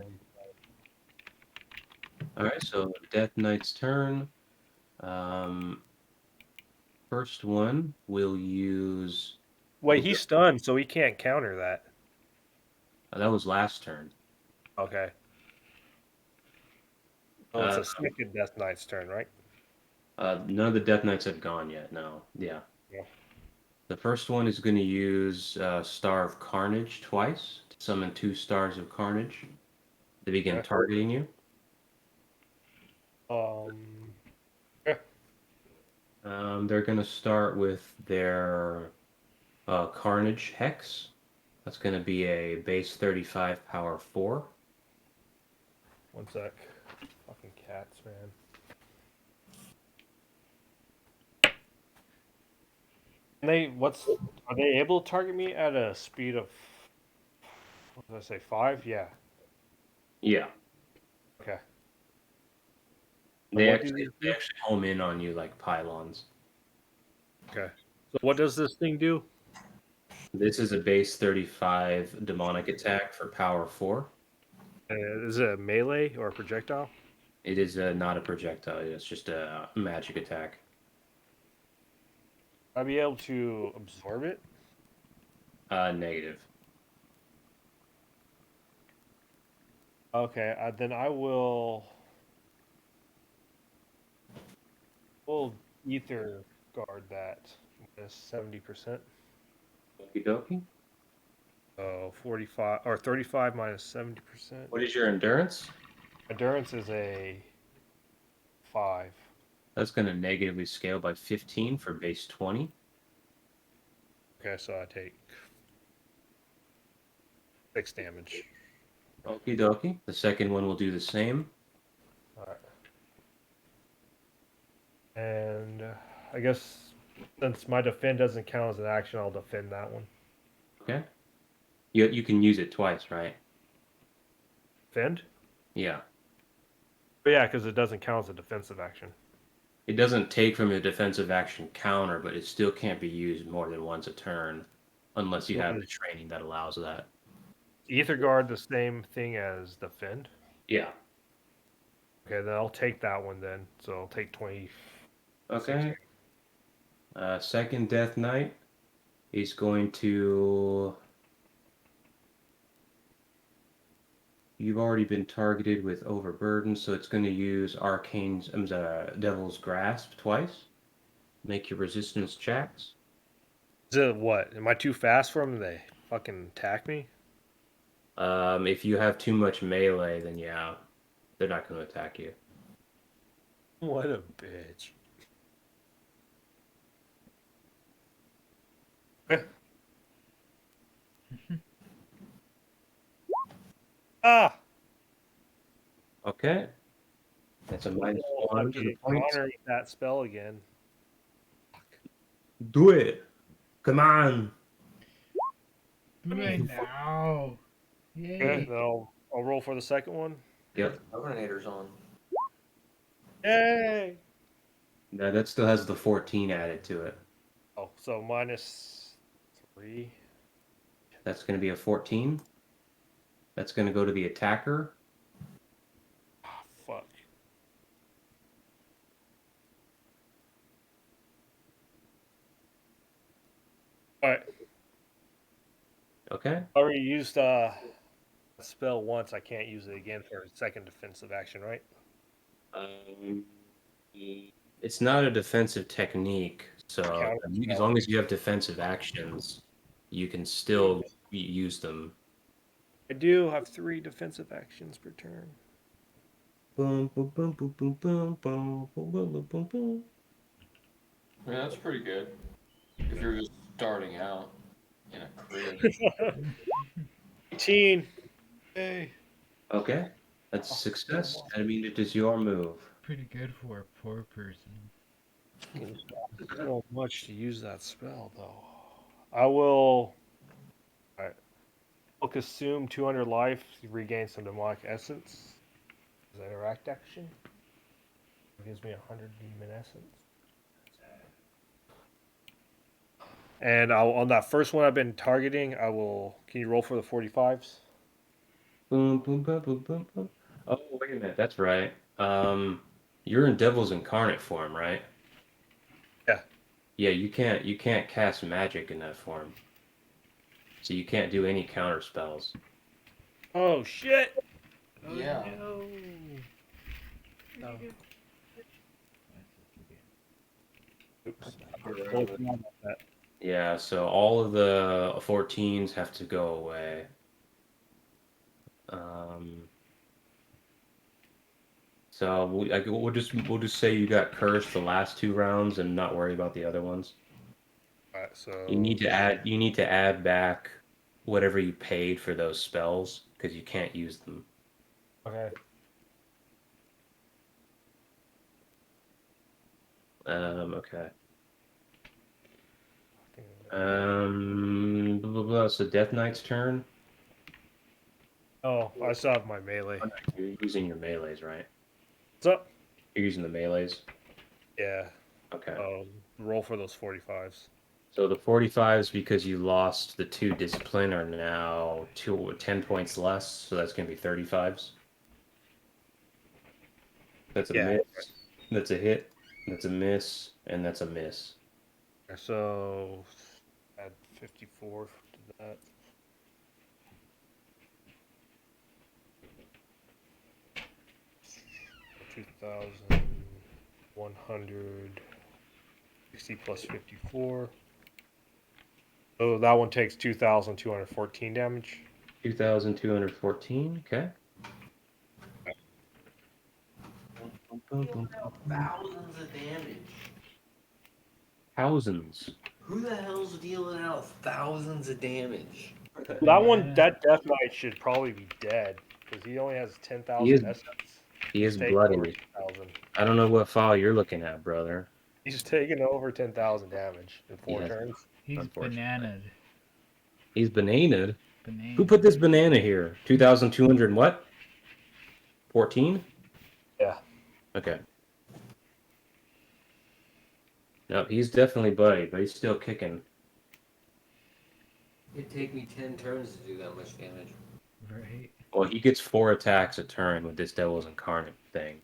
All right, so Death Knight's turn. First one will use. Wait, he's stunned, so he can't counter that. That was last turn. Okay. So it's a second Death Knight's turn, right? None of the Death Knights have gone yet. No. Yeah. Yeah. The first one is going to use Star of Carnage twice to summon 2 Stars of Carnage. They begin Okay. targeting you. Yeah. They're going to start with their Carnage Hex. That's going to be a base 35 power 4. One sec. Fucking cats, man. Are they able to target me at a speed of, what did I say, 5? Yeah. Yeah. Okay. They What do actually, these they do? actually home in on you like pylons. Okay. So what does this thing do? This is a base 35 demonic attack for power 4. Is it a melee or a projectile? It is not a projectile, it's just a magic attack. I'll be able to absorb it. Negative. Okay, then I will. We'll ether guard that. Minus 70%. Okie dokie. So 45 or 35 minus 70%. What is your endurance? Endurance is a 5. That's going to negatively scale by 15 for base 20. Okay, so I take 6 damage. Okie dokie. The second one will do the same. Alright. And I guess since my defend doesn't count as an action, I'll defend that one. Okay. You can use it twice, right? Defend? Yeah. But yeah, because it doesn't count as a defensive action. It doesn't take from your defensive action counter, but it still can't be used more than once a turn unless you have the training that allows that. Ether guard the same thing as defend? Yeah. Okay, then I'll take that one then. So I'll take 20. Okay. Second Death Knight is going to. You've already been targeted with Overburden, so it's going to use Arcane's Devil's Grasp twice. Make your resistance checks. Is it what? Am I too fast for them? They fucking attack me? If you have too much melee, then yeah, they're not going to attack you. What a bitch. Ah! Okay. That's a minus Oh, 1 I'm to the getting points. honored with that spell again. Do it! Come on! Right now. Yay. Okay, then I'll roll for the second one. Yep. Coordinator's on. Yay! No, that still has the 14 added to it. Oh, so minus 3. That's going to be a 14. That's going to go to the attacker. Ah, fuck. Alright. Okay. I already used a spell once. I can't use it again for a second defensive action, right? It's not a defensive technique, so Counter as long as you have defensive actions, you can still use them. I do have 3 defensive actions per turn. Boom, boom, boom, boom, boom, boom, boom, boom, boom, boom, boom. Yeah, that's pretty good. If you're just starting out in a career. 18. Hey. Okay, that's a success. I mean, it is your move. Pretty good for a poor person. So much to use that spell, though. I will. Alright. I'll consume 200 life to regain some demonic essence. Is that interact action? It gives me 100 luminescence. And on that first one I've been targeting, I will. Can you roll for the 45s? Boom, boom, boom, boom, boom, boom. Oh, wait a minute. That's right. You're in Devil's Incarnate form, right? Yeah. Yeah, you can't cast magic in that form. So you can't do any counter spells. Oh shit! Yeah. No. What do you do? Oops. You're right Totally with- forgot about that. Yeah, so all of the 14s have to go away. Um, so we'll just say you got cursed the last 2 rounds and not worry about the other ones. Alright, so You need to add back whatever you paid for those spells because you can't use them. okay. Okay. I think- Blah, blah, blah. So Death Knight's turn. Oh, I still have my melee. Oh, no, you're using your melees, right? What's up? You're using the melees. Yeah. Okay. Roll for those 45s. So the 45s, because you lost the 2 discipline, are now 10 points less. So that's going to be 35s. That's a Yeah. miss. That's a hit. That's a miss. And that's a miss. So add 54 to that. $2,160 plus 54. So that one takes 2,214 damage. 2,214. Okay. Thousands of damage. Thousands. Who the hell's dealing out thousands of damage? That one, that Death Knight should probably be dead because he only has 10,000 He is- essence. He is He's taking over bloody. 10,000. I don't know what file you're looking at, brother. He's taking over 10,000 damage in 4 Yes. turns. He's Unfortunately. bananaed. He's bananaed. Banana. Who put this banana here? 2,200 and what? 14? Yeah. Okay. No, he's definitely buddy, but he's still kicking. It'd take me 10 turns to do that much damage. Right. Well, he gets 4 attacks a turn with this Devil's Incarnate thing.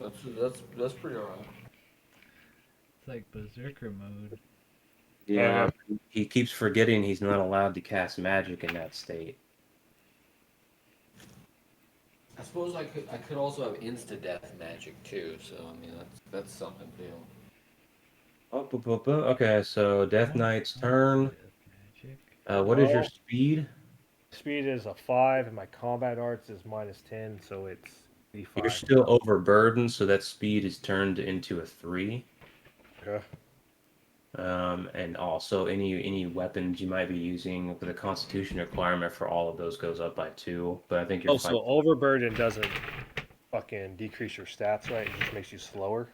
That's pretty alright. It's like berserker mode. Yeah, he keeps forgetting he's not allowed to cast magic in that state. I suppose I could also have insta death magic too, so I mean that's something too. Okay, so Death Knight's turn. Magic. What is your Oh. speed? Speed is a 5, and my combat arts is -10, so it's D5. You're still overburdened, so that speed is turned into a 3. Okay. And also any weapons you might be using with the Constitution requirement for all of those goes up by 2. But I think you're Oh, fine. so overburden doesn't fucking decrease your stats, right? It just makes you slower.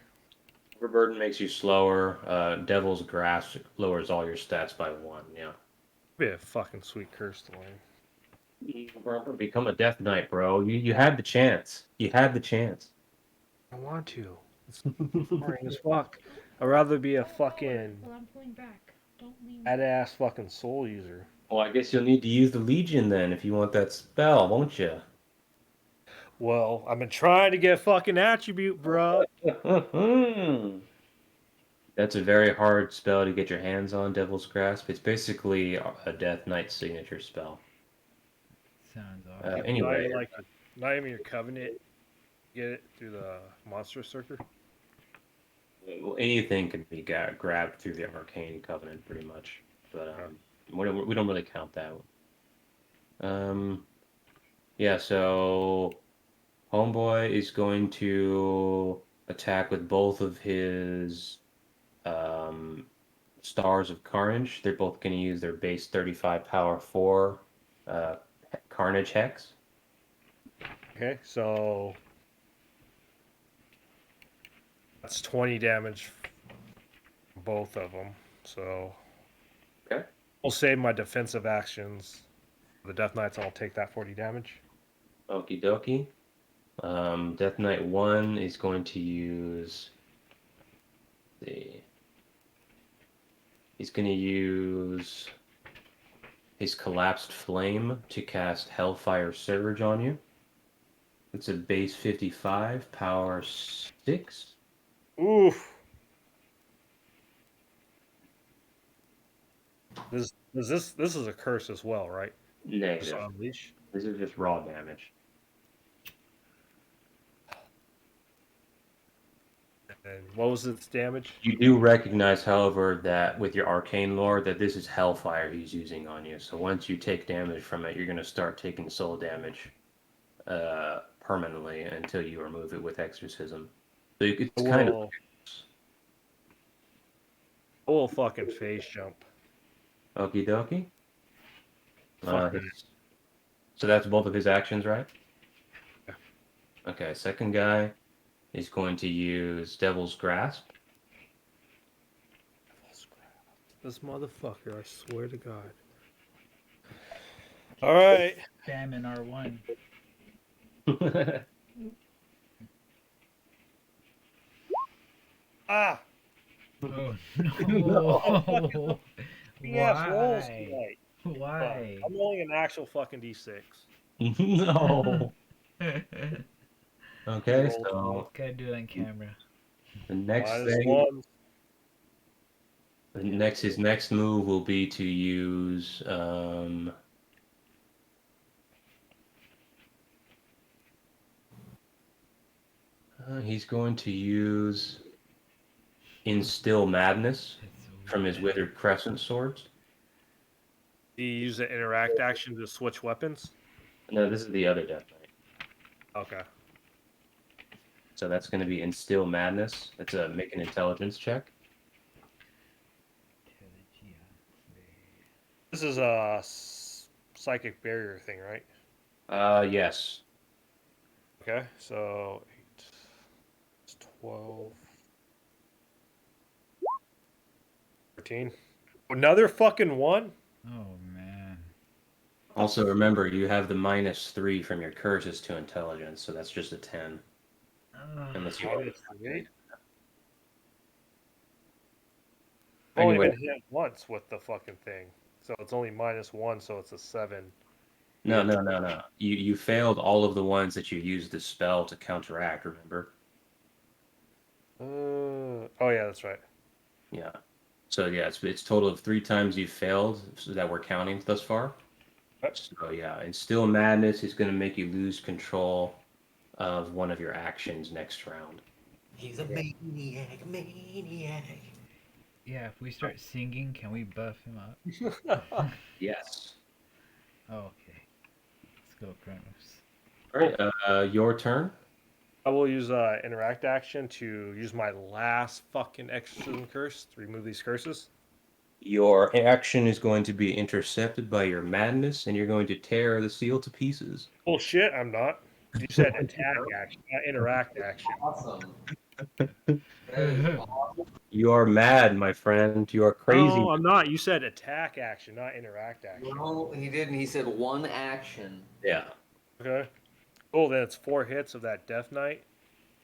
Overburden makes you slower. Devil's Grasp lowers all your stats by 1. Yeah. Be a fucking sweet curse to learn. Become a Death Knight, bro. You had the chance. You had the chance. I want to. It's boring as fuck. I'd rather be a fucking Well, I'm pulling back. Don't lean. badass fucking soul user. Well, I guess you'll need to use the Legion then if you want that spell, won't you? Well, I've been trying to get fucking attribute, bruh. That's a very hard spell to get your hands on, Devil's Grasp. It's basically a Death Knight signature spell. Sounds awesome. Anyway, Not even your covenant. Get it through the monster circuit. anything can be grabbed through the Arcane Covenant, pretty much. But we don't really count that. Yeah, so Homeboy is going to attack with both of his Stars of Carnage. They're both going to use their base 35 power 4 Carnage Hex. Okay, so that's 20 damage for both of them. So Okay. I'll save my defensive actions. The Death Knights, I'll take that 40 damage. Okie dokie. Death Knight 1 is going to use he's going to use his Collapsed Flame to cast Hellfire Surge on you. It's a base 55, power 6. Oof. This is a curse as well, right? Just Negative. unleash. This is just raw damage. And what was its damage? You do recognize, however, that with your arcane lore, that this is Hellfire he's using on you. So once you take damage from it, you're going to start taking soul damage permanently until you remove it with Exorcism. So it's kind of... I will fucking face jump. Okie dokie. Fuck that. So that's both of his actions, right? Yeah. Okay, second guy is going to use Devil's Grasp. This motherfucker, I swear to God. Alright. Spamming R1. Ah! Oh No. no! Yes, rolls Why? tonight. Why? I'm rolling an actual fucking D6. No. Okay, Roll so Gotta do it on camera. the next minus thing, one. his next move will be to use he's going to use Instill Madness from his Withered Crescent Swords. Do you use the interact action to switch weapons? No, this is the other Death Knight. Okay. So that's going to be Instill Madness. That's a make an intelligence check. This is a psychic barrier thing, right? Yes. Okay, so 8, 12, 13. Another fucking one? Oh man. Also, remember, you have the -3 from your curses to intelligence, so that's just a 10. Unless you Minus 3? I've Anyway. only been hit once with the fucking thing. So it's only -1, so it's a 7. No. You failed all of the ones that you used the spell to counteract, remember? Oh yeah, that's right. Yeah. So yeah, it's total of 3 times you failed that we're counting thus far. Right. So yeah, Instill Madness is going to make you lose control of one of your actions next round. He's a maniac. Yeah, if we start singing, can we buff him up? Yes. Oh, okay. Let's go, Kronos. All right, your turn. I will use interact action to use my last fucking exorcism curse to remove these curses. Your action is going to be intercepted by your madness, and you're going to tear the seal to pieces. Bullshit, I'm not. You said attack action, not interact action. Awesome. That is awesome. You are mad, my friend. You are crazy. No, I'm not. You said attack action, not interact action. No, he didn't. He said one action. Yeah. Okay. Oh, then it's 4 hits of that Death Knight.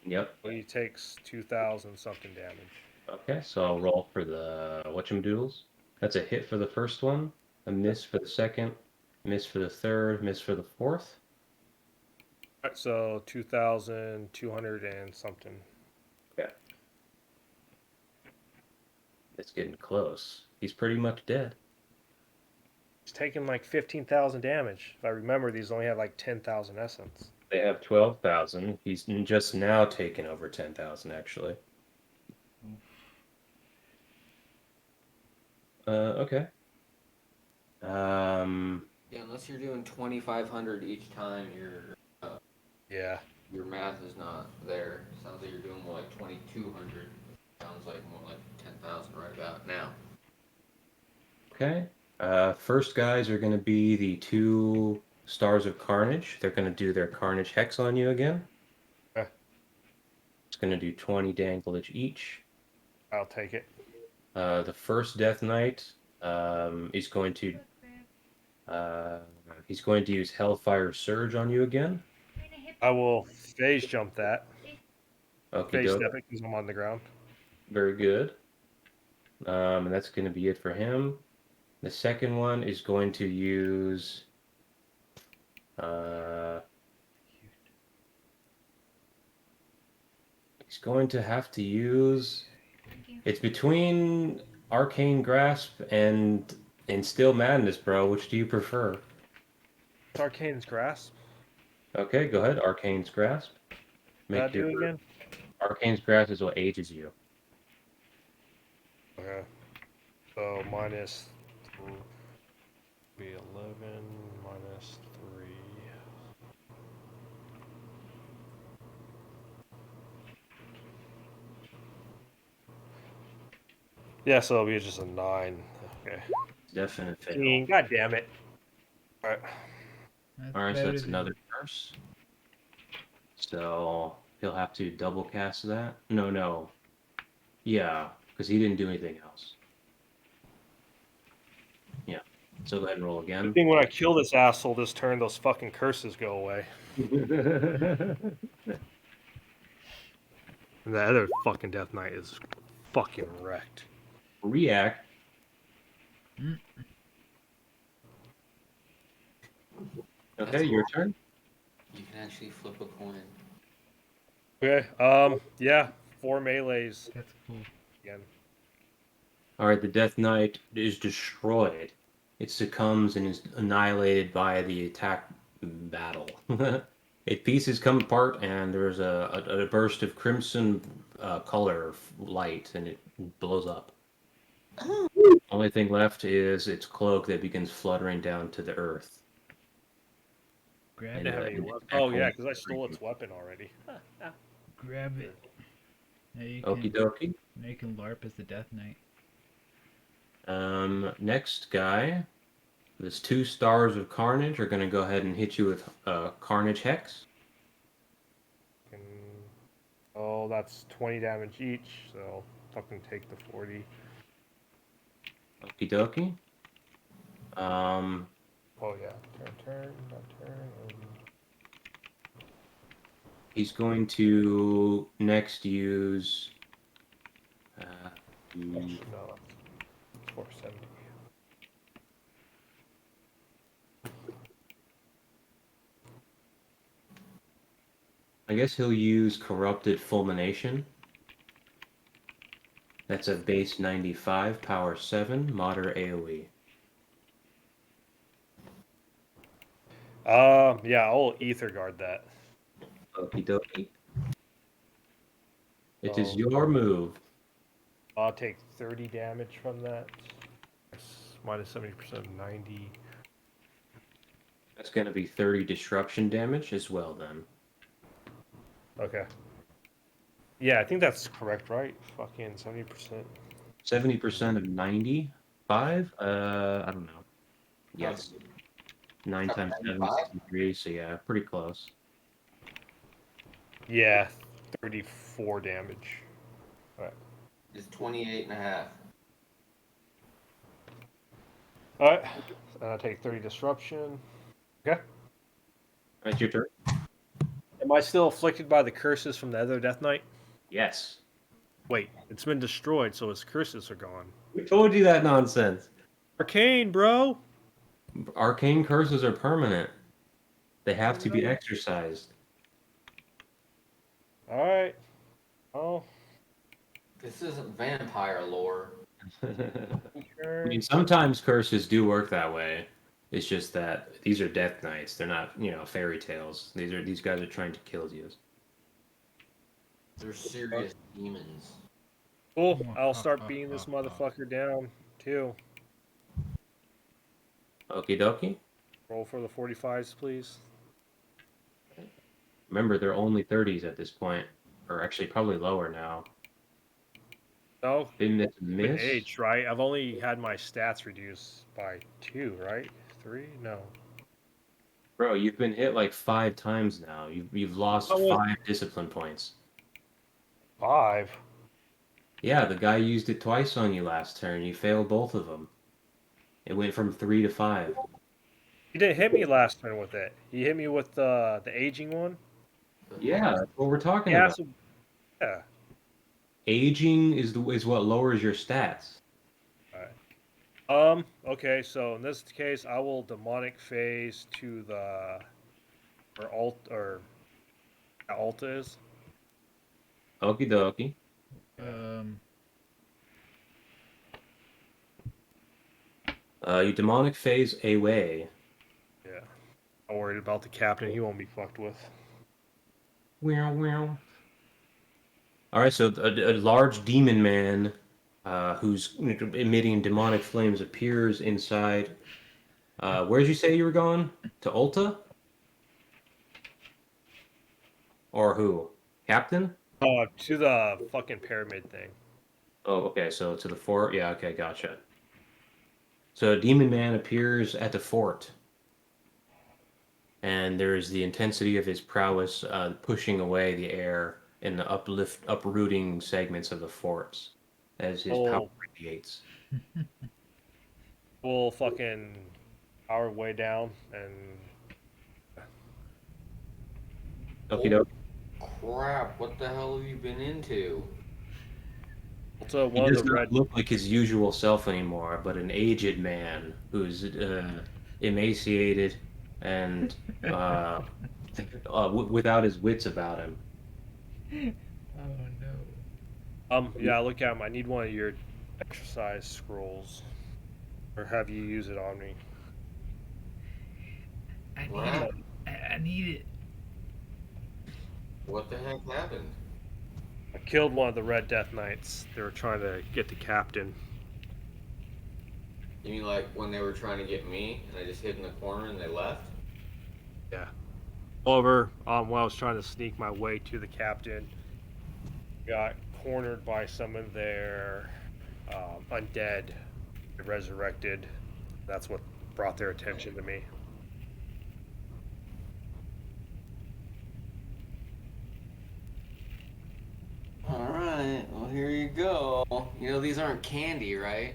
Yep. He takes 2,000 something damage. Okay, so I'll roll for the whatchamadoodles. That's a hit for the first one, a miss for the second, miss for the third, miss for the fourth. Alright, so 2,200 and something. Okay. It's getting close. He's pretty much dead. He's taking like 15,000 damage. If I remember, these only had like 10,000 essence. They have 12,000. He's just now taken over 10,000, actually. Okay. Yeah, unless you're doing 2,500 each time, Yeah. your math is not there. Sounds like you're doing more like 2,200. Sounds like more like 10,000 right about now. Okay. First guys are going to be the 2 Stars of Carnage. They're going to do their Carnage Hex on you again. Okay. It's going to do 20 damage each. I'll take it. The first Death Knight is going to he's going to use Hellfire Surge on you again. I will phase jump that. Okay, Phase step it because I'm on the ground. very good. And that's going to be it for him. The second one is going to use. He's going to have to use. It's between Arcane Grasp and Instill Madness, bro. Which do you prefer? It's Arcane's Grasp. Okay, go ahead. Arcane's Grasp. What do again? Arcane's Grasp is what ages you. Okay. So minus be 11 minus 3. Yeah, so it'll be just a 9. Okay. Definite fail. God damn it. Alright. Alright, so that's another curse. So he'll have to double cast that. No. Yeah, because he didn't do anything else. Yeah. So go ahead and roll again. Good thing when I kill this asshole this turn, those fucking curses go away. And the other fucking Death Knight is fucking wrecked. React. Okay, your turn. You can actually flip a coin. Okay, yeah, 4 melees. That's cool. Again. Alright, the Death Knight is destroyed. It succumbs and is annihilated by the attack battle. Its pieces come apart, and there's a burst of crimson color light, and it blows up. Only thing left is its cloak that begins fluttering down to the earth. Grab Didn't have it. any weapon. Oh yeah, because I stole its weapon already. Grab it. Now you Okie can, dokie. now you can LARP as the Death Knight. Next guy, this 2 stars of Carnage are going to go ahead and hit you with Carnage Hex. Oh, that's 20 damage each, so fucking take the 40. Okie dokie. Oh yeah, turn. He's going to next use. No, it's 470. I guess he'll use Corrupted Fulmination. That's a base 95, power 7, moderate AoE. Yeah, I'll Ether Guard that. Okie dokie. It is Oh. your move. I'll take 30 damage from that. It's minus 70% of 90. That's going to be 30 disruption damage as well, then. Okay. Yeah, I think that's correct, right? Fucking 70%. 70% of 95? I don't know. Yes. 9 times 7 is 63, so yeah, pretty close. Yeah, 34 damage. Alright. It's 28.5. Alright. And I take 30 disruption. Okay. That's your turn. Am I still afflicted by the curses from the other Death Knight? Yes. Wait, it's been destroyed, so its curses are gone. We told you that nonsense. Arcane, bro! Arcane curses are permanent. They have to be exercised. Alright. Oh. This isn't vampire lore. I mean, sometimes curses do work that way. It's just that these are Death Knights. They're not, fairy tales. These guys are trying to kill you. They're serious demons. Cool. I'll start beating this motherfucker down, too. Okie dokie. Roll for the 45s, please. Remember, they're only 30s at this point. Or actually, probably lower now. No, Didn't it been miss? aged, right? I've only had my stats reduced by 2, right? 3? No. Bro, you've been hit like 5 times now. You've lost 5 discipline points. 5? Yeah, the guy used it twice on you last turn. You failed both of them. It went from 3 to 5. He didn't hit me last turn with it. He hit me with the aging one. Yeah, that's what we're talking Yeah, about. so, yeah. Aging is what lowers your stats. Alright. Okay, so in this case, I will demonic phase to the or Alta is. Okie dokie. Um, You demonic phase away. Yeah. I'm worried about the captain. He won't be fucked with. Wow, wow. All right, so a large demon man, who's emitting demonic flames, appears inside. Where did you say you were going? To Ulta? Or who? Captain? To the fucking pyramid thing. Oh, okay. So to the fort. Yeah. Okay. Gotcha. So a demon man appears at the fort, and there is the intensity of his prowess pushing away the air in the uprooting segments of the forts as his power Oh, radiates. we'll fucking our way down and Okie doke. Crap, what the hell have you been into? to He one of does the red. not look like his usual self anymore, but an aged man who's emaciated and without his wits about him. oh no. Yeah, look at him. I need one of your exercise scrolls, or have you use it on me? I need What it. happened? I need it. What the heck happened? I killed one of the Red Death Knights. They were trying to get the captain. You mean like when they were trying to get me and I just hid in the corner and they left? Yeah. However, when I was trying to sneak my way to the captain, got cornered by some of their undead, resurrected. That's what brought their attention to me. Alright, well here you go. You know these aren't candy, right?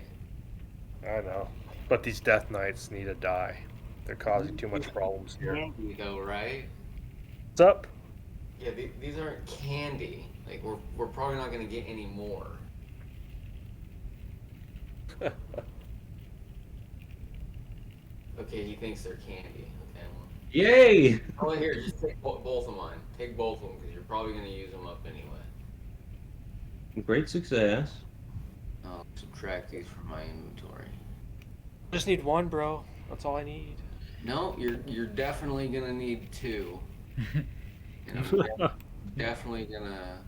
I know, but these Death Knights need to die. They're causing too much problems here. Candy though, right? What's up? Yeah, these aren't candy. Like we're probably not gonna get any more. Okay, he thinks they're candy. Okay, well. Yay! Oh, here, just take both of mine. Take both of them because you're probably gonna use them up anyway. Great success. I'll subtract these from my inventory. Just need one, bro. That's all I need. No, you're definitely gonna need two. And I'm definitely gonna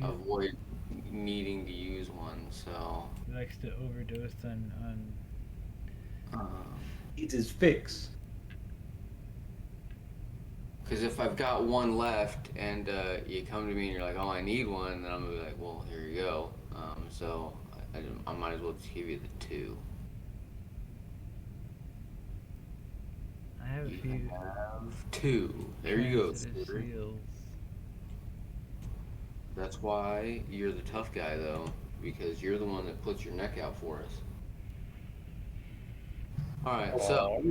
avoid needing to use one. So. He likes to overdose on It's his fix. Because if I've got one left and you come to me and you're like, oh, I need one, then I'm gonna be like, well, here you go. So I might as well just give you the two. I have a You few have two. There you go. transitive Sir. seals. That's why you're the tough guy, though, because you're the one that puts your neck out for us. All right, so.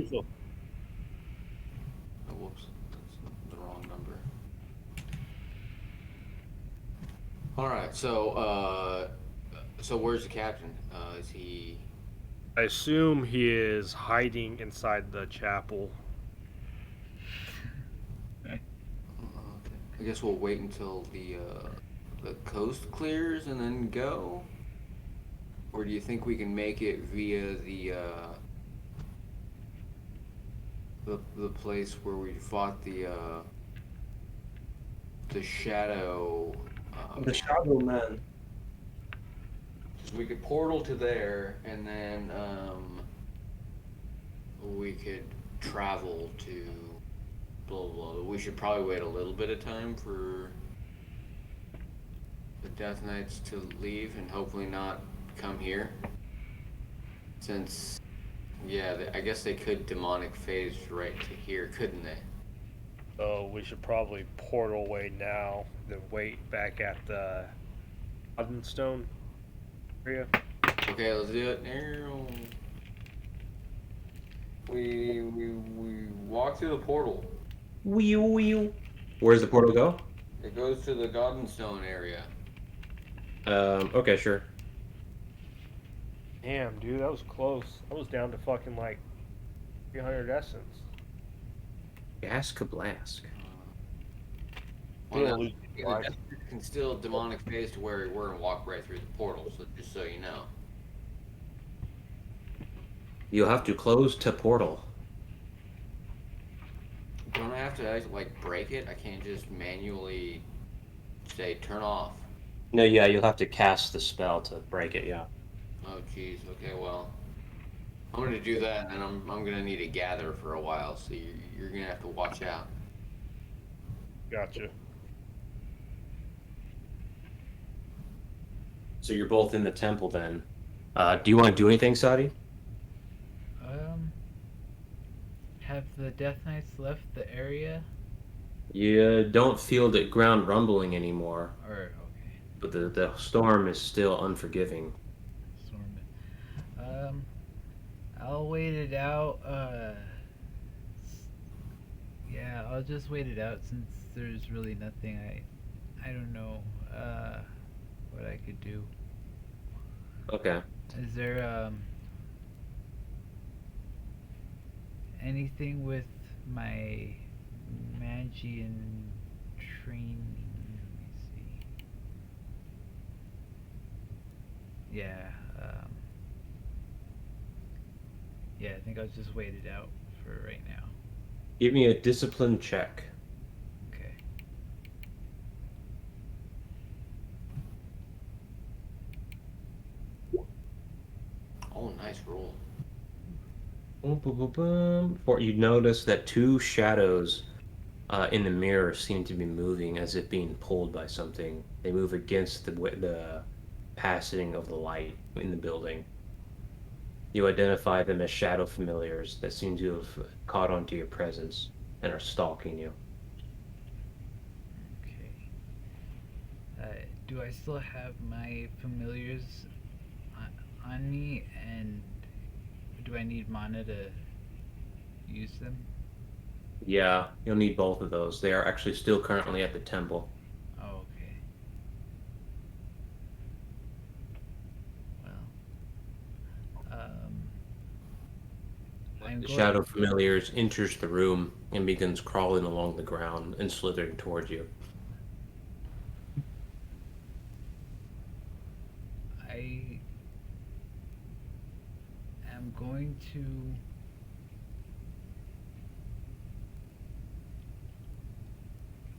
Oh, whoops, that's the wrong number. All right, so where's the captain? Is he? I assume he is hiding inside the chapel. Okay. I guess we'll wait until the coast clears and then go. Or do you think we can make it via the place where we fought the shadow? The Shadow Man. We could portal to there, and then we could travel to blah blah blah. We should probably wait a little bit of time for the Death Knights to leave, and hopefully not come here. Since, yeah, I guess they could demonic phase right to here, couldn't they? So we should probably portal away now, then wait back at the Stone area. Okay, let's do it. We walk through the portal. Wheel. Where's the portal go? It goes to the Goddenstone area. Okay, sure. Damn, dude, that was close. I was down to fucking like 300 essence. Gas Kablask. Well, Didn't now, lose the life. Deathstroke can still demonic phase to where we were and walk right through the portal, so just so you know. You'll have to close to portal. Don't I have to, like, break it? I can't just manually say turn off. No, yeah, you'll have to cast the spell to break it, yeah. Oh, jeez. Okay, well. I'm gonna do that, and then I'm gonna need to gather for a while, so you're gonna have to watch out. Gotcha. So you're both in the temple then. Do you want to do anything, Sadi? Have the Death Knights left the area? You don't feel the ground rumbling anymore, Or, okay. but the storm is still unforgiving. Storm. I'll wait it out. Yeah, I'll just wait it out since there's really nothing I don't know, what I could do. Okay. Is there, anything with my Magian training? Let me see. Yeah, yeah, I think I'll just wait it out for right now. Give me a discipline check. Okay. Oh, nice roll. Boom, boom, boom, boom. For you notice that two shadows in the mirror seem to be moving as if being pulled by something. They move against the passing of the light in the building. You identify them as shadow familiars that seem to have caught onto your presence and are stalking you. Okay. Do I still have my familiars on me, and do I need mana to use them? Yeah, you'll need both of those. They are actually still currently at the temple. Oh, okay. Well, I'm The going. shadow familiars enters the room and begins crawling along the ground and slithering towards you. I am going to.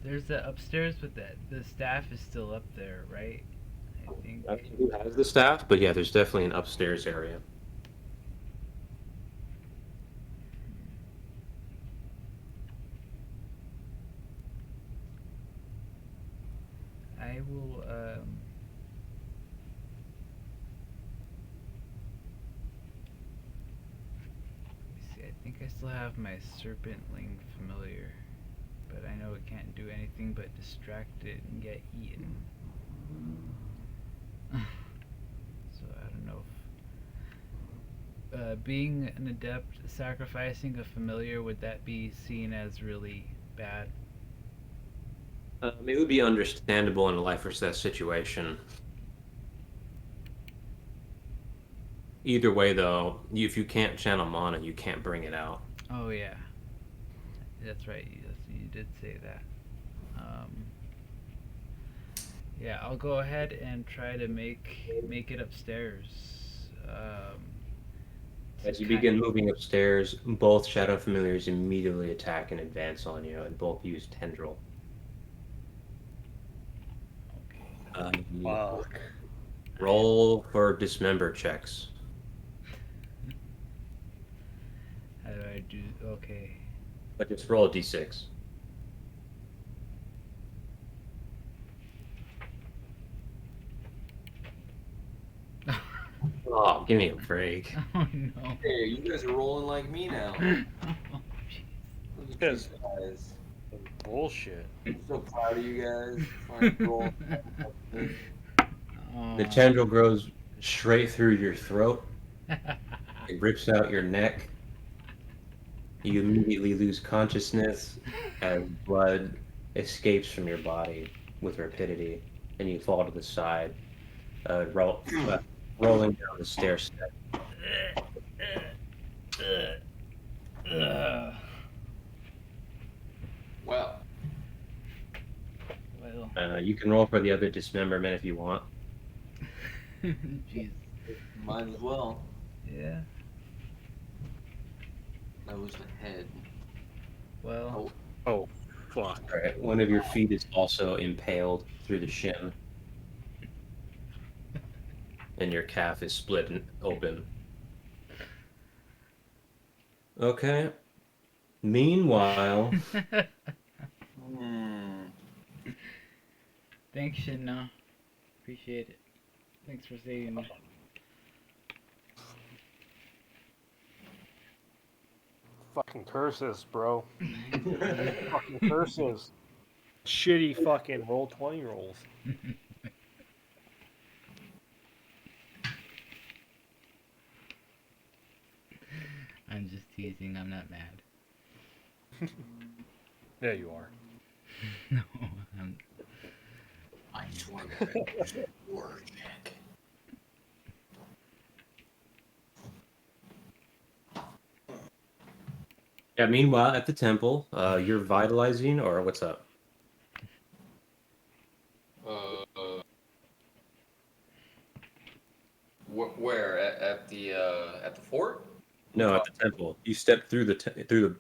There's the upstairs, but the staff is still up there, right? I think. I don't know who has the staff, but yeah, there's definitely an upstairs area. I will. Let me see. I think I still have my Serpentling familiar, but I know it can't do anything but distract it and get eaten. So I don't know if being an adept sacrificing a familiar, would that be seen as really bad? It would be understandable in a life or death situation. Either way, though, if you can't channel mana, you can't bring it out. Oh yeah, that's right. You did say that. Yeah, I'll go ahead and try to make it upstairs. As you begin moving upstairs, both shadow familiars immediately attack and advance on you, and both use tendril. Okay. Wow. Roll for dismember checks. How do I do? Okay. But just roll a d6. Oh, give me a break. Oh no. Hey, you guys are rolling like me now. Oh, jeez. Look at Yes. you guys. Bullshit. I'm so proud of you guys. Finally rolling. The tendril grows straight through your throat. It rips out your neck. You immediately lose consciousness as blood escapes from your body with rapidity, and you fall to the side, rolling down the stair step. Well, Well, You can roll for the other dismemberment if you want. jeez. might as well. Yeah. That was the head. Well, Oh, Oh, fuck. All right, one of your feet is also impaled through the shin, and your calf is split open. Okay. Meanwhile, hmm. thanks, Shinna. Appreciate it. Thanks for saving me. Fucking curses, bro. Fucking curses. Shitty fucking roll 20 rolls. I'm just teasing. I'm not mad. Yeah, you are. No, I'm. I swear it's word check. yeah. Meanwhile, at the temple, you're vitalizing, or what's up? Where at the fort? No, at the temple. You stepped through through the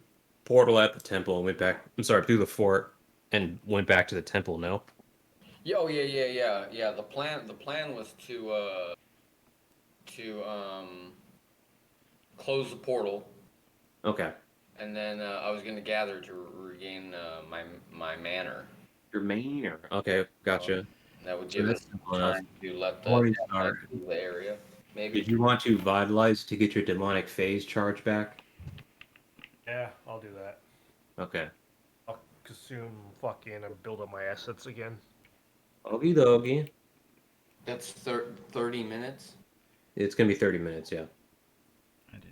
portal at the temple and went back. I'm sorry, through the fort and went back to the temple. No. Yeah, oh yeah. The plan was to close the portal, Okay. and then I was gonna gather to regain my manor. Your main or okay, gotcha. That would So give us that's simple enough. time to let the Warriors death are. knight leave the area. Did Maybe. you want to vitalize to get your demonic phase charge back? Yeah, I'll do that. Okay. I'll consume fucking and build up my assets again. Okie dokie. That's 30 minutes. It's gonna be 30 minutes. Yeah. I did.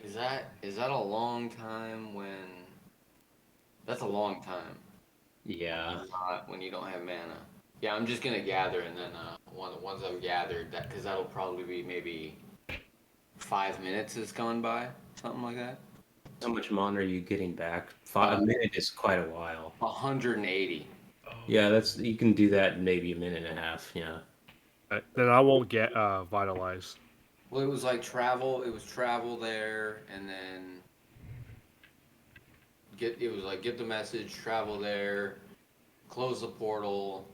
Is that a long time when? That's a long time. Yeah. Not when you don't have mana. Yeah, I'm just gonna gather, and then once I've gathered that, because that'll probably be maybe 5 minutes has gone by, something like that. How much mana are you getting back? Uh, A minute is quite a while. 180. Oh. Yeah, that's you can do that in maybe a minute and a half. Yeah. Then I won't get vitalized. Well, it was like travel. It was travel there, and then get the message, travel there, close the portal,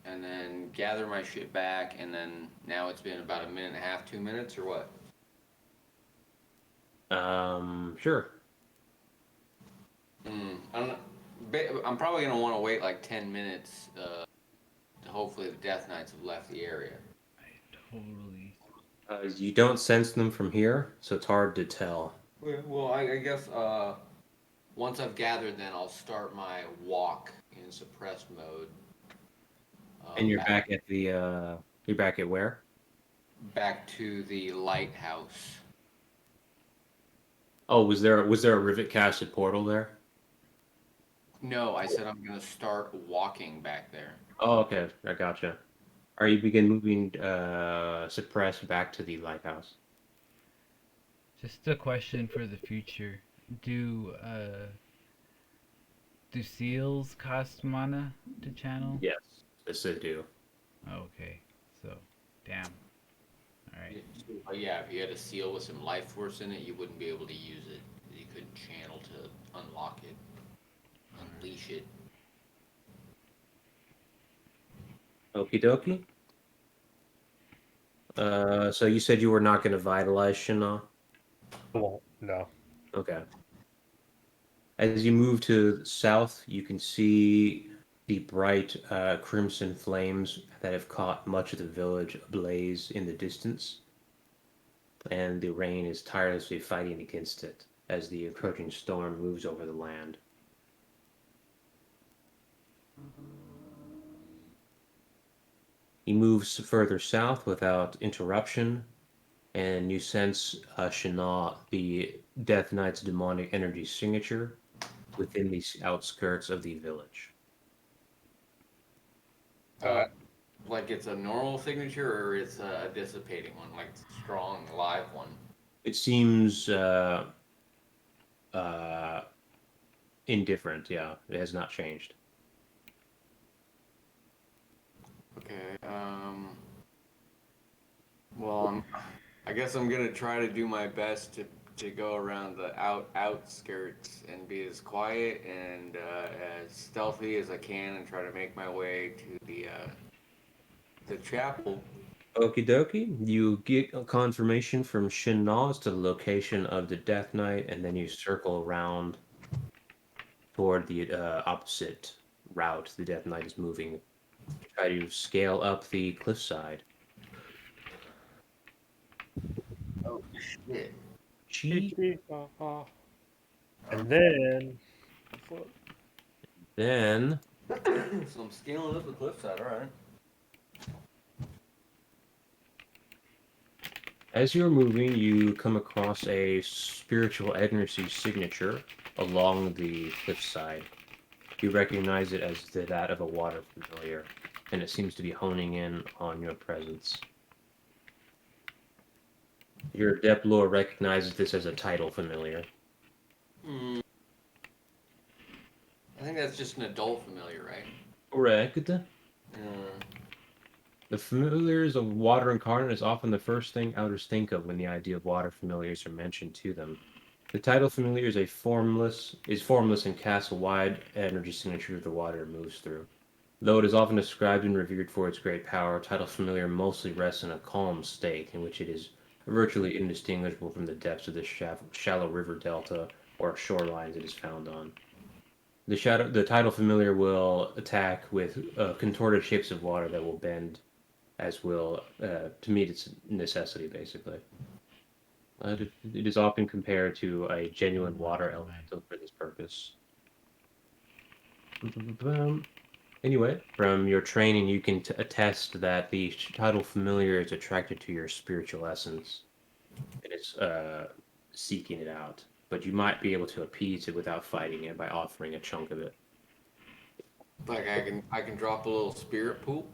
and then gather my shit back, and then now it's been about a minute and a half, 2 minutes, or what? Sure. I don't know. I'm probably gonna want to wait like 10 minutes. Hopefully the Death Knights have left the area. I totally. You don't sense them from here, so it's hard to tell. Well, I guess once I've gathered, then I'll start my walk in suppressed mode. And you're back at the you're back at where? Back to the lighthouse. Oh, was there a rivet casted portal there? No, I said I'm gonna start walking back there. Oh, okay, I gotcha. Are you begin moving suppressed back to the lighthouse? Just a question for the future. Do do seals cost mana to channel? Yes, yes, I do. Okay. So, damn. All right. Yeah, if you had a seal with some life force in it, you wouldn't be able to use it. You couldn't channel to unlock it, unleash it. Okie dokie. So you said you were not going to vitalize Shana? I won't. No. Okay. As you move to the south, you can see the bright crimson flames that have caught much of the village ablaze in the distance, and the rain is tirelessly fighting against it as the encroaching storm moves over the land. He moves further south without interruption, and you sense Shana, the Death Knight's demonic energy signature, within the outskirts of the village. Uh, like it's a normal signature or it's a dissipating one, like it's a strong, live one. It seems uh, indifferent. Yeah, it has not changed. Okay. Well, I guess I'm gonna try to do my best to go around the outskirts and be as quiet and as stealthy as I can and try to make my way to the chapel. Okie dokie. You get a confirmation from Shin Na as to the location of the Death Knight, and then you circle around toward the opposite route the Death Knight is moving. Try to scale up the cliffside. Oh shit! Chi. And then, Then, So I'm scaling up the cliffside. All right. as you're moving, you come across a spiritual energy signature along the cliffside. You recognize it as that of a water familiar, and it seems to be honing in on your presence. Your adept lore recognizes this as a title familiar. Hmm. I think that's just an adult familiar, right? Correct. Uh, The familiars of water incarnate is often the first thing outers think of when the idea of water familiars are mentioned to them. The title familiar is formless and casts a wide energy signature the water it moves through. Though it is often described and revered for its great power, title familiar mostly rests in a calm state in which it is virtually indistinguishable from the depths of the shallow river delta or shorelines it is found on. The title familiar will attack with contorted shapes of water that will bend as will to meet its necessity, basically. It is often compared to a genuine water elemental for this purpose. Anyway, from your training, you can attest that the title familiar is attracted to your spiritual essence. It is seeking it out, but you might be able to appease it without fighting it by offering a chunk of it. like I can drop a little spirit pool.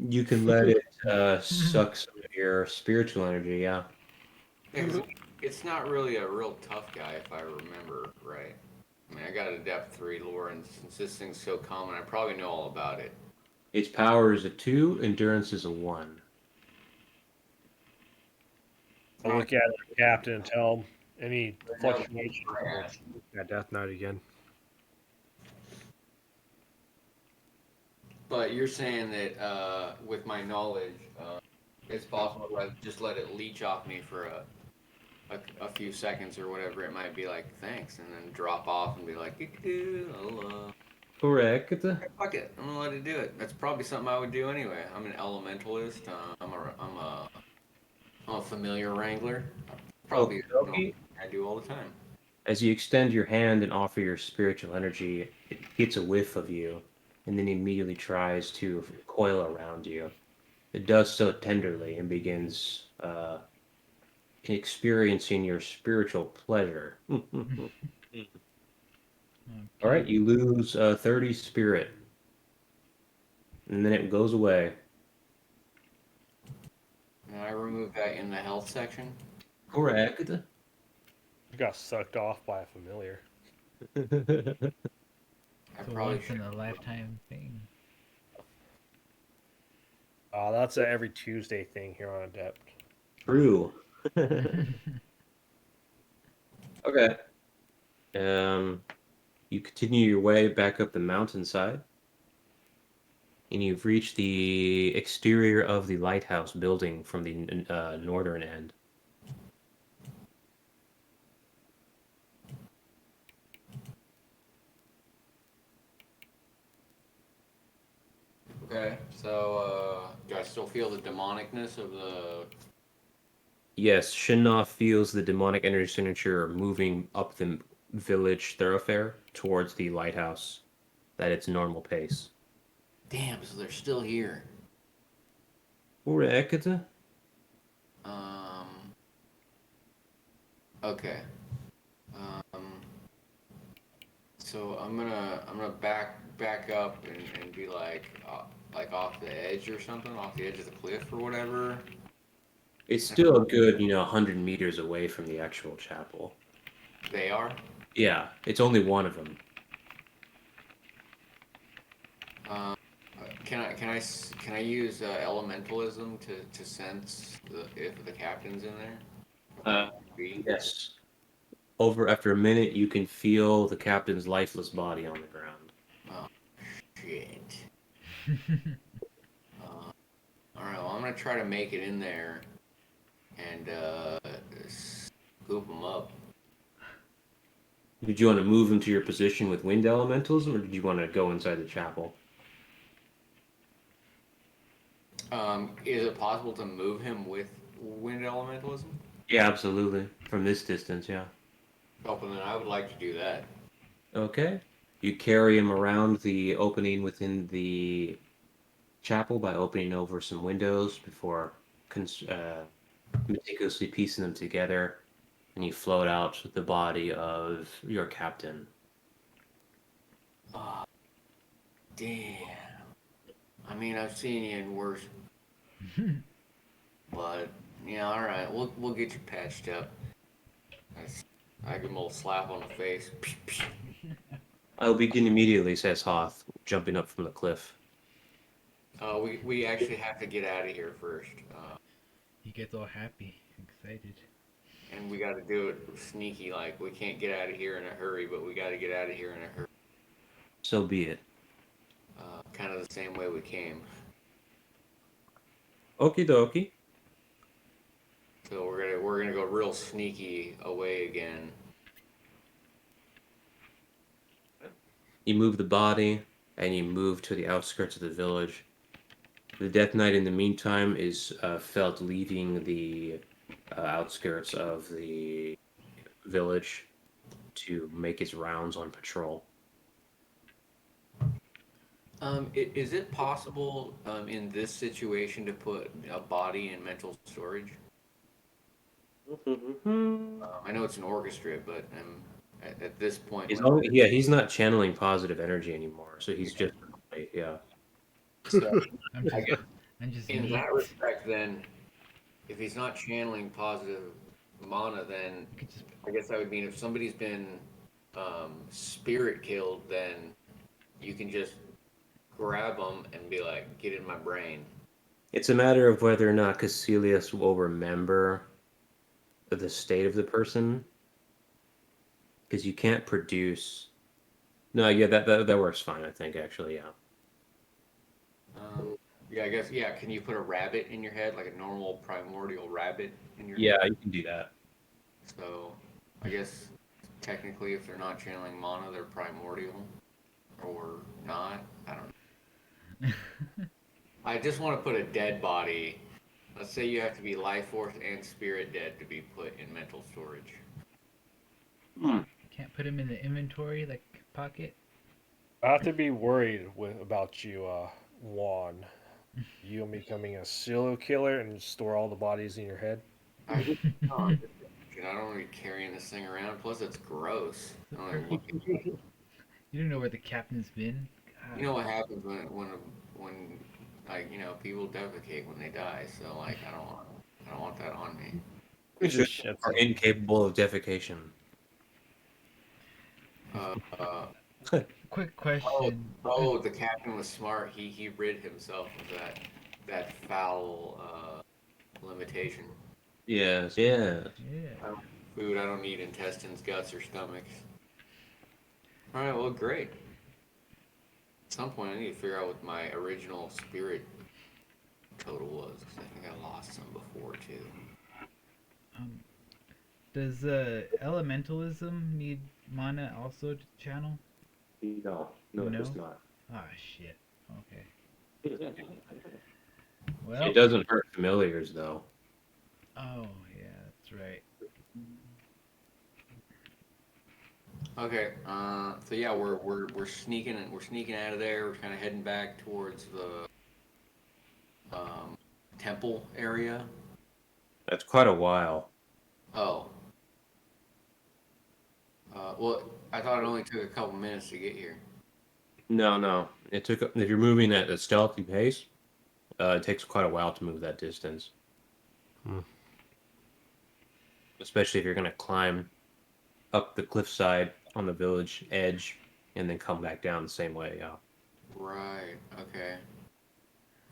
You can let it suck some of your spiritual energy, yeah. Yeah, 'cause it's not really a real tough guy if I remember right. I mean, I got a depth 3 lore, and since this thing's so common, I probably know all about it. Its power is a 2, endurance is a 1. I'll look at the captain and tell him any But no, fluctuations will shoot that Death Knight again. but you're saying that with my knowledge, it's possible to just let it leech off me for a few seconds or whatever. It might be like thanks, and then drop off and be like, Correct. fuck it, I'm gonna let it do it. That's probably something I would do anyway. I'm an elementalist. I'm a familiar wrangler. Probably Okie I do all the time. As you extend your hand and offer your spiritual energy, it gets a whiff of you, and then immediately tries to coil around you. It does so tenderly and begins experiencing your spiritual pleasure. All right, you lose 30 spirit, and then it goes away. And I remove that in the health section. Correct. You got sucked off by a familiar. I It's a probably once in a lifetime thing. That's a every Tuesday thing here on Adept. True. Okay. You continue your way back up the mountainside, and you've reached the exterior of the lighthouse building from the northern end. Okay, so do I still feel the demonicness of the? Yes, Shinnah feels the demonic energy signature moving up the village thoroughfare towards the lighthouse at its normal pace. Damn, so they're still here. Correct. Um. Okay. Um. So I'm gonna back up and be like, like off the edge or something, off the edge of the cliff or whatever. It's still a good, 100 meters away from the actual chapel. They are. Yeah, it's only one of them. Um, can I use elementalism to sense if the captain's in there? Uh, yes. After a minute, you can feel the captain's lifeless body on the ground. Oh shit. All right. Well, I'm gonna try to make it in there and scoop him up. Did you want to move into your position with wind elementalism, or did you want to go inside the chapel? Is it possible to move him with wind elementalism? Yeah, absolutely. From this distance, yeah. Oh, then I would like to do that. Okay. You carry him around the opening within the chapel by opening over some windows before meticulously piecing them together, and you float out with the body of your captain. Oh, damn. I mean, I've seen you in worse, but yeah, all right. We'll get you patched up. I give him a little slap on the face. I'll begin immediately, says Hoth, jumping up from the cliff. We actually have to get out of here first, He gets all happy, excited. and we got to do it sneaky. Like we can't get out of here in a hurry, but we got to get out of here in a hurry. So be it. Kind of the same way we came. Okie dokie. So we're gonna go real sneaky away again. You move the body, and you move to the outskirts of the village. The Death Knight, in the meantime, is felt leaving the outskirts of the village to make his rounds on patrol. Is it possible in this situation to put a body in mental storage? I know it's an orchestra, but at this point, He's not channeling positive energy anymore, so he's just yeah. so I'm I just, guess I'm just in neat. that respect, then, if he's not channeling positive mana, then I could just, I guess that would mean if somebody's been spirit killed, then you can just grab them and be like, "Get in my brain." It's a matter of whether or not Caecilius will remember the state of the person, because you can't produce. No, yeah, that works fine. I think actually, yeah. Yeah, I guess. Yeah, can you put a rabbit in your head, like a normal primordial rabbit in your Yeah, head? you can do that. So, I guess technically, if they're not channeling mana, they're primordial, or not. I don't know. I just want to put a dead body. Let's say you have to be life force and spirit dead to be put in mental storage. can't put him in the inventory, like pocket. I have to be worried about you, Juan. You becoming a serial killer and store all the bodies in your head. I just, no, I'm just I don't want to be carrying this thing around. Plus, it's gross. I don't even look at it. You don't know where the captain's been. God. You know what happens when like people defecate when they die. So like I don't want that on me. You Should just shit are some. incapable of defecation. Uh, uh, Quick oh, question. oh, the captain was smart. He rid himself of that foul limitation. Yes. Yeah. Yeah. I don't need food. I don't need intestines, guts, or stomachs. All right. Well, great. At some point, I need to figure out what my original spirit total was. 'Cause I think I lost some before too. Um, does elementalism need mana also to channel? No, No? it does not. Ah, shit. Okay. It Well. doesn't hurt familiars though. Oh yeah, that's right. Okay. So yeah, we're sneaking and we're sneaking out of there. We're kind of heading back towards the temple area. That's quite a while. Oh. Well, I thought it only took a couple minutes to get here. No, no. It took if you're moving at a stealthy pace, it takes quite a while to move that distance. Hmm. Especially if you're gonna climb up the cliffside on the village edge and then come back down the same way. Yeah. Right. Okay.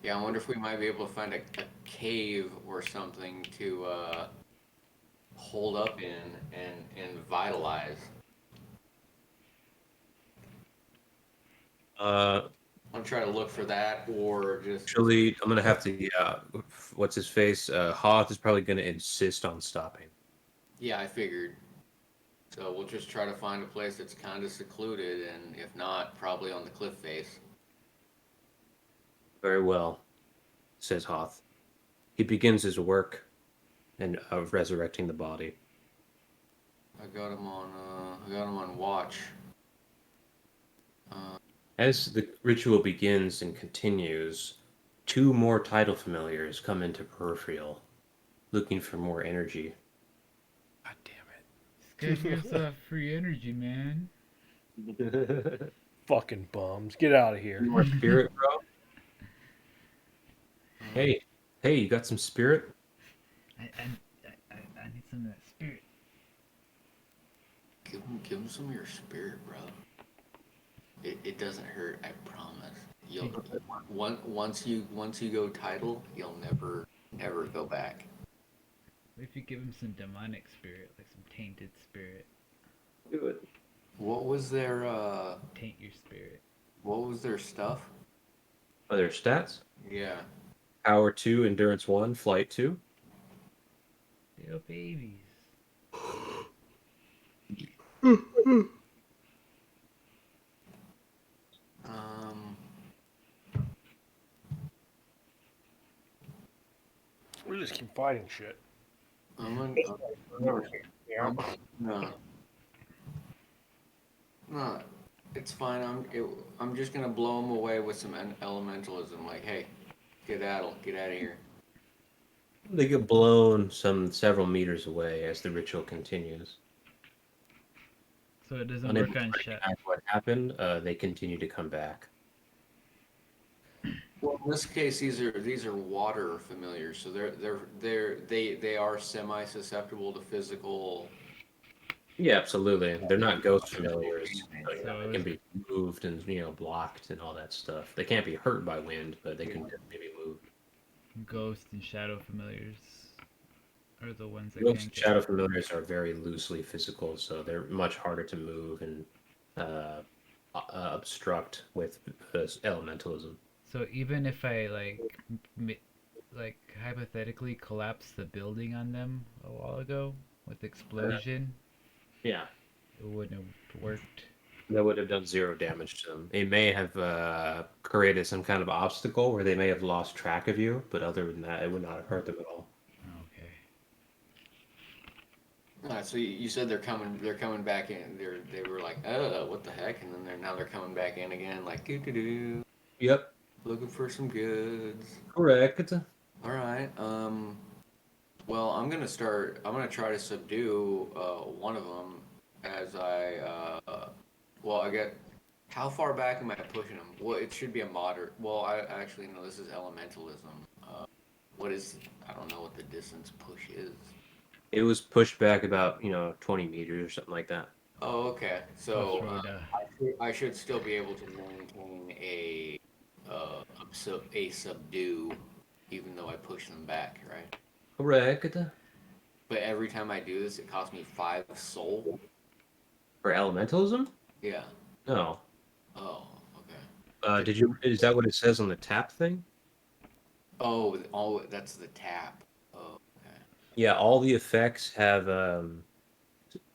Yeah, I wonder if we might be able to find a cave or something to hold up in and vitalize. Uh, I'm try to look for that or just Actually, I'm gonna have to. Yeah. What's his face? Hoth is probably gonna insist on stopping. yeah, I figured. So we'll just try to find a place that's kind of secluded, and if not, probably on the cliff face. Very well, says Hoth. He begins his work and of resurrecting the body. I got him on watch. Uh, As the ritual begins and continues, two more title familiars come into peripheral, looking for more energy. God damn This guy gives off free energy, man. it. Fucking bums. Get out of here. More spirit, bro? Hey, hey, you got some spirit? I need some of that spirit. give him some of your spirit, bro. It doesn't hurt, I promise. You'll once you go title, you'll never go back. What if you give him some demonic spirit, like some tainted spirit? Do it. What was their Taint your spirit. what was their stuff? Other stats? Yeah. Power 2, Endurance 1, Flight 2. Little babies. Um. We just keep fighting shit. I'm gonna, Yeah. no, no, it's fine. I'm just gonna blow them away with some elementalism. Like, hey, get out of here. They get blown several meters away as the ritual continues. So it doesn't Unable work to on shot. recognize what happened, they continue to come back. Well, in this case, these are water familiars, so they are semi susceptible to physical. Yeah, absolutely. They're not ghost familiars. So, yeah, So they can be moved and blocked and all that stuff. They can't be hurt by wind, but they can definitely be moved. ghost and shadow familiars are the ones that Ghost can't and get. shadow familiars are very loosely physical, so they're much harder to move and uh, obstruct with elementalism. So even if I like hypothetically collapsed the building on them a while ago with explosion, Yeah, it wouldn't have worked. that would have done zero damage to them. It may have created some kind of obstacle where they may have lost track of you, but other than that, it would not have hurt them at all. Okay. So you said they're coming back in. They were like, what the heck, and then now they're coming back in again, like doo doo doo, Yep, looking for some goods. correct. All right. Well, I'm gonna try to subdue one of them as well, I get. How far back am I pushing them? Well, it should be a moderate. Well, I actually no. This is elementalism. What is? I don't know what the distance push is. It was pushed back about 20 meters or something like that. Oh, okay. Plus So Rhoda. I should still be able to maintain a subdue, even though I push them back, right? Correct. But every time I do this, it costs me 5 soul. For elementalism? Yeah. No. Oh, okay. Did you? Is that what it says on the tap thing? Oh, that's the tap. Oh, okay. Yeah, all the effects have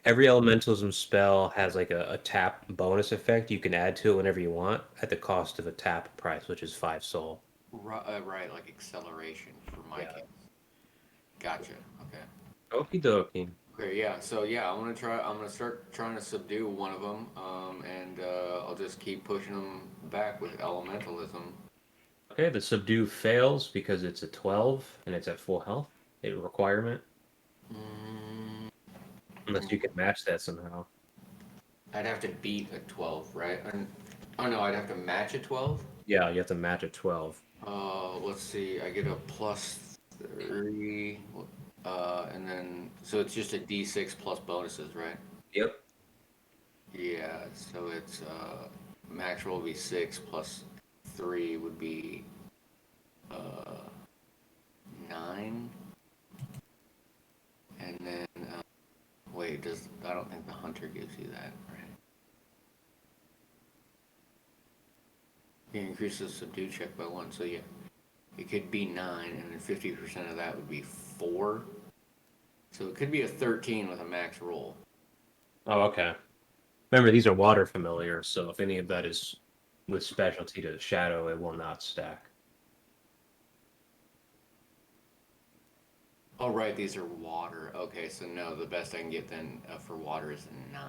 every elementalism spell has like a tap bonus effect you can add to it whenever you want at the cost of a tap price, which is 5 soul. Right, like acceleration for my Yeah. case. Gotcha. Okay. Okie dokie. Okay, yeah. So yeah, I'm gonna start trying to subdue one of them, and I'll just keep pushing them back with elementalism. Okay, the subdue fails because it's a 12 and it's at full health. A requirement, Mm, unless you can match that somehow. I'd have to beat a 12, right? Oh no, I'd have to match a 12. Yeah, you have to match a 12. Let's see. I get a +3. And then so it's just a D6 plus bonuses, right? Yep. Yeah. So it's max roll would be 6 plus 3 would be 9, and then wait, does I don't think the hunter gives you that, right? He increases subdue check by 1, so yeah, it could be 9, and then 50% of that would be 4. So it could be a 13 with a max roll. Oh, okay. Remember, these are water familiars, so if any of that is with specialty to the shadow, it will not stack. Oh right, these are water. Okay, so no, the best I can get then for water is a 9.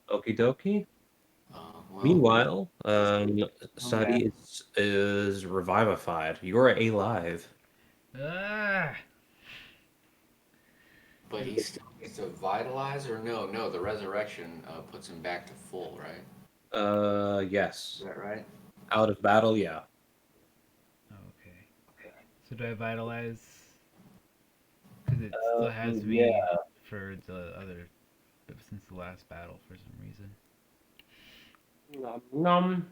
Okie dokie. Well, Meanwhile, come back. Sadi is revivified. You're alive. Ah! But he still needs to vitalize, or no? No, the resurrection puts him back to full, right? Yes. Is that right? Out of battle, yeah. Okay. So do I vitalize? Because it still has Yeah. me for the other, since the last battle for some reason. Nom nom.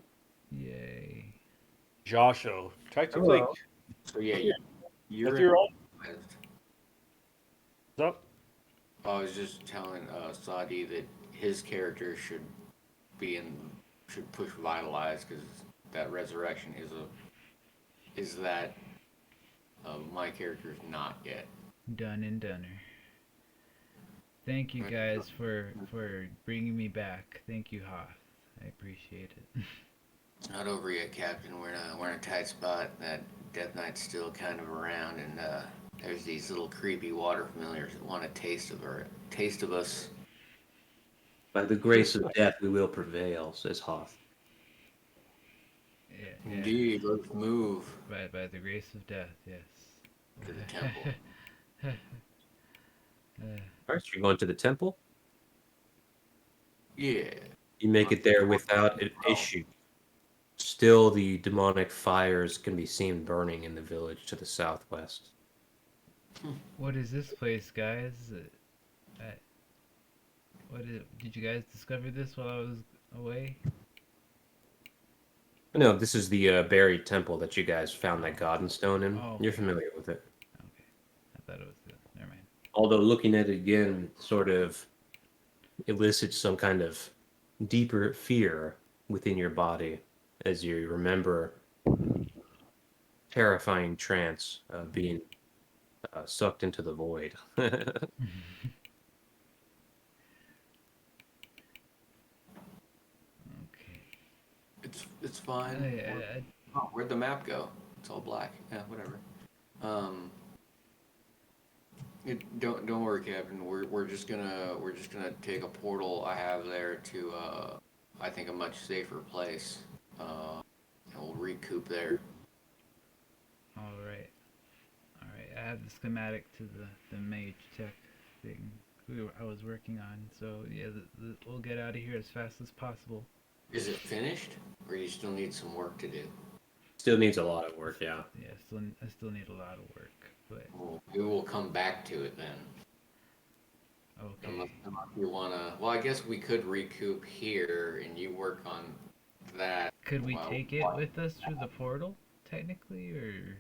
Yay. Joshua, technically, Hello. So yeah, you're if you're all vitalized. up, I was just telling Sadi that his character should push vitalize because that resurrection is that my character's not yet. Done and doneer. Thank you guys for bringing me back. Thank you, Hoth. I appreciate it. It's not over yet, Captain. We're in a tight spot. That Death Knight's still kind of around, and there's these little creepy water familiars that want a taste of us. By the grace of death, we will prevail, says Hoth. Yeah, yeah. Indeed, let's move By the grace of death, yes. to the temple. All right, so you're going to the temple. Yeah. You make it there without an issue. Still, the demonic fires can be seen burning in the village to the southwest. What is this place, guys? Did you guys discover this while I was away? No, this is the buried temple that you guys found that Godden stone in. Oh, You're okay. familiar with it. Okay. I thought it was the. Never mind. Although looking at it again sort of elicits some kind of deeper fear within your body as you remember terrifying trance of being sucked into the void. Okay. It's fine. Oh, where'd the map go? It's all black. Yeah, whatever. Don't worry, Captain. We're just gonna take a portal I have there to I think a much safer place. And we'll recoup there. All right. All right. I have the schematic to the mage tech thing I was working on. So yeah, we'll get out of here as fast as possible. Is it finished, or you still need some work to do? Still needs a lot of work, yeah. Yeah, I still need a lot of work, but We will come back to it then. okay. Unless you wanna. Well, I guess we could recoup here, and you work on that. Could we while- take it with us through the portal, technically, or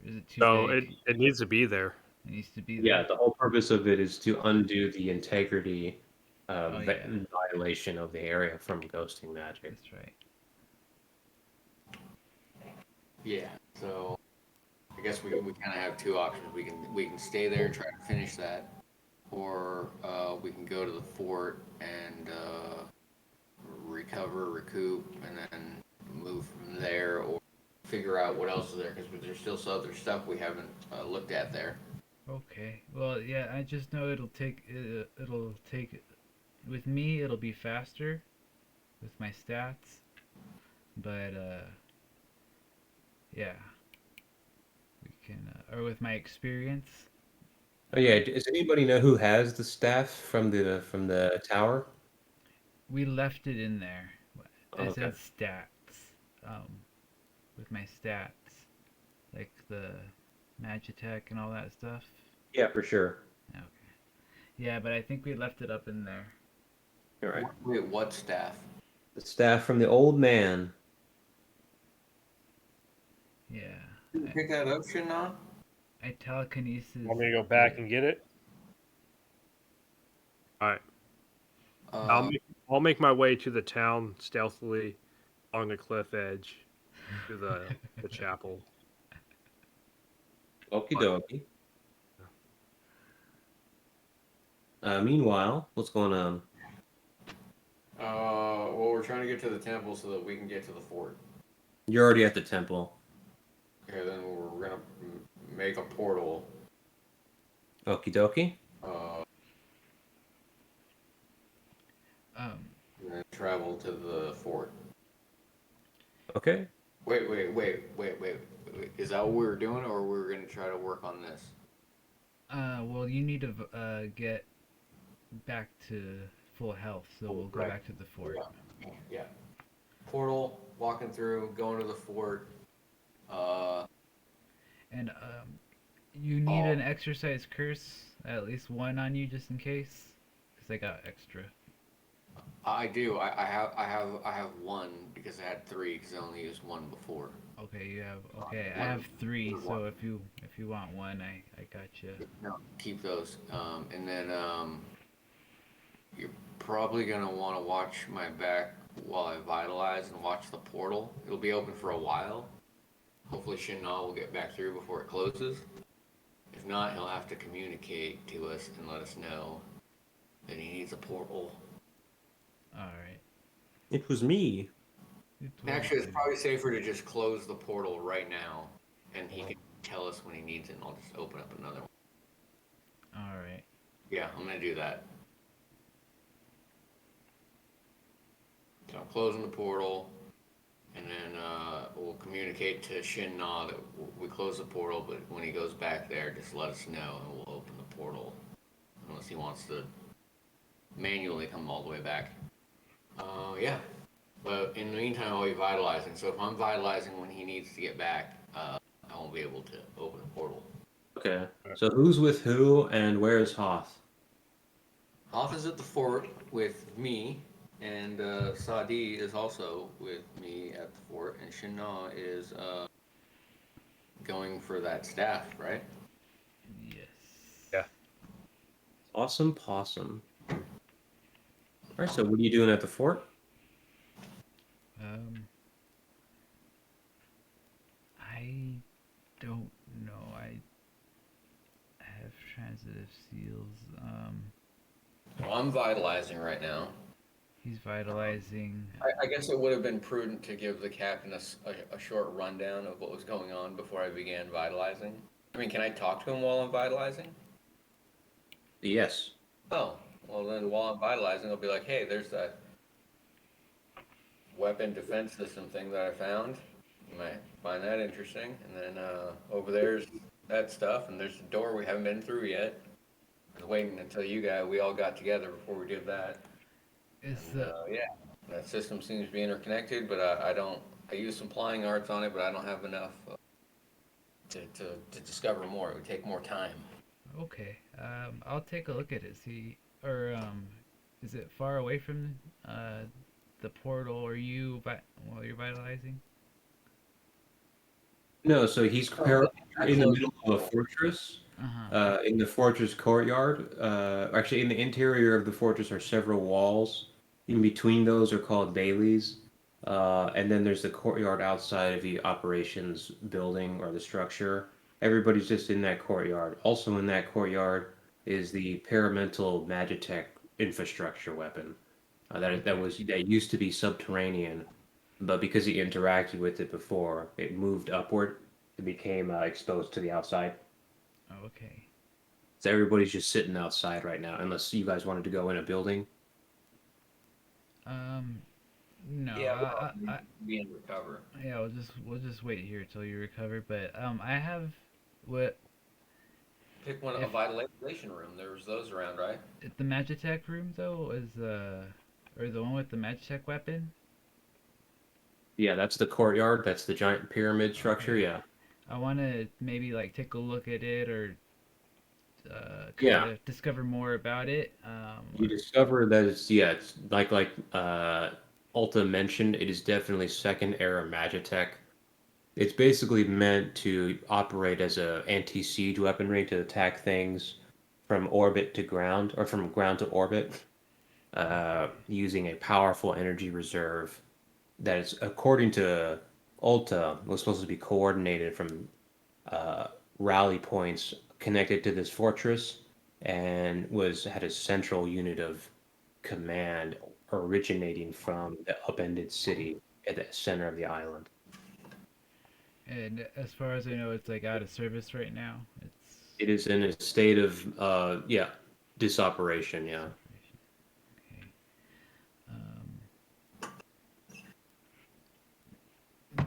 is it too no, big? it needs to be there. It needs to be Yeah, there. the whole purpose of it is to undo the integrity Oh, yeah. violation of the area from ghosting magic. That's right. Yeah. So I guess we kind of have two options. We can stay there and try to finish that, or we can go to the fort and recoup, and then move from there, or figure out what else is there because there's still some other stuff we haven't looked at there. Okay. Well, yeah. I just know it'll take. With me, it'll be faster, with my stats. But yeah. We can, or with my experience. Oh yeah, does anybody know who has the staff from the tower? We left it in there. It Okay. says stats. With my stats, like the Magitech and all that stuff. Yeah, for sure. Okay. Yeah, but I think we left it up in there. All right. Wait, what staff? The staff from the old man. Yeah. Did you pick that up, Shana? I telekinesis. Want me to go back and get it? All right. Uh, I'll make my way to the town stealthily along the cliff edge to the chapel. Okie dokie. Meanwhile, what's going on? well, we're trying to get to the temple so that we can get to the fort. You're already at the temple. Okay, then we're gonna make a portal. Okie dokie. Uh, Um, and then travel to the fort. Okay. Wait. Is that what we were doing, or we're gonna try to work on this? well, you need to get back to full health, so we'll go Right. back to the fort. Yeah. Portal, walking through, going to the fort. And you need Oh. an exercise curse, at least one on you, just in case, because I got extra. I do. I have one because I had three because I only used one before. Okay, you have. Okay, I have three. So if you want one, I got you. No, keep those. And then you're probably gonna want to watch my back while I vitalize and watch the portal. It'll be open for a while. Hopefully, Shinna will get back through before it closes. If not, he'll have to communicate to us and let us know that he needs a portal. All right. It was me. Actually, it's probably safer to just close the portal right now, and he can tell us when he needs it, and I'll just open up another one. All right. Yeah, I'm gonna do that. So I'm closing the portal, and then we'll communicate to Shin Na that we close the portal, but when he goes back there, just let us know, and we'll open the portal. Unless he wants to manually come all the way back. Yeah. But in the meantime, I'll be vitalizing. So if I'm vitalizing when he needs to get back, I won't be able to open the portal. Okay. So who's with who and where is Hoth? Hoth is at the fort with me, and Sadi is also with me at the fort, and Shina is going for that staff, right? Yes. Yeah. Awesome possum. All right. So what are you doing at the fort? I don't know. I have transitive seals. Well, I'm vitalizing right now. He's vitalizing. I guess it would have been prudent to give the captain a short rundown of what was going on before I began vitalizing. I mean, can I talk to him while I'm vitalizing? Yes. Oh, well then while I'm vitalizing, I'll be like, hey, there's that weapon defense system thing that I found. You might find that interesting. And then over there's that stuff, and there's a door we haven't been through yet. I was waiting until we all got together before we did that. Is And, the yeah, that system seems to be interconnected, but I don't. I used some flying arts on it, but I don't have enough to discover more. It would take more time. okay? I'll take a look at it. See, or is it far away from the portal? Or while you're vitalizing? No. So he's in the middle of a fortress. Uh-huh. In the fortress courtyard. Actually, in the interior of the fortress are several walls. In between those are called baileys. And then there's the courtyard outside of the operations building or the structure. Everybody's just in that courtyard. Also in that courtyard is the Paramental Magitech infrastructure weapon. That used to be subterranean, but because he interacted with it before, it moved upward. It became exposed to the outside. Okay. So everybody's just sitting outside right now, unless you guys wanted to go in a building. No. Yeah, well, we can recover. Yeah, we'll just wait here till you recover. But I have what Pick one a vitalization room. There's those around, right? the Magitech room though is or the one with the Magitech weapon. Yeah, that's the courtyard. That's the giant pyramid structure. Okay. Yeah. I want to maybe like take a look at it or kind Yeah. of discover more about it. You discover that it's Alta mentioned, it is definitely second era Magitech. It's basically meant to operate as a anti-siege weaponry to attack things from orbit to ground or from ground to orbit, using a powerful energy reserve that is, according to Ulta, was supposed to be coordinated from uh, rally points connected to this fortress and was had a central unit of command originating from the upended city at the center of the island. and as far as I know, it's like out of service right now. It's It is in a state of disoperation. Yeah. okay.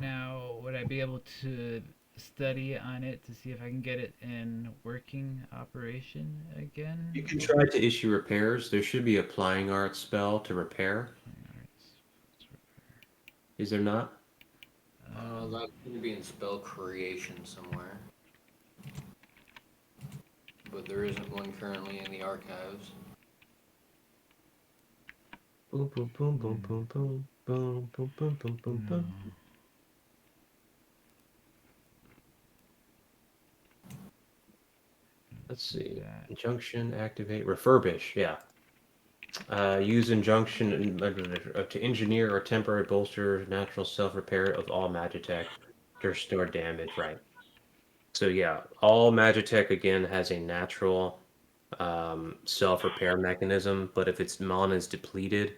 Now, would I be able to study on it to see if I can get it in working operation again? You can try to issue repairs. There should be a applying arts spell to repair. Is there not? That's gonna be in spell creation somewhere, but there isn't one currently in the archives. Boom, boom, boom, boom, boom, boom, boom, boom, boom, boom, boom, No. boom. Let's see. That. Injunction, activate, refurbish. Yeah. Use injunction to engineer or temporary bolster natural self-repair of all Magitech to restore damage. Right. So yeah, all Magitech again has a natural self-repair mechanism, but if its mana is depleted,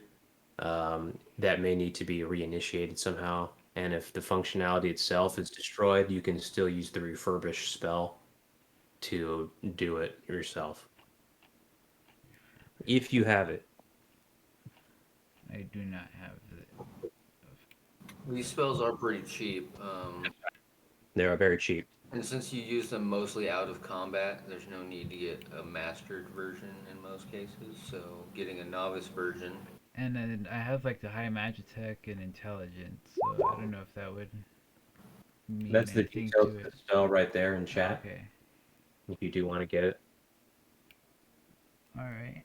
that may need to be reinitiated somehow. And if the functionality itself is destroyed, you can still use the refurbish spell to do it yourself. If you have it. I do not have it. These spells are pretty cheap, They are very cheap. and since you use them mostly out of combat, there's no need to get a mastered version in most cases. So getting a novice version. And then I have like the high magitech and intelligence, so I don't know if that would mean That's the anything details to of it. the spell right there in chat, Okay. if you do want to get it. All right.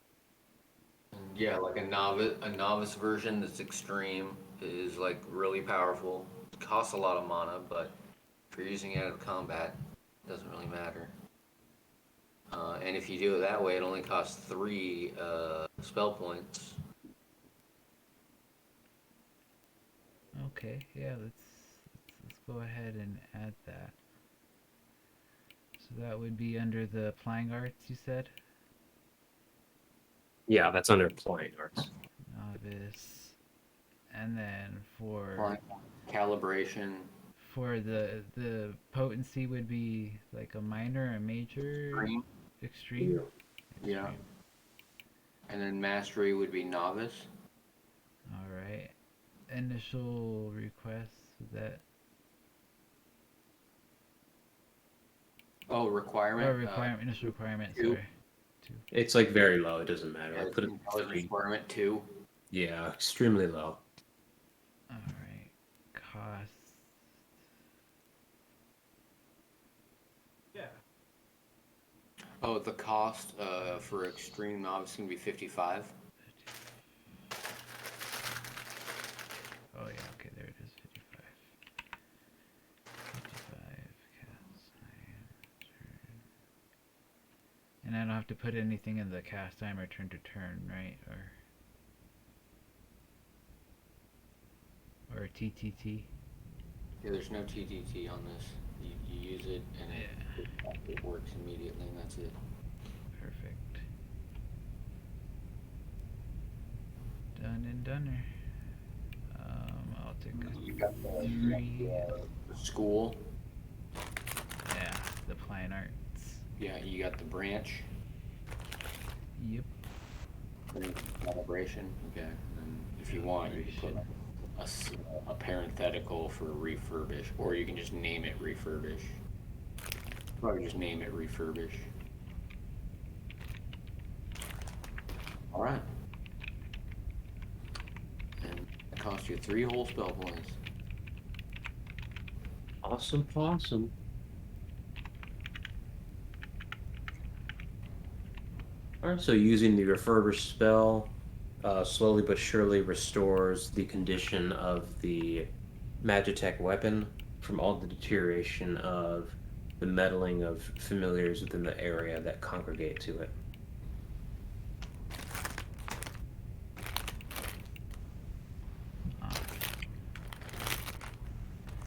Yeah, like a novice version that's extreme is like really powerful. It costs a lot of mana, but if you're using it out of combat, it doesn't really matter. And if you do it that way, it only costs 3 spell points. Okay. Yeah. Let's go ahead and add that. So that would be under the applying arts, you said? Yeah, that's under applying arts. Novice. And then Calibration. for the potency would be like a minor, a major, Extreme. extreme. Yeah. And then mastery would be novice. All right. Initial request that. Oh, requirement. Oh, requirement. Initial requirement. 2. Sorry. It's like very low. It doesn't matter. Yeah, Like put it intelligence requirement 2. Yeah, extremely low. All right. Cost. Oh, the cost for extreme novice can be 55. Oh yeah. Okay. There it is. 55. 55. Cast time. Turn. And I don't have to put anything in the cast time or turn to turn, right? Or TTT. Yeah, there's no TTT on this. You use it and it works immediately, and that's it. Perfect. Done and doneer. I'll take You got the 3. school. Yeah, the applying arts. Yeah, you got the branch. Yep. Calibration. Okay. And if you want, you can put a parenthetical for refurbish, or you can just name it refurbish. Probably just name it refurbish. All right. And it costs you 3 whole spell points. Awesome possum. Alright, so using the refurbish spell slowly but surely restores the condition of the Magitech weapon from all the deterioration of the meddling of familiars within the area that congregate to it.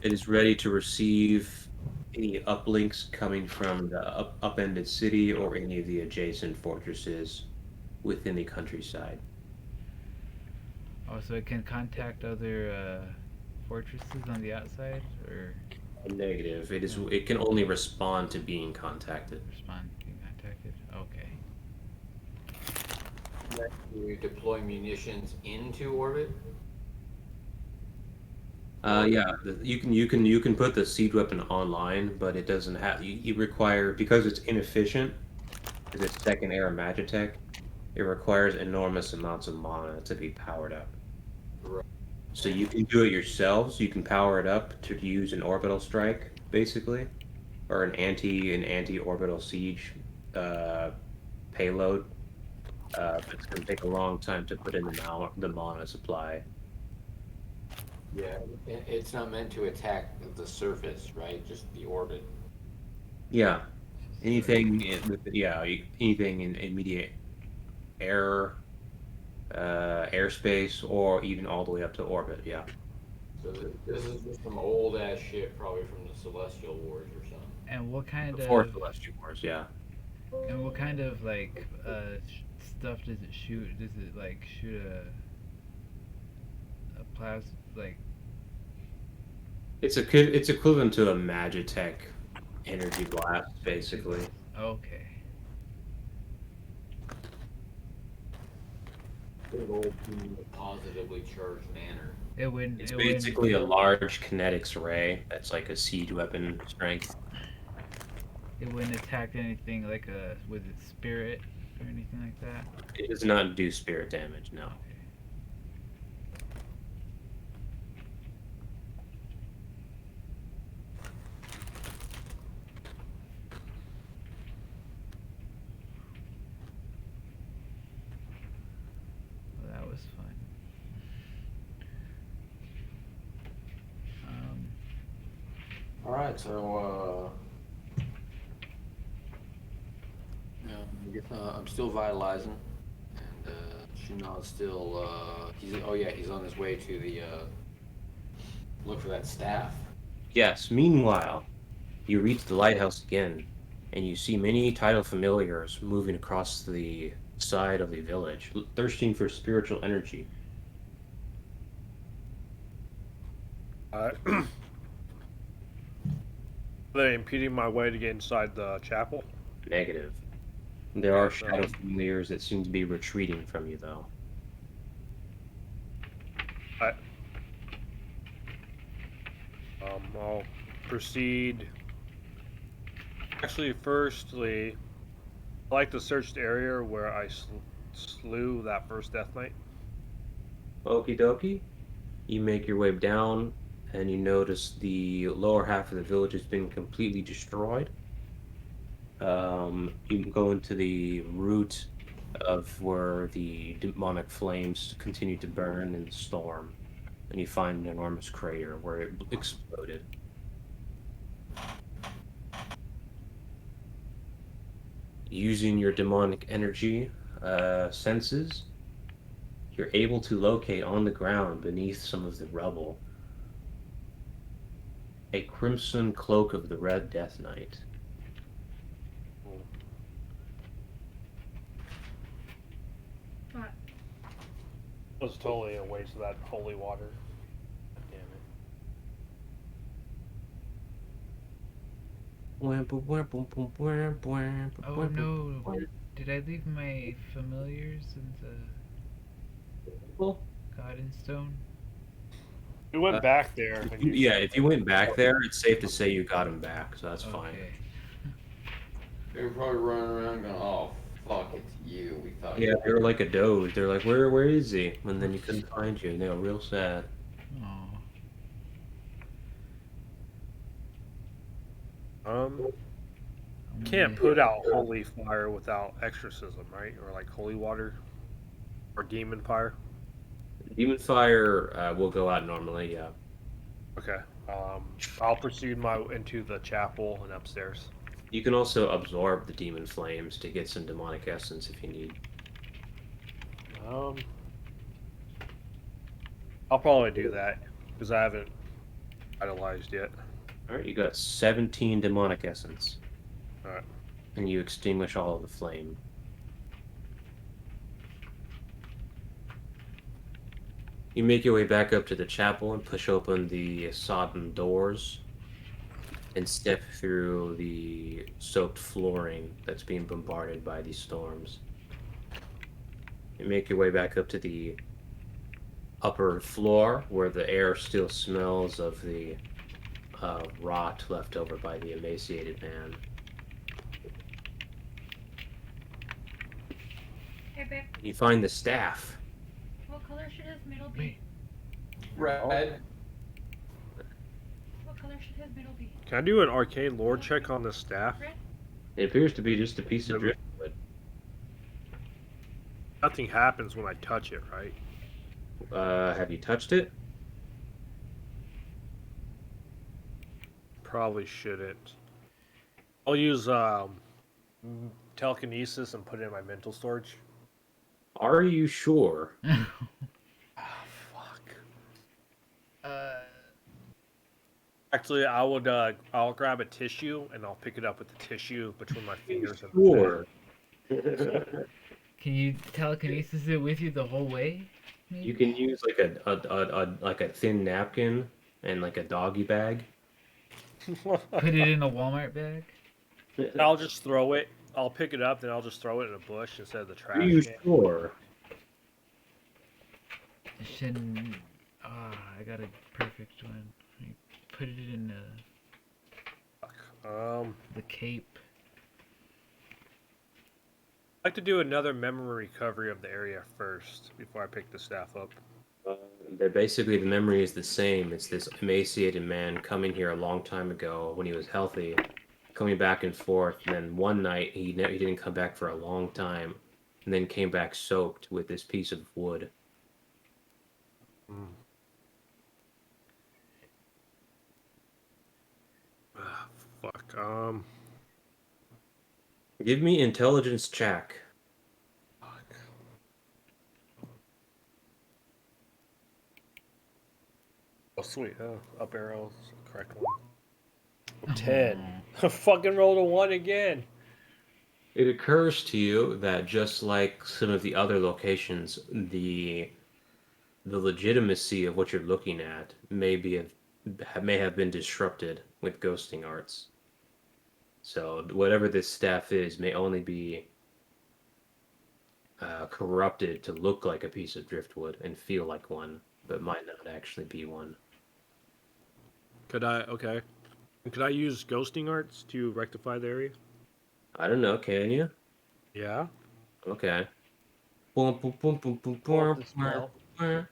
It is ready to receive any uplinks coming from the upended city or any of the adjacent fortresses within the countryside. Oh, so it can contact other fortresses on the outside, or Negative. It can only respond to being contacted. respond being contacted? Okay. You deploy munitions into orbit. Yeah, you can put the siege weapon online, but it doesn't have you require because it's inefficient, because it's second era Magitech, it requires enormous amounts of mana to be powered up. Right. So you can do it yourselves. You can power it up to use an orbital strike, basically, or an anti-orbital siege payload. But it's going to take a long time to put in the mana supply. Yeah, it's not meant to attack the surface, right? Just the orbit. Yeah, anything anything in immediate air, airspace, or even all the way up to orbit. Yeah. So this is just some old ass shit, probably from the Celestial Wars or something. And what kind Before of Celestial Wars, yeah. like stuff does it shoot? Does it like shoot a plasma like? It's equivalent to a Magitech energy blast, basically. Okay. Big old positively charged manner. It wouldn't. It's It basically wouldn't. a large kinetics ray that's like a siege weapon strength. It wouldn't attack anything like with its spirit or anything like that. It does not do spirit damage, no. Well, that was fun. All right, so I'm still vitalizing, and Shunad's still he's on his way to the look for that staff. Yes, meanwhile, you reach the lighthouse again, and you see many tidal familiars moving across the side of the village, thirsting for spiritual energy. Are they impeding my way to get inside the chapel? Negative. There are So- shadow familiars that seem to be retreating from you, though. I'll proceed. Actually, firstly, I like to search the area where I slew that first Death Knight. Okie dokie. You make your way down, and you notice the lower half of the village has been completely destroyed. You can go into the root of where the demonic flames continue to burn in the storm, and you find an enormous crater where it exploded. Using your demonic energy senses, you're able to locate on the ground beneath some of the rubble a crimson cloak of the Red Death Knight. What? It was totally a waste of that holy water. Damn it. Oh no! Did I leave my familiars in the Garden Stone? We went back there. and you Yeah, said- if you went back there, it's safe to say you got him back, so that's fine. Okay. They were probably running around going, "Oh fuck, it's you." We thought. Yeah, they were like a doge. They're like, where is he? And then you couldn't find you, and they were real sad. Oh. Can't put out holy fire without exorcism, right? Or like holy water, or demon fire. Demon fire will go out normally, yeah. Okay. I'll proceed into the chapel and upstairs. You can also absorb the demon flames to get some demonic essence if you need. Um, I'll probably do that because I haven't idolized yet. All right, you got 17 demonic essence, All right. and you extinguish all of the flame. You make your way back up to the chapel and push open the sodden doors and step through the soaked flooring that's being bombarded by these storms. You make your way back up to the upper floor where the air still smells of the rot left over by the emaciated man. Hey, babe. You find the staff. What color should his middle be? Red. What color should his middle be? Can I do an arcane lore check on the staff? Red? It appears to be just a piece of driftwood. Nothing happens when I touch it, right? Have you touched it? Probably shouldn't. I'll use telekinesis and put it in my mental storage. Are you sure? Ah, fuck. Actually, I'll grab a tissue and I'll pick it up with the tissue between my fingers and Sure. Can you telekinesis it with you the whole way? You can use like a thin napkin and like a doggy bag. Put it in a Walmart bag? I'll just throw it. I'll pick it up, then I'll just throw it in a bush instead of the trash Are you can. sure? I shouldn't. I got a perfect one. I put it in the cape. I'd like to do another memory recovery of the area first before I pick the staff up. Basically, the memory is the same. It's this emaciated man coming here a long time ago when he was healthy, coming back and forth. And then one night he didn't come back for a long time, and then came back soaked with this piece of wood. Ah, fuck. Give me intelligence check. Fuck. Oh, sweet. Oh, up arrows. Correct one. 10. I fucking rolled a 1 again. It occurs to you that just like some of the other locations, the legitimacy of what you're looking at may have been disrupted with ghosting arts. So whatever this staff is may only be corrupted to look like a piece of driftwood and feel like one, but might not actually be one. Okay. Could I use ghosting arts to rectify the area? I don't know, can you? Yeah. Okay. Boom, boom, boom, boom, boom, Pull up boom, the spell. boom.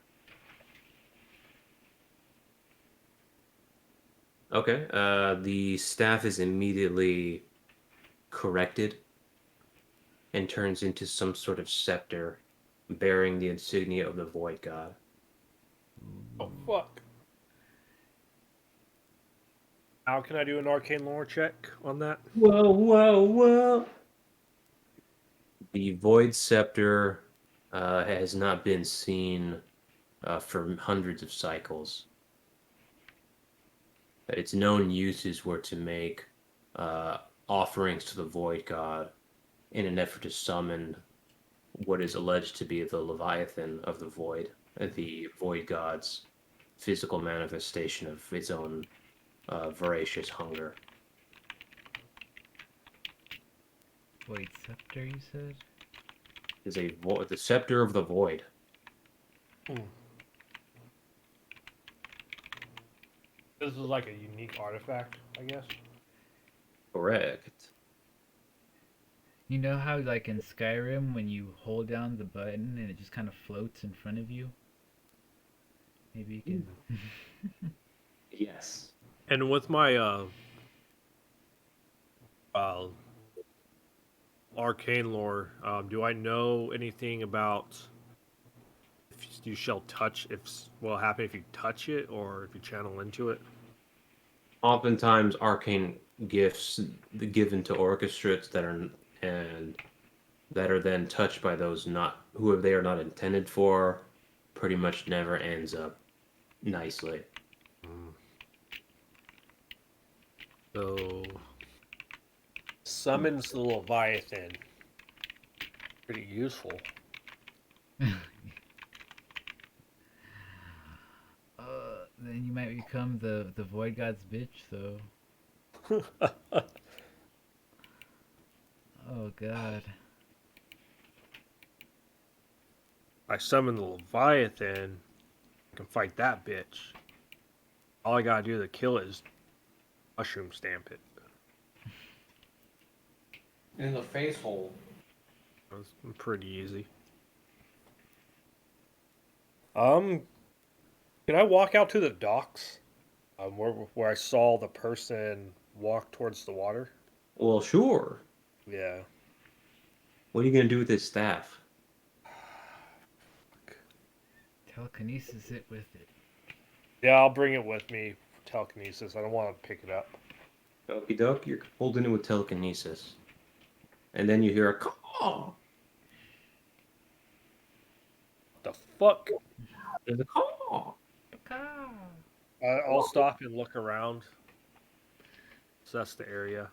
Okay, the staff is immediately corrected and turns into some sort of scepter bearing the insignia of the Void God. Oh, fuck. How can I do an arcane lore check on that? Whoa, whoa, whoa! The Void Scepter has not been seen for hundreds of cycles. Its known uses were to make offerings to the Void God in an effort to summon what is alleged to be the Leviathan of the Void God's physical manifestation of its own voracious hunger. Void scepter, you said? Is the Scepter of the Void. This is like a unique artifact, I guess. Correct. You know how, like in Skyrim, when you hold down the button and it just kind of floats in front of you? Maybe you can. Yes. And with my uh, arcane lore. Do I know anything about if you shall touch? If what will happen if you touch it or if you channel into it? Oftentimes, arcane gifts given to orchestrates and that are then touched by those not who they are not intended for, pretty much never ends up nicely. So summons the Leviathan. Pretty useful. Then you might become the Void God's bitch. So, oh god. I summon the Leviathan. I can fight that bitch. All I gotta do to kill it is mushroom stamp it. In the face hole. That's pretty easy. Can I walk out to the docks? Where I saw the person walk towards the water? Well, sure. Yeah. What are you gonna do with this staff? Telekinesis it with it. Yeah, I'll bring it with me for telekinesis. I don't want to pick it up. Okie doke, you're holding it with telekinesis, and then you hear a call. What the fuck? There's a call. I'll stop and look around. Assess the area.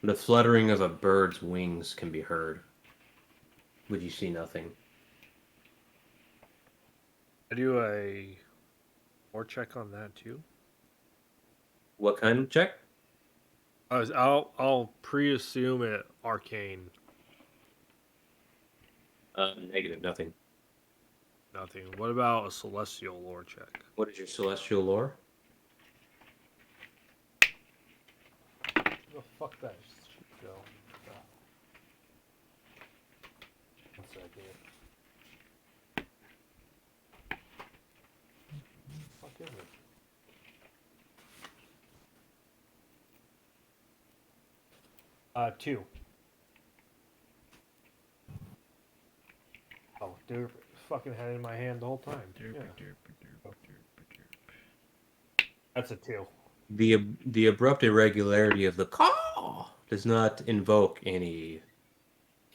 The fluttering of a bird's wings can be heard, but you see nothing. I do a more check on that too. What kind of check? I'll pre-assume it arcane. Negative, nothing. Nothing. What about a celestial lore check? What is your celestial lore? Oh, fuck that shit, go. One second. Fuck is it? Two. Oh, dude, fucking had it in my hand the whole time. Yeah. That's a 2. The abrupt irregularity of the call does not invoke any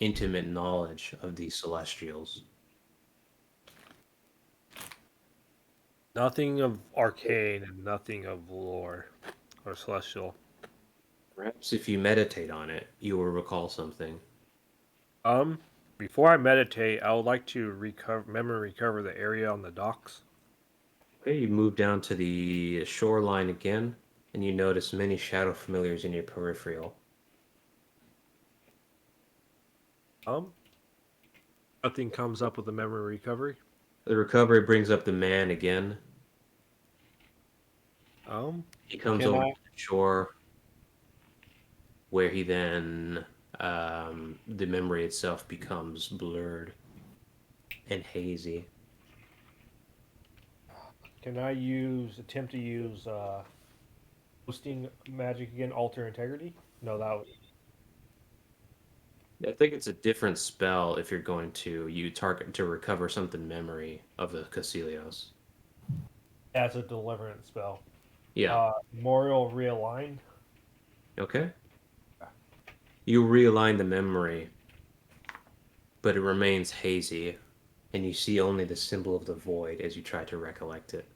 intimate knowledge of the celestials. Nothing of arcane and nothing of lore or celestial. Perhaps if you meditate on it, you will recall something. Before I meditate, I would like to recover the area on the docks. Okay, you move down to the shoreline again, and you notice many shadow familiars in your peripheral. Nothing comes up with the memory recovery. The recovery brings up the man again. He comes Can over I- to the shore, where he then, the memory itself becomes blurred and hazy. Can I attempt to use boosting magic again, alter integrity? No, that would. I think it's a different spell if you're going to you target to recover something memory of the Casilios. That's a deliverance spell. Yeah. Memorial realigned. Okay. You realign the memory, but it remains hazy, and you see only the symbol of the void as you try to recollect it.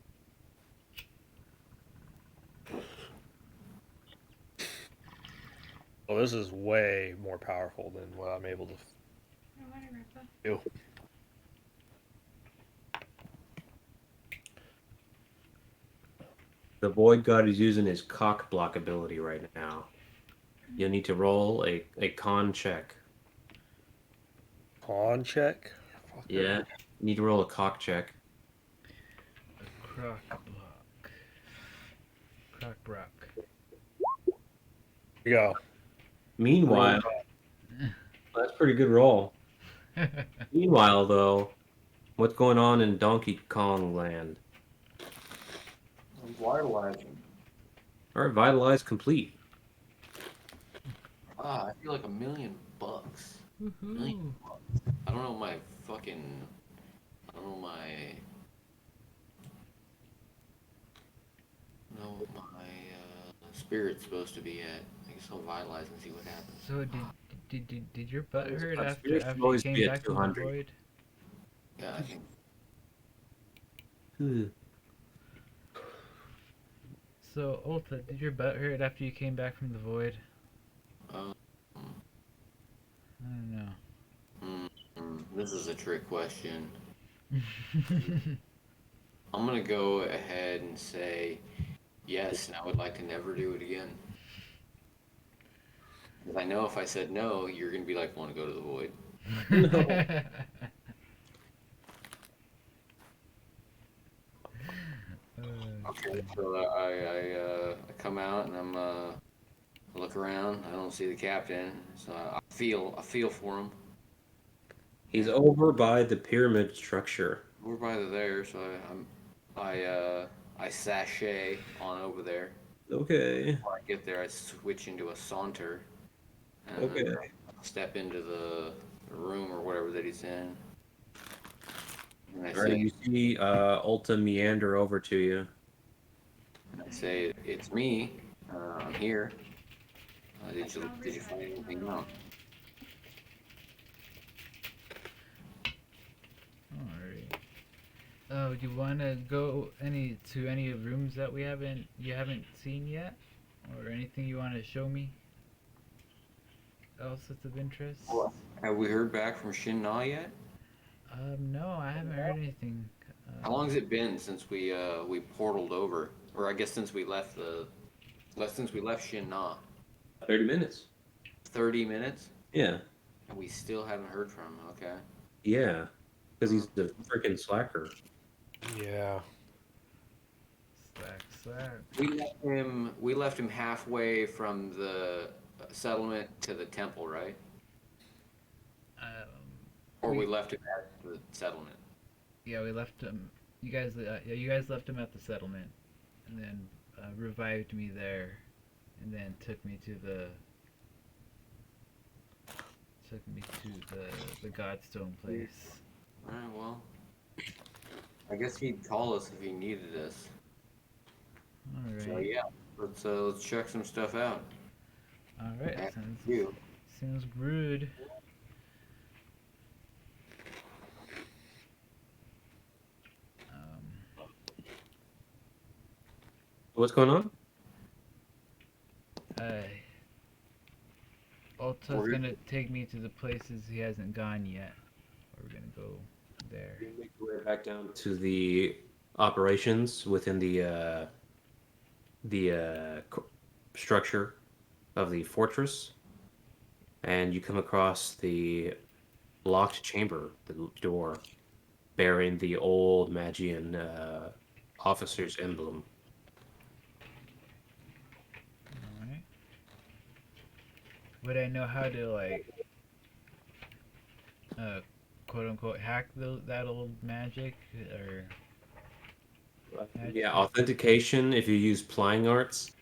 Well, this is way more powerful than what I'm able to do. The void god is using his cock block ability right now. You'll need to roll a con check. Pawn check. Yeah. You need to roll a cock check. Croc block. Croc brock. Here you go. Meanwhile, that's a pretty good roll. Meanwhile, though, what's going on in Donkey Kong Land? Vitalizing. All right, vitalize complete. I feel like $1,000,000. Woohoo! I don't know my fucking. I don't know my. Know what my spirit's supposed to be at. I guess I'll vitalize and see what happens. So did your butt hurt Spirits should after you always came be at back from the 200. void? Yeah, I think. So Ulta, did your butt hurt after you came back from the void? Um, I don't know. this is a trick question. I'm gonna go ahead and say yes, and I would like to never do it again. Because I know if I said no, you're gonna be like, want to go to the void. No. Okay, so I come out and I look around. I don't see the captain, so I feel for him. He's over by the pyramid structure. We're by there, so I sashay on over there. Okay. Before I get there, I switch into a saunter and Okay. step into the room or whatever that he's in. And I All right. say, You see Ulta meander over to you. it's me. I'm here. Did you find anything out? Alright. Oh, do you want to go to any rooms that you haven't seen yet, or anything you want to show me? Else that's of interest? Well, have we heard back from Shin Na yet? No, I haven't heard anything. How long has it been since we portaled over, or I guess since we left Shin Na? 30 minutes. 30 minutes, Yeah. and we still haven't heard from him. Okay. Yeah. Because he's the freaking slacker. Yeah. Slack. We left him halfway from the settlement to the temple, right? Or we left him at the settlement. Yeah, we left him. You guys left him at the settlement, and then revived me there, and then took me to the Godstone place. All right. Well, I guess he'd call us if he needed us. All right. So yeah, let's check some stuff out. All right. After you. Sounds rude. What's going on? Alta's gonna take me to the places he hasn't gone yet. We're gonna go there. You make your way back down to the operations within the structure of the fortress, and you come across the locked chamber, the door, bearing the old Magian officer's emblem. Alright. Would I know how to quote unquote hack that old magic or? Yeah, authentication. If you use plying arts,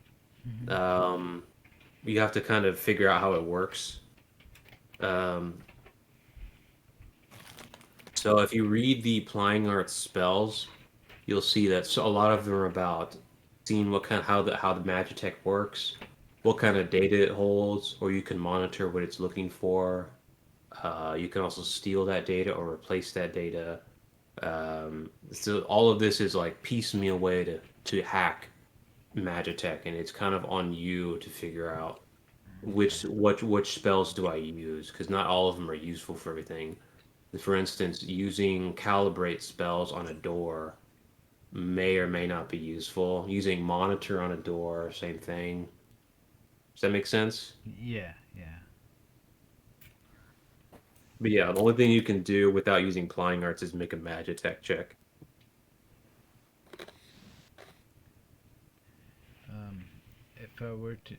you have to kind of figure out how it works. So if you read the plying arts spells, you'll see that a lot of them are about seeing how the Magitech works, what kind of data it holds, or you can monitor what it's looking for. You can also steal that data or replace that data. So all of this is like piecemeal way to hack Magitech, and it's kind of on you to figure out which spells do I use, because not all of them are useful for everything. For instance, using calibrate spells on a door may or may not be useful. Using monitor on a door, same thing. Does that make sense? Yeah. But yeah, the only thing you can do without using plying arts is make a Magitech check. If I were to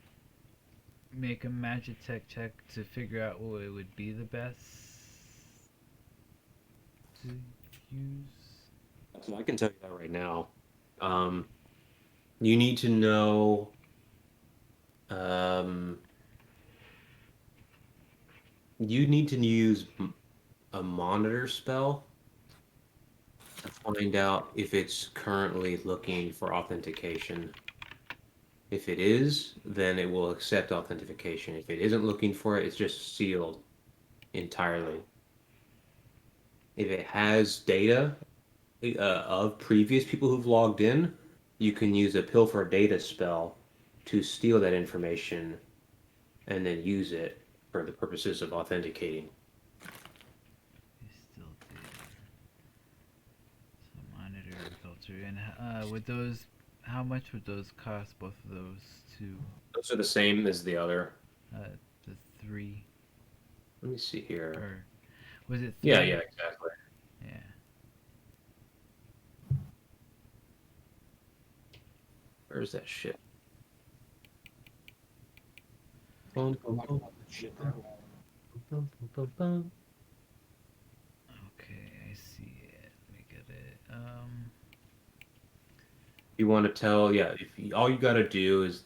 make a Magitech check to figure out what it would be the best to use. So I can tell you that right now. You need to know you need to use a monitor spell to find out if it's currently looking for authentication. If it is, then it will accept authentication. If it isn't looking for it, it's just sealed entirely. If it has data of previous people who've logged in, you can use a pilfer data spell to steal that information and then use it for the purposes of authenticating. You still did. So monitor and filter. And would those, how much would those cost? Both of those two, Those are the same as the other. the three, Let me see here. or was it three? Yeah, exactly. Yeah. Where's that shit? Bum, bum, bum, Shit. bum, bum, bum, bum. Okay, I see it. Let me get it. You want to tell, yeah, all you got to do is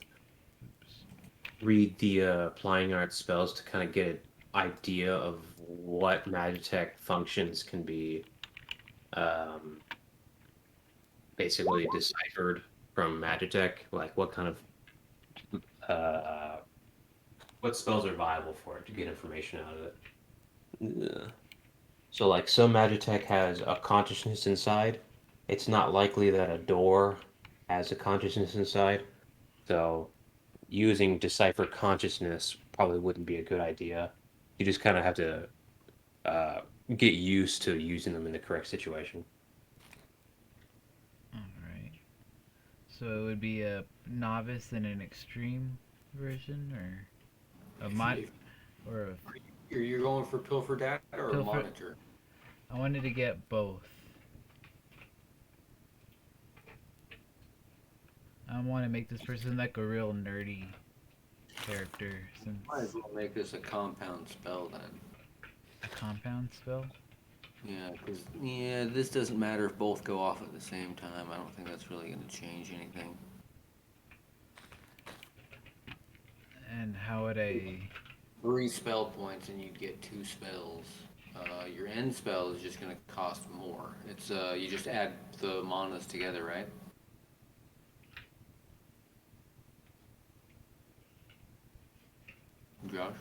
Oops. read the applying art spells to kind of get an idea of what Magitech functions can be basically deciphered from Magitech, like what kind of what spells are viable for it to get information out of it. Yeah. So like some Magitech has a consciousness inside. It's not likely that a door has a consciousness inside. So using decipher consciousness probably wouldn't be a good idea. You just kind of have to uh, get used to using them in the correct situation. All right. So it would be a novice and an extreme version, or a mod, or a You're going for pilfer data or Pilfer- monitor? I wanted to get both. I want to make this person like a real nerdy character, since Might as well make this a compound spell then. a compound spell. Yeah, because this doesn't matter if both go off at the same time. I don't think that's really going to change anything. And how would I? 3 spell points and you'd get 2 spells. Your end spell is just going to cost more. It's you just add the manas together, right? Josh?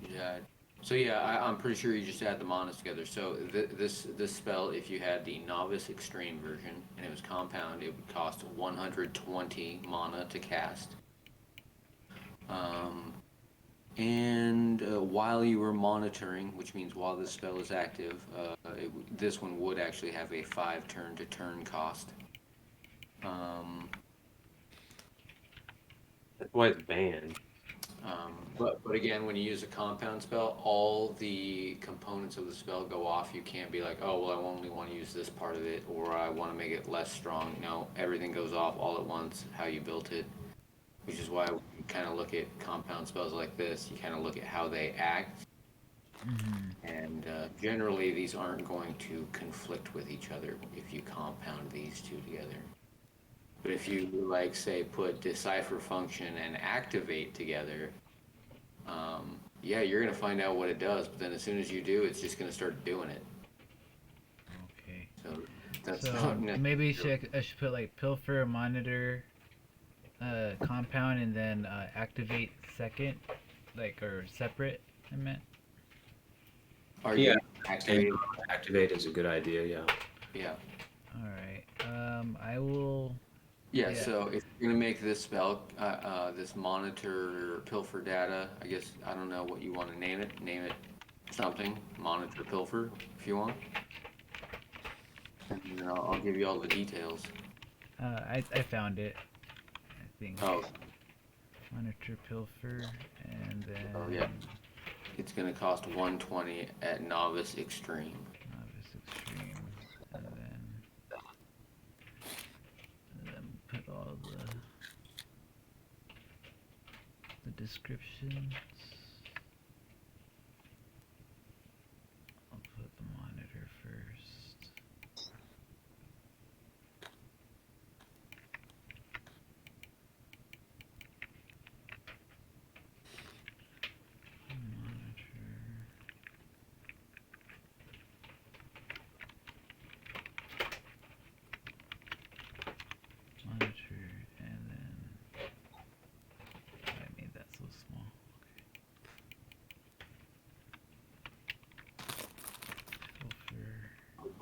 Yeah. So yeah, I'm pretty sure you just add the manas together. So this spell, if you had the novice extreme version and it was compound, it would cost 120 mana to cast. And while you were monitoring, which means while this spell is active, this one would actually have a 5 turn to turn cost. That's why it's banned. But again, when you use a compound spell, all the components of the spell go off. You can't be like, oh, well, I only want to use this part of it, or I want to make it less strong. No, everything goes off all at once, how you built it, which is why we kind of look at compound spells like this. You kind of look at how they act, and generally these aren't going to conflict with each other if you compound these two together. But if you, like, say, put decipher function and activate together, yeah, you're going to find out what it does, but then as soon as you do, it's just going to start doing it. Okay. So that's So not necessary. maybe I should put like pilfer, monitor, compound, and then activate second, like, or separate. I meant. Are you Yeah, activating? activate is a good idea. Yeah. Yeah. All right. I will. Yeah, Yeah. so if you're gonna make this spell, this monitor pilfer data, I guess, I don't know what you want to name it. Name it something, monitor pilfer, if you want. And then I'll give you all the details. I found it. I think. Oh, Monitor pilfer, and then oh yeah. It's gonna cost 120 at novice extreme. novice extreme, and then put all the descriptions. I'll put the monitor first.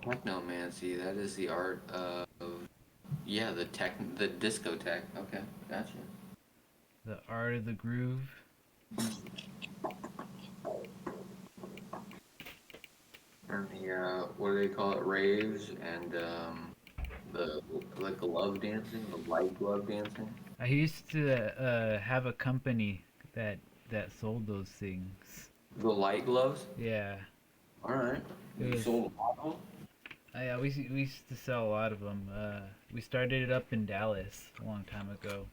Technomancy, that is the art of, yeah, the discotheque. Okay, gotcha. The art of the groove. And the, what do they call it, raves, and, the, like, glove dancing, the light glove dancing. I used to have a company that sold those things. The light gloves? Yeah, Alright. it You was. sold a lot of them? Yeah, we used to sell a lot of them. We started it up in Dallas a long time ago,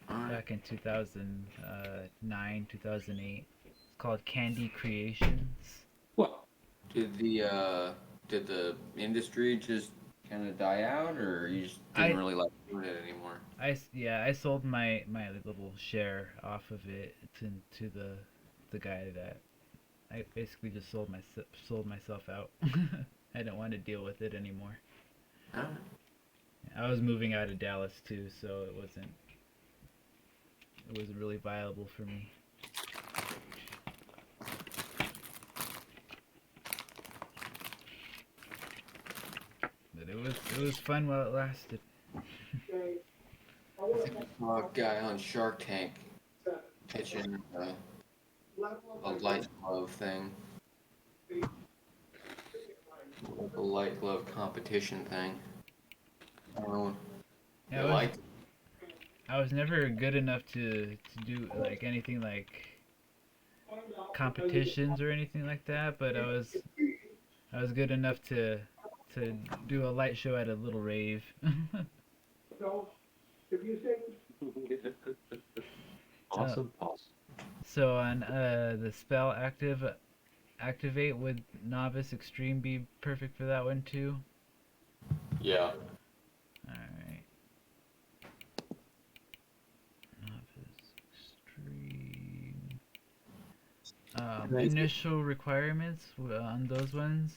Alright. back in 2009, 2008. It's called Candy Creations. What? Did the industry just kind of die out, or you just didn't I really like doing it anymore? yeah, I sold my little share off of it to the guy that I basically just sold myself out. I didn't want to deal with it anymore. Alright. I was moving out of Dallas too, so it wasn't really viable for me. But it was fun while it lasted. Saw a guy on Shark Tank pitching a light glove thing, like a light glove competition thing. I don't know. Yeah, They liked it. I was never good enough to do like anything like competitions or anything like that, but I was good enough to do a light show at a little rave. Awesome. Awesome. So on the spell activate, would novice extreme be perfect for that one too? Yeah. All right. Novice extreme. Initial requirements on those ones.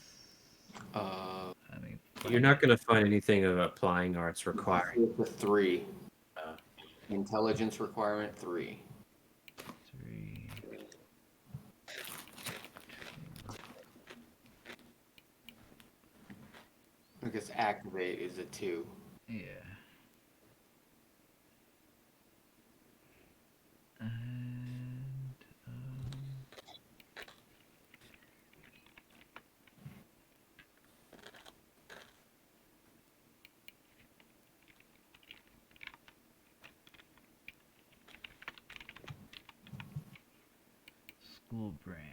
I mean, You're not going to find anything of applying arts requiring. The 3. Uh, Intelligence requirement 3. 3. I guess activate is a 2. Yeah. And school branch.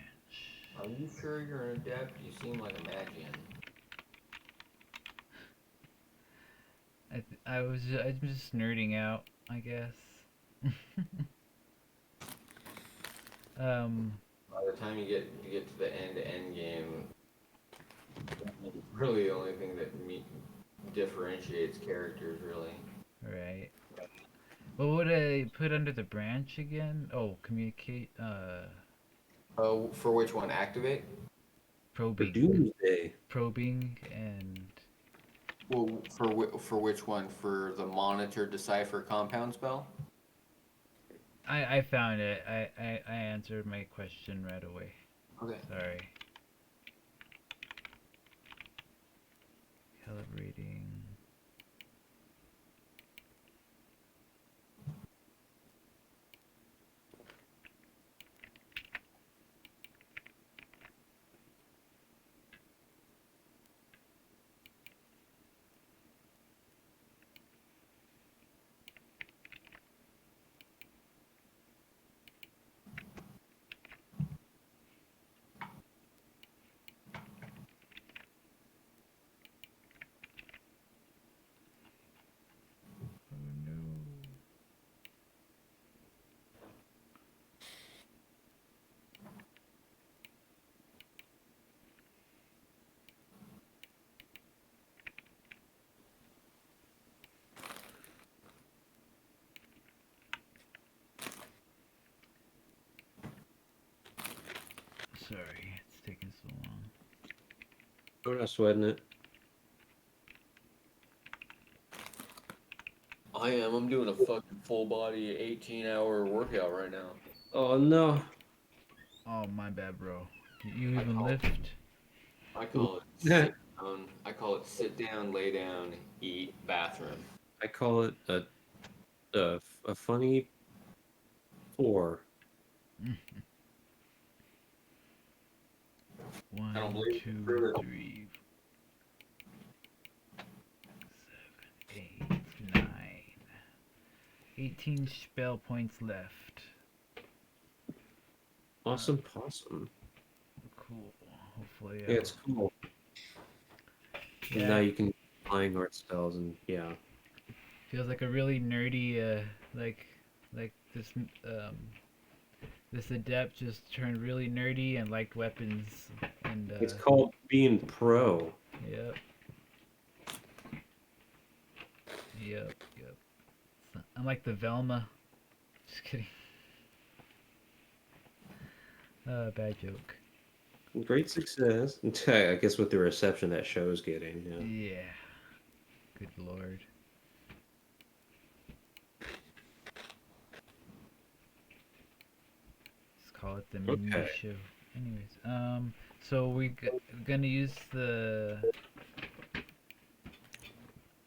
Are you sure you're an adept? You seem like a magian. I'm just nerding out, I guess. By the time you get to the end game, really the only thing that differentiates characters, really. Right. What would I put under the branch again? Oh, communicate. Oh, for which one? Activate? for Probing, Doomsday. probing, and Well, for which one? For the monitor decipher compound spell? I found it. I answered my question right away. Okay. Sorry. Calibrating. Oh no. Sorry, it's taking so long. We're not sweating it. I am. I'm doing a fucking full body 18-hour workout right now. Oh no. Oh, my bad, bro. You even lift? I call it Yeah. I call it sit down, lay down, eat, bathroom. I call it a funny 4. I don't 1, believe it's 2, true. 3, 7, 8, 9. 18 spell points left. Awesome possum. Cool. Hopefully, Yeah, it's cool. And now yeah, you can flying art spells and yeah. feels like a really nerdy, like this adept just turned really nerdy and liked weapons, and It's called being pro. yep, yep. I'm like the Velma. Just kidding. Bad joke. Great success. I guess with the reception that show's getting, yeah. Yeah. Good lord. Let's call it the mini Okay. show. Anyways, so gonna use the.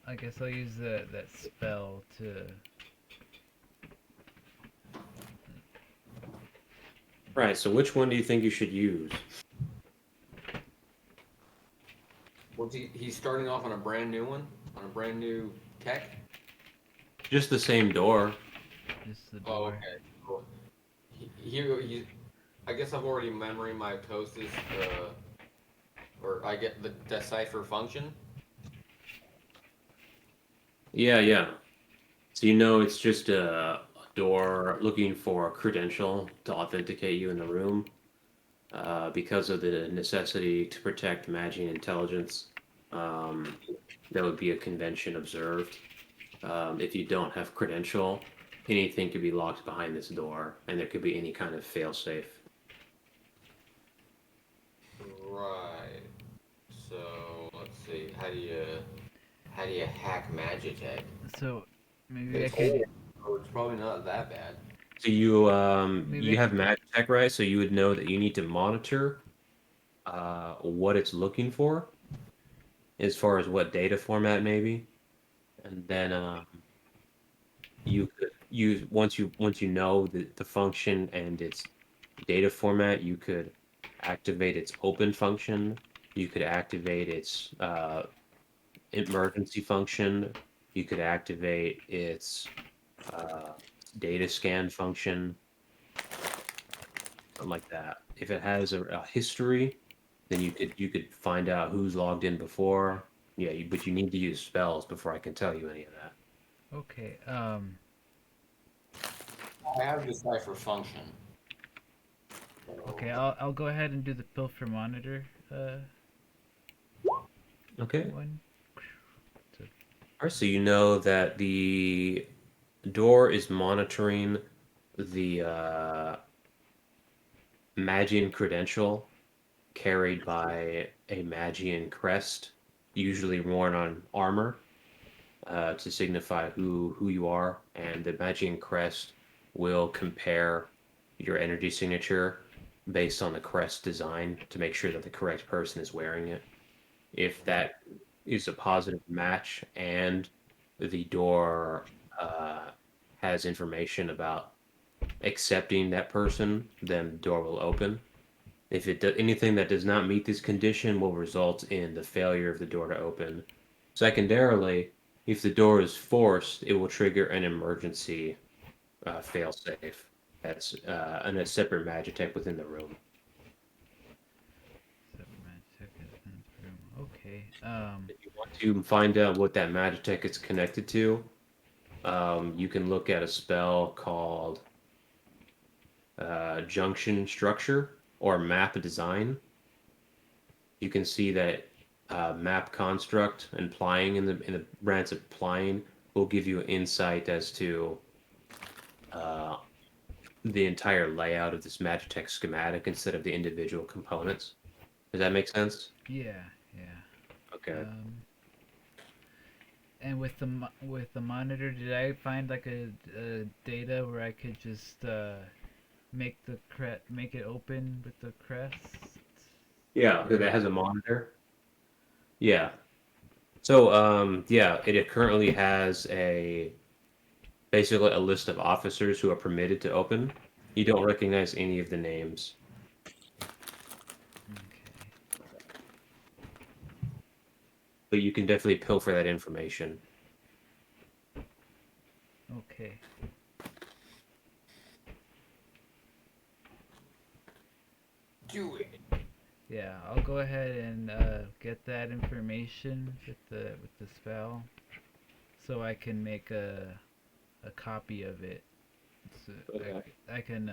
I guess I'll use that spell to. Right, so which one do you think you should use? He's starting off on a brand new one, on a brand new tech. Just the same door. Just the Oh, door. okay. Cool. He, I guess I've already memory my mitosis, or I get the decipher function. Yeah. So you know it's just a door looking for a credential to authenticate you in the room. Because of the necessity to protect magic intelligence, um, that would be a convention observed. If you don't have credential, anything could be locked behind this door, and there could be any kind of failsafe. Right. So let's see. How do you hack Magitech? So maybe I It's could. old, so it's probably not that bad. So you Maybe you have magic tech, right? So you would know that you need to monitor what it's looking for as far as what data format maybe, and then you could use once you know the function and its data format, you could activate its open function. You could activate its emergency function. You could activate its uh, data scan function, something like that. If it has a history, then you could find out who's logged in before. Yeah, but you need to use spells before I can tell you any of that. Okay. I have decipher function. Okay. I'll go ahead and do the pilfer monitor. Okay. One. All right, so you know that the door is monitoring the Magian credential carried by a Magian crest, usually worn on armor, to signify who you are, and the Magian crest will compare your energy signature based on the crest design to make sure that the correct person is wearing it. If that is a positive match and the door has information about accepting that person, then the door will open. If anything that does not meet this condition will result in the failure of the door to open. Secondarily, if the door is forced, it will trigger an emergency failsafe. That's a separate magitech within the room. Okay. If you want to find out what that magitech is connected to, you can look at a spell called Junction Structure or Map Design. You can see that map construct and plying in the branch of plying will give you insight as to uh, the entire layout of this Magitech schematic instead of the individual components. Does that make sense? Yeah. Yeah. Okay. And with the monitor, did I find like a data where I could just make it open with the crest? Yeah, that has a monitor. Yeah. So, yeah, it currently has basically a list of officers who are permitted to open. You don't recognize any of the names, Okay. but you can definitely pilfer that information. Okay. Do it. Yeah, I'll go ahead and get that information with the spell, so I can make a copy of it. So Okay. I can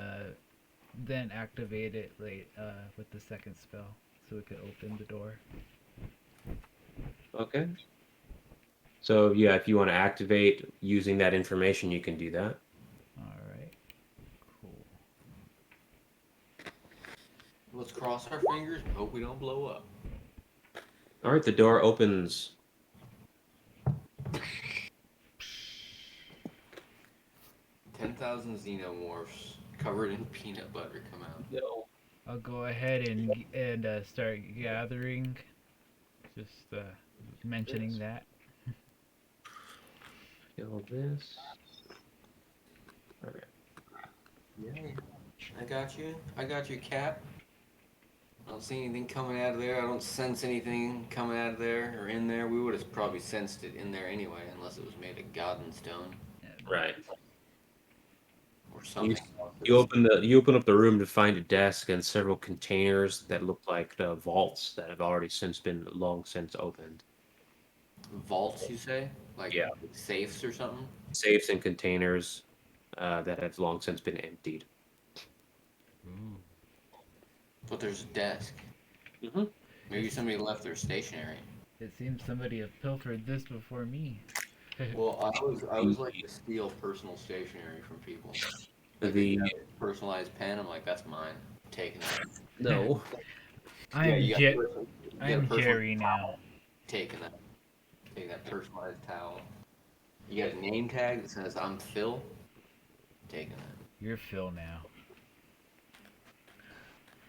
then activate it with the second spell, so it could open the door. Okay. So, yeah, if you want to activate using that information, you can do that. All right. Cool. Let's cross our fingers and hope we don't blow up. All right, the door opens. 10,000 xenomorphs covered in peanut butter come out. No. I'll go ahead and start gathering. Just mentioning that. Kill this. Okay. Yeah. I got you. I got you, Cap. I don't see anything coming out of there. I don't sense anything coming out of there or in there. We would have probably sensed it in there anyway, unless it was made of Godden stone Right. or You, something else. you open up the room to find a desk and several containers that look like vaults that have already since been long since opened. Vaults, you say? Like Yeah. safes or something? Safes and containers that have long since been emptied. Ooh. But there's a desk. Mm-hmm. Maybe somebody left their stationery. It seems somebody have pilfered this before me. Well, I was like to steal personal stationery from people. Like The a personalized pen. I'm like, that's mine. Taking that. no. Yeah, I'm you got you got a I'm personalized Jerry now. towel. Taking that. Taking that personalized towel. You got a name tag that says I'm Phil. Taking that. You're Phil now.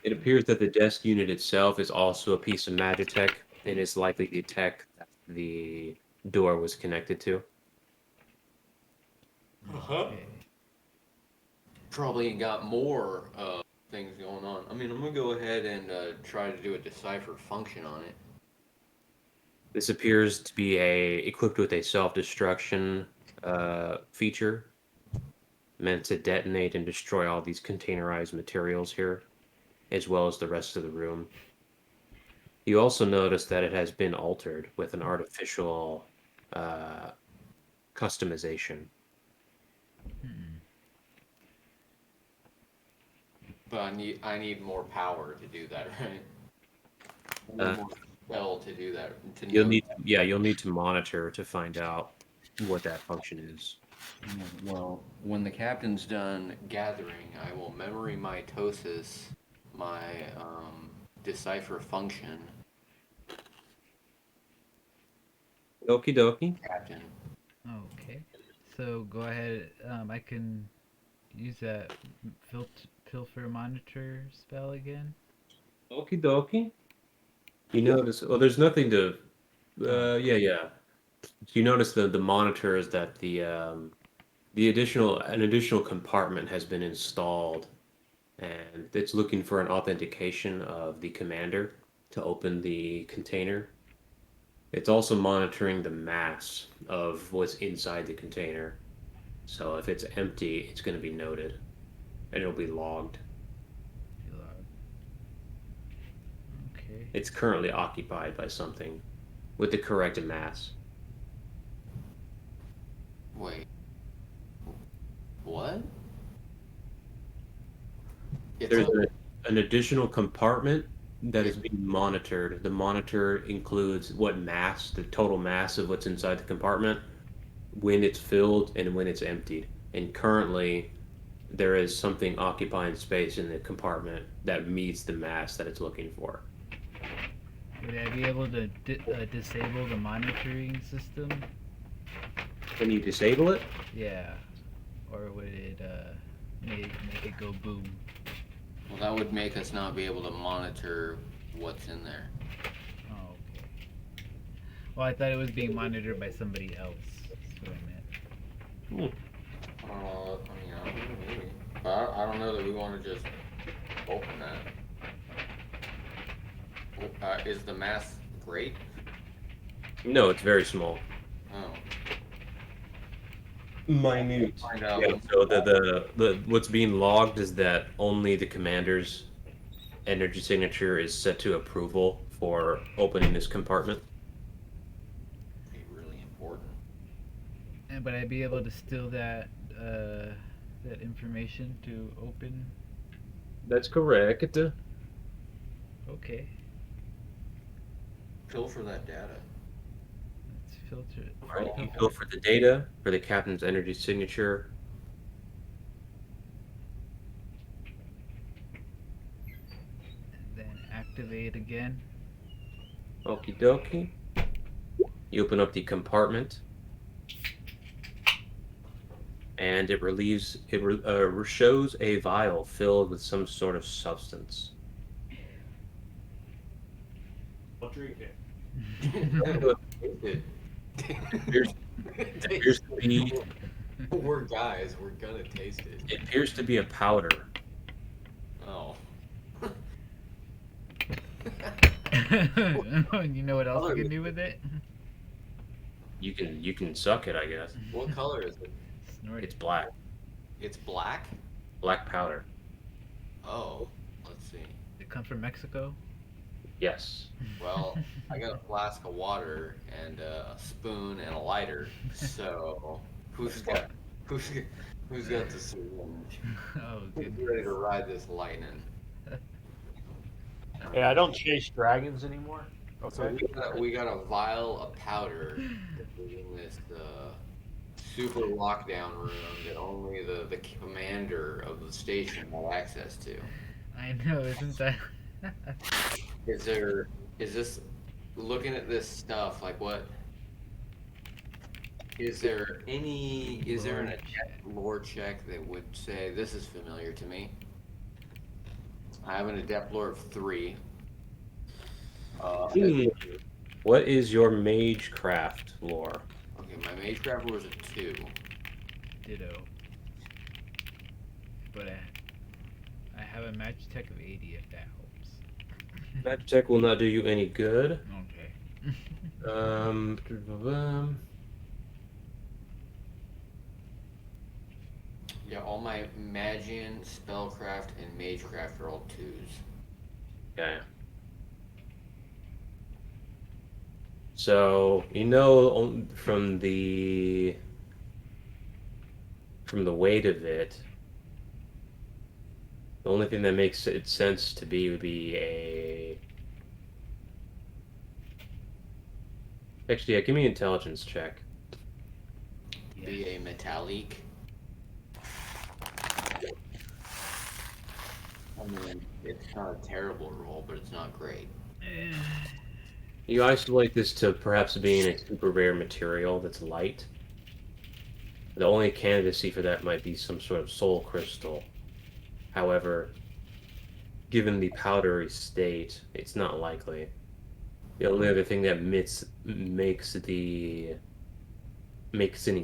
It appears that the desk unit itself is also a piece of Magitech and is likely the tech that the door was connected to. Okay. Probably got more things going on. I mean, I'm gonna go ahead and try to do a decipher function on it. This appears to be equipped with a self-destruction feature meant to detonate and destroy all these containerized materials here, as well as the rest of the room. You also notice that it has been altered with an artificial customization. Hmm. But I need more power to do that, right? I Uh, need more spell to do that. To You'll know need, yeah, you'll need to monitor to find out what that function is. Well, when the captain's done gathering, I will memory mitosis my decipher function, Okie dokie. captain. Okay. So go ahead. I can use that pilfer monitor spell again. Okie dokie. You notice, well, there's nothing to, Oh. yeah. You notice the monitors that an additional compartment has been installed, and it's looking for an authentication of the commander to open the container. It's also monitoring the mass of what's inside the container. So if it's empty, it's going to be noted, and it'll be logged. Okay. It's currently occupied by something with the correct mass. Wait, what? It's There's a, an additional compartment that yeah, is being monitored. The monitor includes what mass, the total mass of what's inside the compartment, when it's filled and when it's emptied. And currently, there is something occupying space in the compartment that meets the mass that it's looking for. Would I be able to disable the monitoring system? Can you disable it? Yeah. Or would it make it go boom? well, that would make us not be able to monitor what's in there. Oh, okay. Well, I thought it was being monitored by somebody else. That's what I meant. I mean, I don't know, maybe. But I don't know that we want to just open that. Is the mass great? No, it's very small. Oh. Minute. Find out. Yeah, so the what's being logged is that only the commander's energy signature is set to approval for opening this compartment. Be really important. And but I'd be able to steal that that information to open. That's correct. Okay, Pilfer that data. let's filter it. All right, you go for the data for the captain's energy signature. And then activate again. Okie dokie. You open up the compartment, and it shows a vial filled with some sort of substance. I'll drink it. It Appears to be We're guys. We're gonna taste it. it appears to be a powder. Oh. You know what else you can do with it? You can suck it, I guess. What color is it? Snort It's it. black. It's black. Black powder. Oh. Let's see. It come from Mexico. Yes. Well, I got a flask of water and a spoon and a lighter. So who's got the syringe? Oh, Who's goodness. ready to ride this lightning? Yeah, I don't chase dragons anymore. So Okay. we got a vial of powder in this super lockdown room that only the commander of the station had access to. I know, isn't that? Is this looking at this stuff like what? Is there an adept lore check that would say this is familiar to me? I have an adept lore of 3. What is your magecraft lore? Okay, my magecraft lore is a 2. Ditto. But I have a match tech of 80 if that helps. Magic check will not do you any good. Okay. Yeah, all my Magian, Spellcraft, and Magecraft are all 2s. Okay. So from the weight of it, the only thing that makes it sense to be would be a. Actually, yeah, give me an intelligence check. Be a metallic. I mean, it's not a terrible roll, but it's not great. You isolate this to perhaps being a super rare material that's light. The only candidacy for that might be some sort of soul crystal. However, given the powdery state, it's not likely. The only other thing that makes any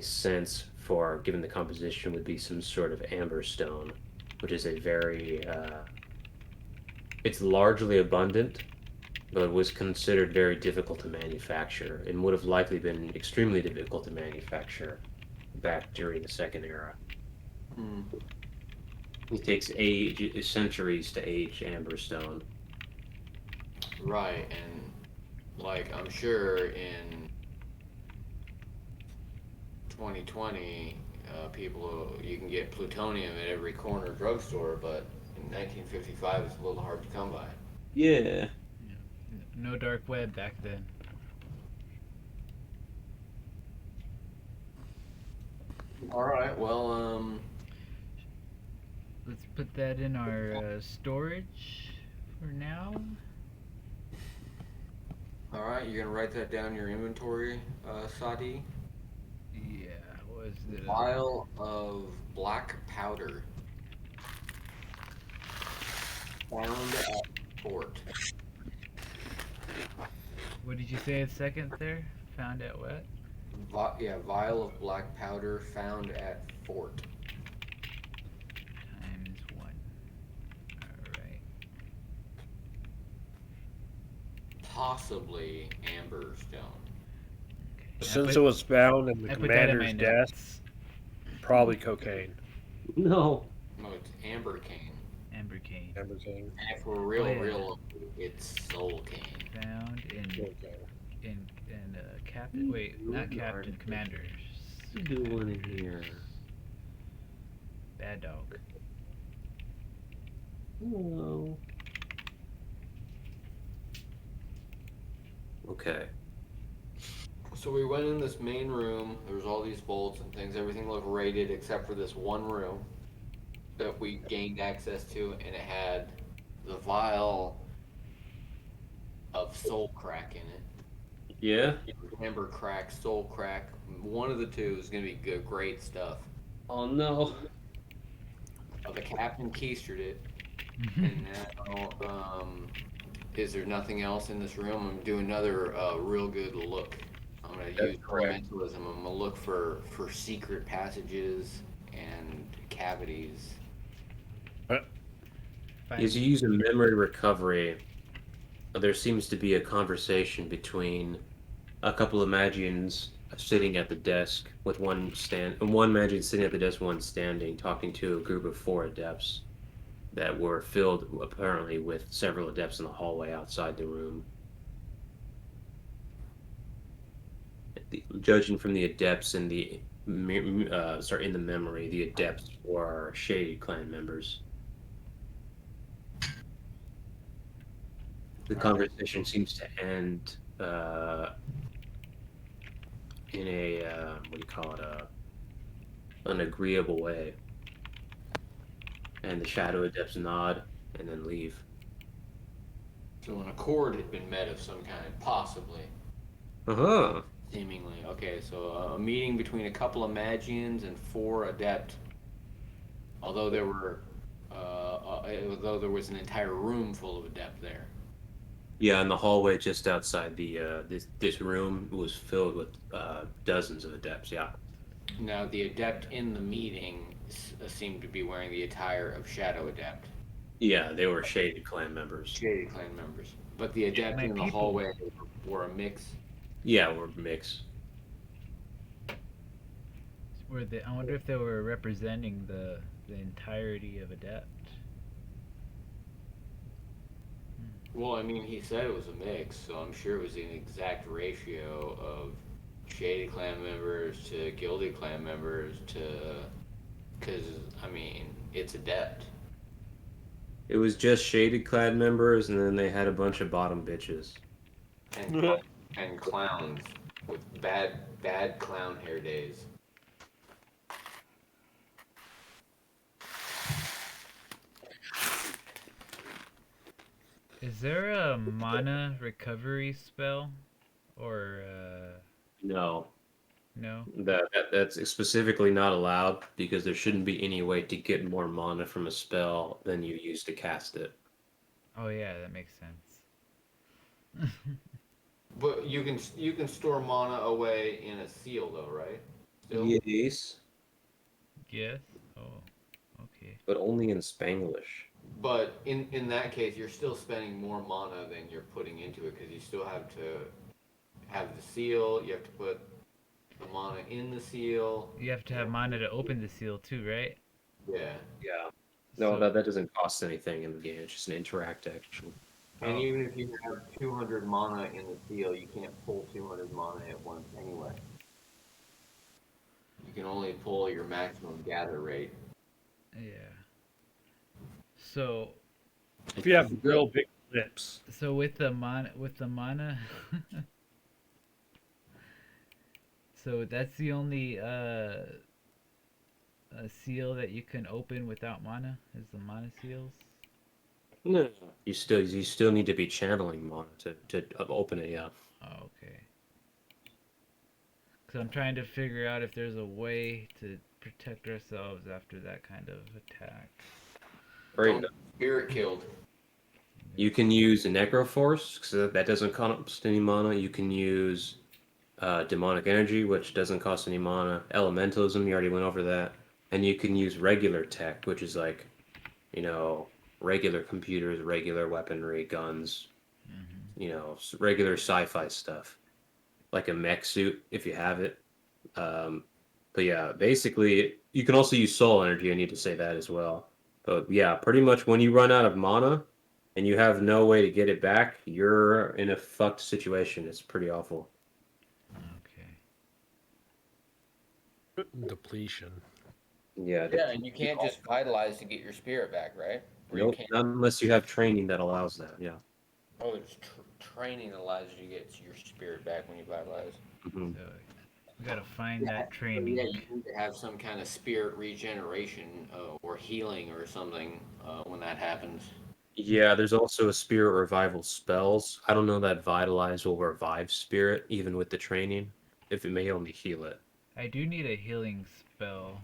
sense for given the composition would be some sort of amber stone, which is a very it's largely abundant, but it was considered very difficult to manufacture and would have likely been extremely difficult to manufacture back during the Second Era. Hmm. It takes centuries to age amber stone. Right, and like I'm sure in 2020, you can get plutonium at every corner drugstore, but in 1955 it's a little hard to come by. Yeah. No dark web back then. All right, well, Let's put that in our storage for now. all right, you're gonna write that down in your inventory, Sadi. Yeah, was it? Vial of black powder found at port. What did you say a second there? found at what? Vial of black powder found at fort. Times 1. Alright. Possibly amber stone. Okay. Since it was found in the I put that in my commander's desk, notes. probably cocaine. No. No, it's amber cane. Amber cane. Amber cane. And if we're real, Oh, yeah. real, it's soul cane. Found in Okay. captain. Wait, not captain. Commanders. What are you doing in here? Bad dog. Hello. Okay. So we went in this main room. There was all these bolts and things. Everything looked rated except for this one room that we gained access to, and it had the vial of soul crack in it. Yeah. Amber crack, soul crack. One of the two is gonna be good, great stuff. Oh no. The captain keistered it, and now, is there nothing else in this room? I'm doing another real good look. I'm gonna That's use correct. elementalism. I'm gonna look for secret passages and cavities. As you use a memory recovery, there seems to be a conversation between a couple of Magians sitting at the desk with one Magian sitting at the desk, one standing, talking to a group of 4 adepts that were filled apparently with several adepts in the hallway outside the room. Judging from the adepts in the in the memory, the adepts were Shady Clan members. The conversation seems to end in a what do you call it? An agreeable way. And the shadow adepts nod and then leave. So an accord had been met of some kind, possibly. Uh-huh. Seemingly. Okay, so a meeting between a couple of Magians and 4 adept. Although there was an entire room full of adept there. Yeah, in the hallway just outside the this room was filled with dozens of adepts. Yeah. Now the adept in the meeting seemed to be wearing the attire of Shadow Adept. Yeah, they were Shady Clan members. Shady Clan members. But the adept My in the people. hallway were a mix. Yeah, we're mixed. I wonder if they were representing the entirety of Adept. Well, I mean, he said it was a mix, so I'm sure it was an exact ratio of Shady Clan members to Guilty Clan members to... Because, I mean, it's adept. It was just Shady Clan members, and then they had a bunch of bottom bitches. And clowns with bad clown hair days. Is there a mana recovery spell, or No, no? that's specifically not allowed because there shouldn't be any way to get more mana from a spell than you use to cast it. Oh yeah, that makes sense. But you can store mana away in a seal, though, right? Still? Yes, Yes. Oh, okay. but only in Spanglish. But in that case, you're still spending more mana than you're putting into it because you still have to have the seal. You have to put the mana in the seal. You have to have mana to open the seal too, right? Yeah. Yeah. No, So- that doesn't cost anything in the game. It's just an interact action. And Oh. even if you have 200 mana in the seal, you can't pull 200 mana at once anyway. You can only pull your maximum gather rate. Yeah. So If you have real big lips. with the mana so that's the only seal that you can open without mana is the mana seals. No. You still need to be channeling mana to open it, yeah. Oh, okay. Because I'm trying to figure out if there's a way to protect ourselves after that kind of attack. Right. Spirit killed. You can use a Necroforce, because that doesn't cost any mana. You can use demonic energy, which doesn't cost any mana. Elementalism, you already went over that. And you can use regular tech, which is like, you know, regular computers, regular weaponry, guns, you know, regular sci-fi stuff, like a mech suit if you have it. But yeah, basically, you can also use soul energy. I need to say that as well. But yeah, pretty much when you run out of mana and you have no way to get it back, you're in a fucked situation. It's pretty awful. Okay. Depletion. Yeah. Yeah, and you can't just vitalize to get your spirit back, right? Or you Nope, can't. not unless you have training that allows that. Yeah. Oh, there's training that allows you to get your spirit back when you vitalize. Mhm. So we gotta find Yeah, that so training. yeah, you need to have some kind of spirit regeneration or healing or something when that happens. Yeah, there's also a spirit revival spells. I don't know that vitalize will revive spirit even with the training, if it may only heal it. I do need a healing spell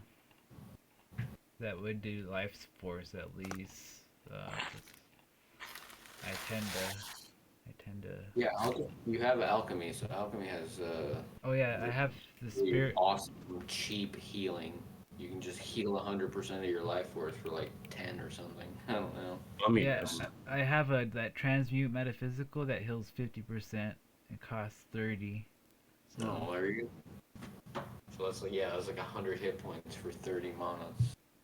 that would do life force at least. 'Cause I tend to. Yeah, you have alchemy, so alchemy has Oh yeah, I have the really spirit. awesome, cheap healing. You can just heal 100% of your life force for like 10 or something. I don't know. I mean, Yeah, I have that transmute metaphysical that heals 50%. It costs 30. So Oh, there you go. So that's like, yeah, that's like 100 hit points for 30 mana.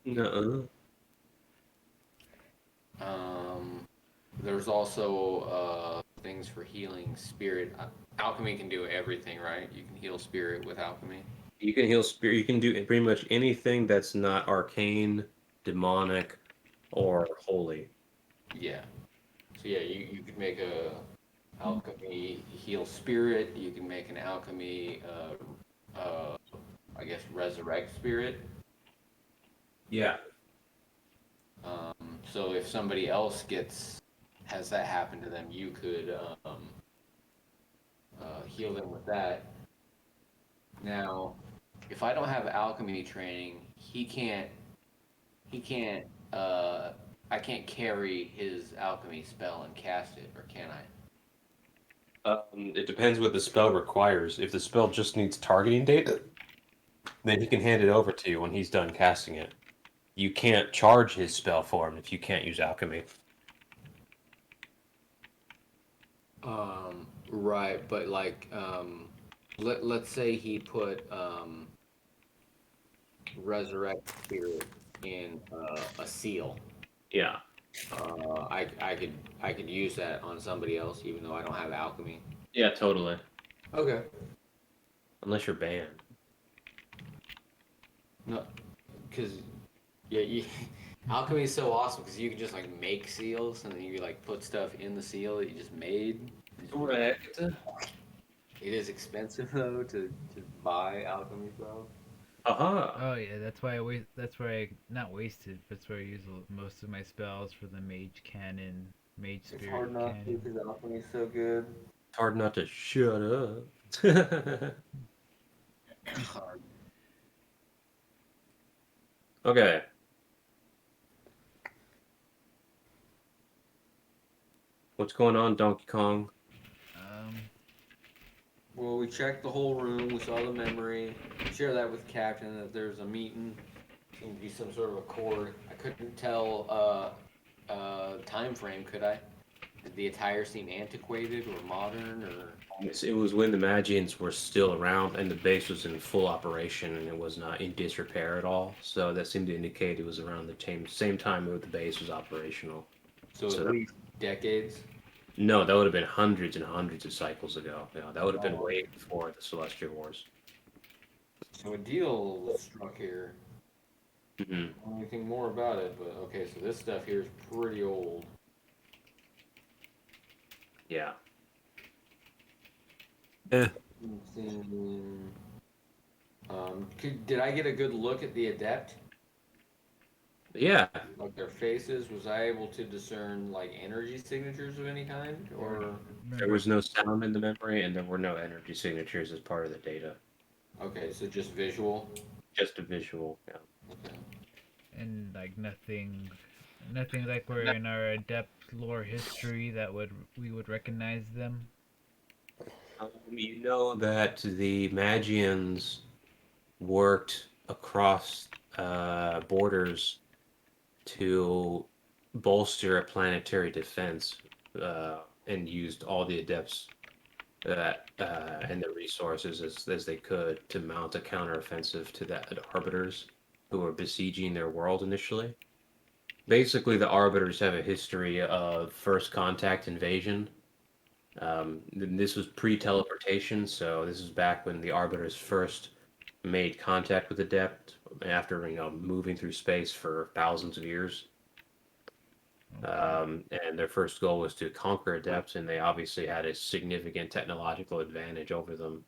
nuh-uh. Um, there's also things for healing spirit. Alchemy can do everything, right? You can heal spirit with alchemy. You can heal spirit. You can do pretty much anything that's not arcane, demonic, or holy. Yeah. So yeah, you could make a alchemy heal spirit. You can make an alchemy, I guess, resurrect spirit. Yeah. So if somebody else has that happen to them, you could heal them with that. Now, if I don't have alchemy training, he can't, uh, I can't carry his alchemy spell and cast it, or can I? It depends what the spell requires. If the spell just needs targeting data, then he can hand it over to you when he's done casting it. You can't charge his spell for him if you can't use alchemy. Right, but like, let's say he put resurrect spirit in a seal. Yeah. I could use that on somebody else, even though I don't have alchemy. Yeah, totally. Okay. Unless you're banned. No, because yeah, alchemy is so awesome because you can just like make seals and then you like put stuff in the seal that you just made. Correct. It is expensive though to buy alchemy spells. Aha. oh yeah, that's why That's where I not wasted. That's where I use most of my spells for the mage cannon, mage It's spirit hard not to cannon. because alchemy is so good. It's hard not to shut up. Okay. What's going on, Donkey Kong? Um, Well, we checked the whole room. We saw the memory. Share that with Captain that there's a meeting. Seemed to be some sort of a cord. I couldn't tell time frame, could I? Did the attire seem antiquated or modern or? It was when the Magians were still around and the base was in full operation and it was not in disrepair at all. So that seemed to indicate it was around the same time that the base was operational. So at So least decades. no, that would have been hundreds and hundreds of cycles ago. Yeah, that would have been Oh. way before the Celestial Wars. So a deal was struck here. Hmm. I don't know anything more about it, but okay. So this stuff here is pretty old. Yeah. Did I get a good look at the adept? Yeah. Like their faces? Was I able to discern like energy signatures of any kind, or? There was no sound in the memory and there were no energy signatures as part of the data. Okay, so just visual. Just a visual. Yeah. Okay. and like nothing like we're in our adept lore history that we would recognize them. You know that the Magians worked across borders to bolster a planetary defense and used all the adepts and the resources as they could to mount a counteroffensive to the arbiters who were besieging their world initially. Basically, the arbiters have a history of first contact invasion. This was pre-teleportation, so this is back when the arbiters first made contact with Adept after moving through space for thousands of years. And their first goal was to conquer Adepts, and they obviously had a significant technological advantage over them.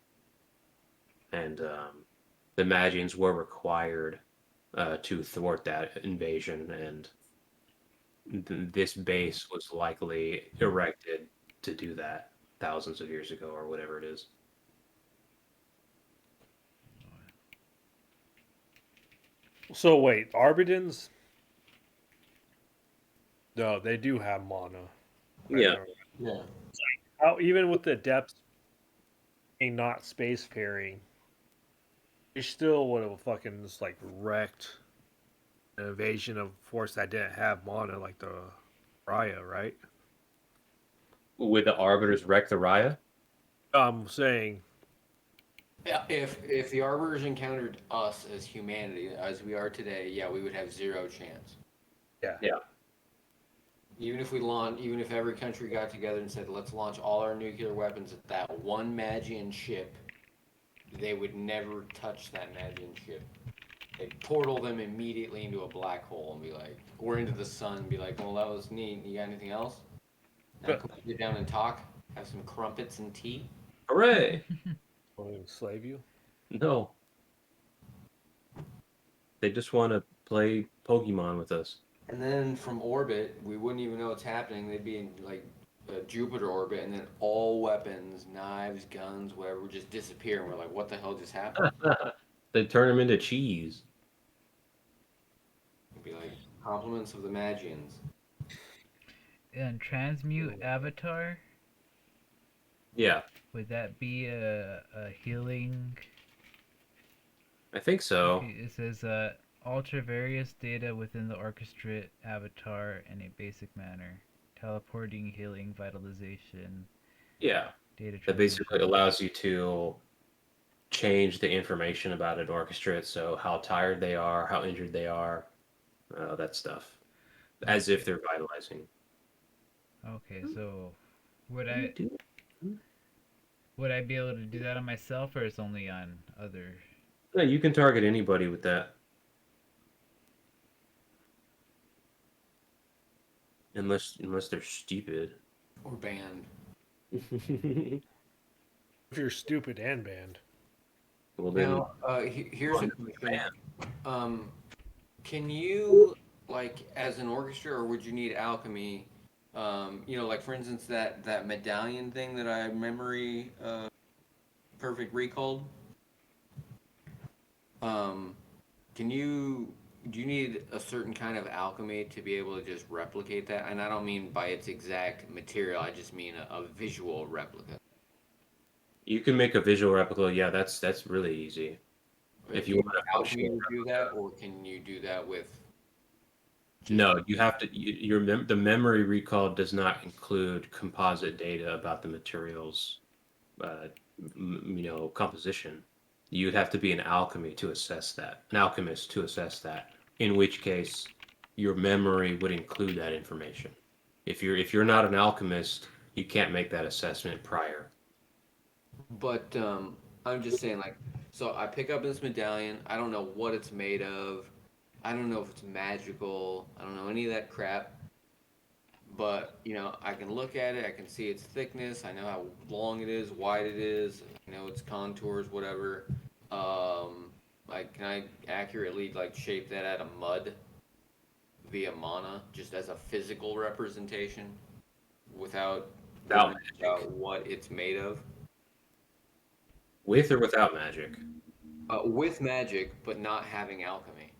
And the Magians were required to thwart that invasion, and this base was likely erected to do that thousands of years ago or whatever it is. So wait, Arbidans? No, they do have mana. I Yeah. remember. Yeah. How even with the depths being not spacefaring, they still would have fucking just like wrecked an invasion of force that didn't have mana like the Raya, right? Would the arbiters wreck the Raya? I'm saying, Yeah, if the arbiters encountered us as humanity, as we are today, yeah, we would have zero chance. yeah. Yeah. Even if every country got together and said, let's launch all our nuclear weapons at that one Magian ship, they would never touch that Magian ship. They'd portal them immediately into a black hole and be like, or into the sun and be like, well, that was neat. You got anything else? Now But can we get down and talk? Have some crumpets and tea? Hooray! will they enslave you? No, they just want to play Pokemon with us. And then from orbit, we wouldn't even know what's happening. They'd be in like Jupiter orbit, and then all weapons, knives, guns, whatever, would just disappear. And we're like, what the hell just happened? They turn them into cheese. It'd be like compliments of the Magians. And transmute avatar, Yeah, would that be a healing? I think so. Okay, it says alter various data within the orchestrate avatar in a basic manner. Teleporting, healing, vitalization, Yeah, data that basically transmission. allows you to change the information about an orchestrate, so how tired they are, how injured they are, that stuff, as if they're vitalizing. Okay, so What do you do? would I be able to do that on myself, or it's only on other? Yeah, you can target anybody with that, unless they're stupid. Or banned. If you're stupid and banned. Well, then, Now, here's a question. ban. Can you, like, as an orchestra, or would you need alchemy? Like for instance, that medallion thing that I memory perfect recalled. Um, can you do you need a certain kind of alchemy to be able to just replicate that? And I don't mean by its exact material. I just mean a visual replica. You can make a visual replica. Yeah, that's really easy. If Do you you want need a alchemy functional to do that, or can you do that with? No, you have to. The memory recall does not include composite data about the materials, uh, composition. You'd have to be an alchemy to assess that, an alchemist to assess that. In which case, your memory would include that information. If you're not an alchemist, you can't make that assessment prior. But I'm just saying, like, so I pick up this medallion. I don't know what it's made of. I don't know if it's magical. I don't know any of that crap. But I can look at it. I can see its thickness. I know how long it is, wide it is. I know its contours, whatever. Like, can I accurately like shape that out of mud via mana, just as a physical representation, without Without worrying magic, about what it's made of? with or without magic. With magic, but not having alchemy.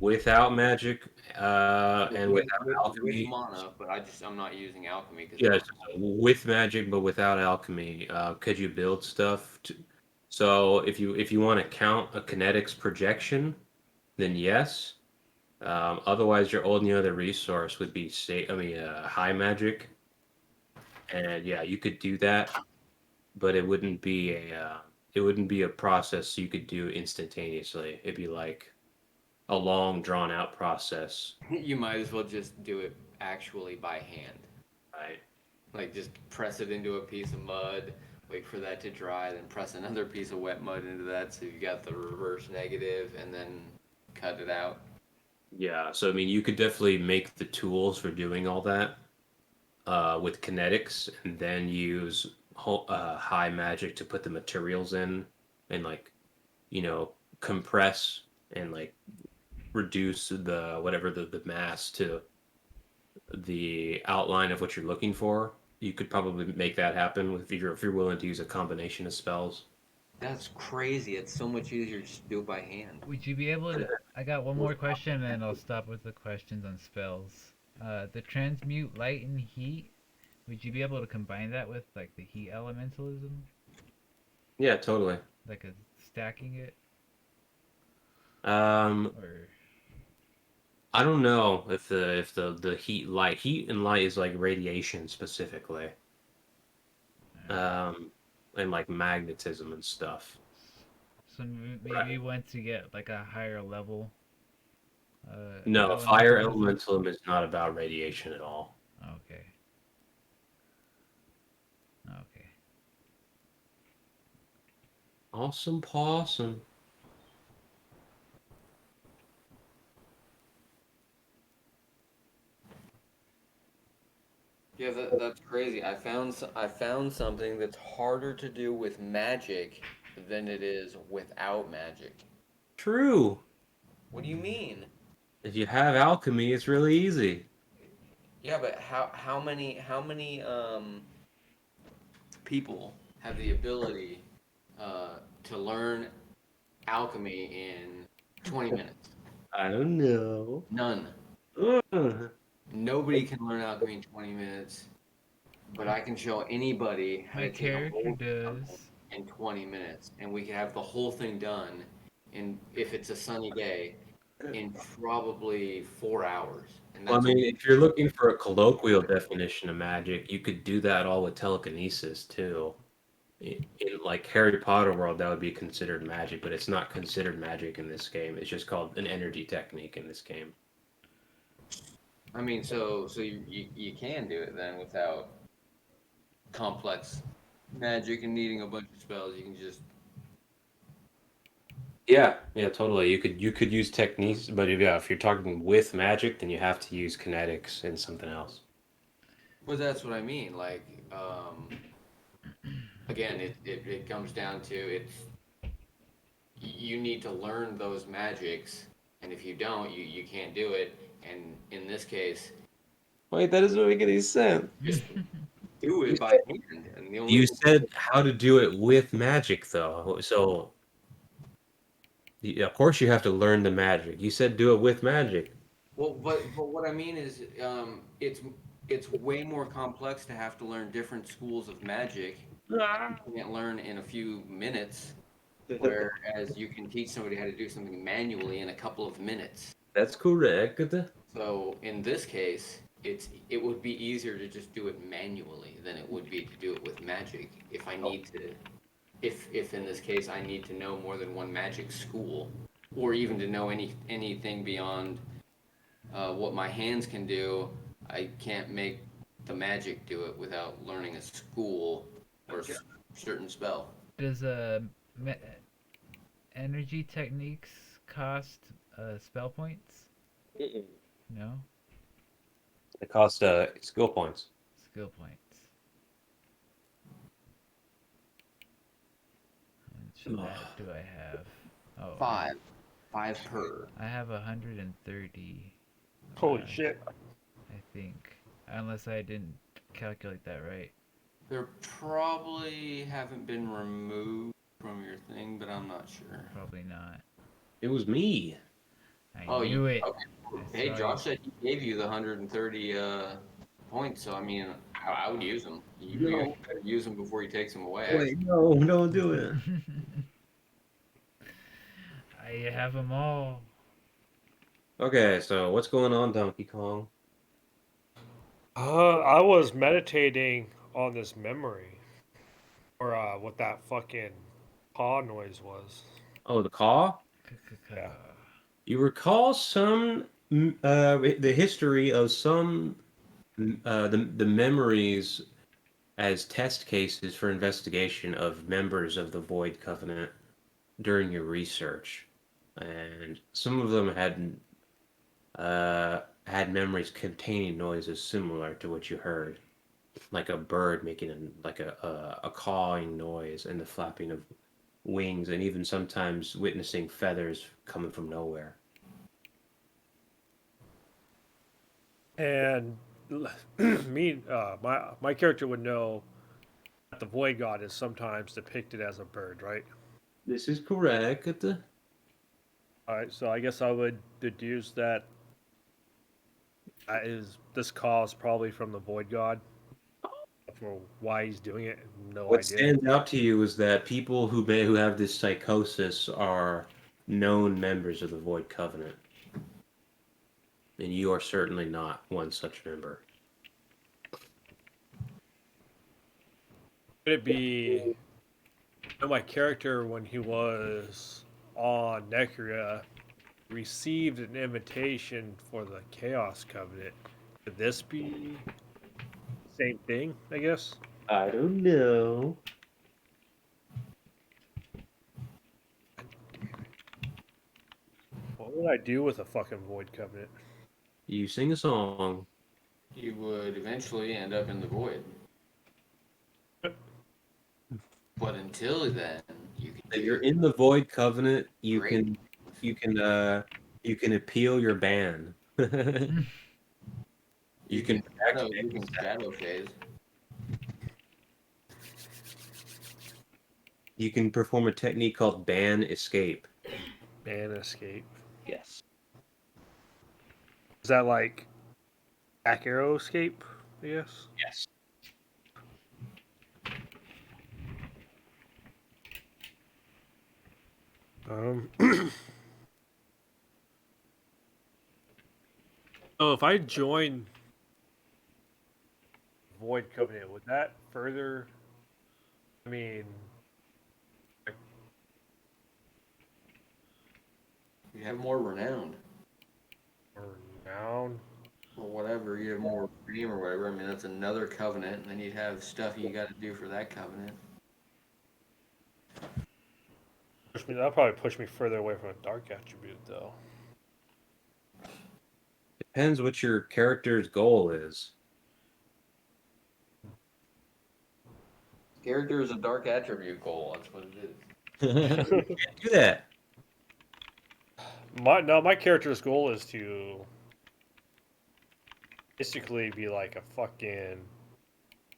without magic and without with alchemy. mana, but I'm not using alchemy because Yes, with magic but without alchemy, could you build stuff? So if you want to count a kinetics projection, then yes. Otherwise, your only other resource would be high magic, and yeah, you could do that, but it wouldn't be a process you could do instantaneously. It'd be like a long drawn out process, you might as well just do it actually by hand. right? Like just press it into a piece of mud, wait for that to dry, then press another piece of wet mud into that so you got the reverse negative, and then cut it out. Yeah, so I mean, you could definitely make the tools for doing all that with kinetics, and then use high magic to put the materials in, and like compress and like reduce the whatever the mass to the outline of what you're looking for. You could probably make that happen if you're willing to use a combination of spells. That's crazy. It's so much easier just to do it by hand. Would you be able to? I got one more question, and then I'll stop with the questions on spells. The transmute light and heat. Would you be able to combine that with like the heat elementalism, Yeah, totally. like a stacking it, Um, or I don't know if the heat and light is like radiation specifically, um, and like magnetism and stuff. so maybe once you get like a higher level, No, fire elementalism. elementalism is not about radiation at all. Okay. Okay. Awesome possum. Yeah, that's crazy. I found something that's harder to do with magic than it is without magic. True. What do you mean? If you have alchemy, it's really easy. Yeah, but how many people have the ability to learn alchemy in 20 minutes? I don't know. None. Ugh. Nobody can learn alchemy in 20 minutes, but I can show anybody how My to take a character mold sample does. in 20 minutes, and we can have the whole thing done in, if it's a sunny day, in probably 4 hours. And Well, I that's mean, only if you're looking for a colloquial definition of magic, you could do that all with telekinesis too. In like Harry Potter world, that would be considered magic, but it's not considered magic in this game. It's just called an energy technique in this game. I mean, so you can do it then without complex magic and needing a bunch of spells. You can just. Yeah, yeah, totally. You could use techniques, but if you're talking with magic, then you have to use kinetics and something else. But that's what I mean. Like, again, it comes down to you need to learn those magics, and if you don't, you can't do it. And in this case, Wait, that doesn't make any sense. just do You it by said, hand. And the only you said how to do it with magic, though. So, of course, you have to learn the magic. You said do it with magic. well, but what I mean is, it's way more complex to have to learn different schools of magic. You can't learn in a few minutes, whereas you can teach somebody how to do something manually in a couple of minutes. That's correct. So in this case, it would be easier to just do it manually than it would be to do it with magic. If I need to, if in this case I need to know more than one magic school, or even to know anything beyond what my hands can do, I can't make the magic do it without learning a school or a certain spell. Does me- energy techniques cost spell points? Mm-mm. No, It costs skill points. skill points. How much of that do I have? Oh, Five per. I have 130. Holy shit. I think, unless I didn't calculate that right. There probably haven't been removed from your thing, but I'm not sure. Probably not. It was me. I Oh, knew it. okay. I Hey, saw Josh said he gave you the 130 points, so I mean, I would use them. You No. better use them before he takes them away. Wait, no, don't do it. you. I have them all. Okay, so what's going on, Donkey Kong? I was meditating on this memory, or what that fucking paw noise was. Oh, the call? Yeah. You recall the history of some the memories as test cases for investigation of members of the Void Covenant during your research, and some of them had memories containing noises similar to what you heard, like a bird making a cawing noise and the flapping of wings, and even sometimes witnessing feathers coming from nowhere. And my character would know that the void god is sometimes depicted as a bird, right? This is correct. All right, so I guess I would deduce that this call is probably from the void god. For why he's doing it, no What idea. stands out to you is that people who have this psychosis are known members of the Void Covenant, and you are certainly not one such member. Could it be my character when he was on Necria received an invitation for the Chaos Covenant? Could this be the same thing? I guess. I don't know. What would I do with a fucking void covenant? You sing a song. You would eventually end up in the void. But until then, you can If you're do in the Void Covenant, great. you can appeal your ban. You can You can shadow phase. you can perform a technique called ban escape. Ban escape. Yes. Is that like back arrow escape? I guess. Yes. Um. So if I join Void Covenant, would that further? I mean, You have more renowned renown. or whatever. You have more fame or whatever. I mean, that's another covenant, and then you'd have stuff you got to do for that covenant. That'll probably push me further away from a dark attribute, though. Depends what your character's goal is. Character is a dark attribute goal. That's what it is. You can't do that. My character's goal is to basically be like a fucking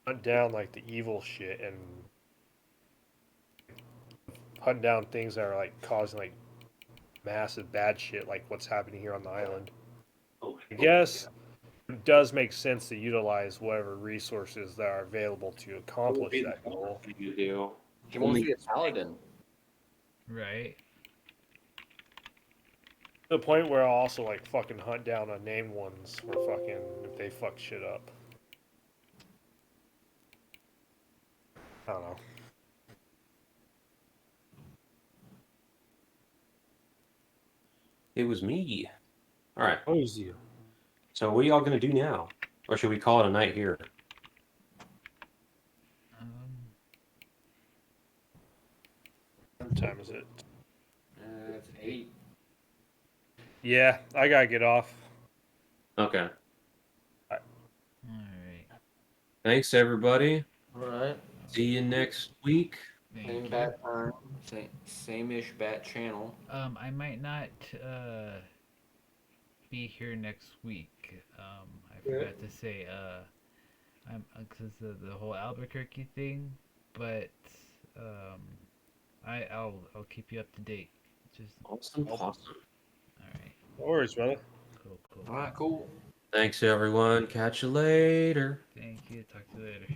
hunt down like the evil shit and hunt down things that are like causing like massive bad shit, like what's happening here on the island. I guess it does make sense to utilize whatever resources that are available to accomplish that goal. You do. He wants to be a paladin. Right. To the point where I'll also like fucking hunt down unnamed ones for fucking if they fuck shit up. I don't know. It was me. All right. What was you? So what are y'all gonna do now, or should we call it a night here? What time is it? It's 8. Yeah, I gotta get off. Okay. All right. Thanks, everybody. All right. See you next week. Thank Same you. bat time. Same-ish bat channel. I might not be here next week. I forgot to say I'm because of the whole Albuquerque thing, but I'll keep you up to date. Just Awesome. all right. No worries, brother. Cool, cool. All right, cool. Thanks, everyone. Catch you later. Thank you. Talk to you later.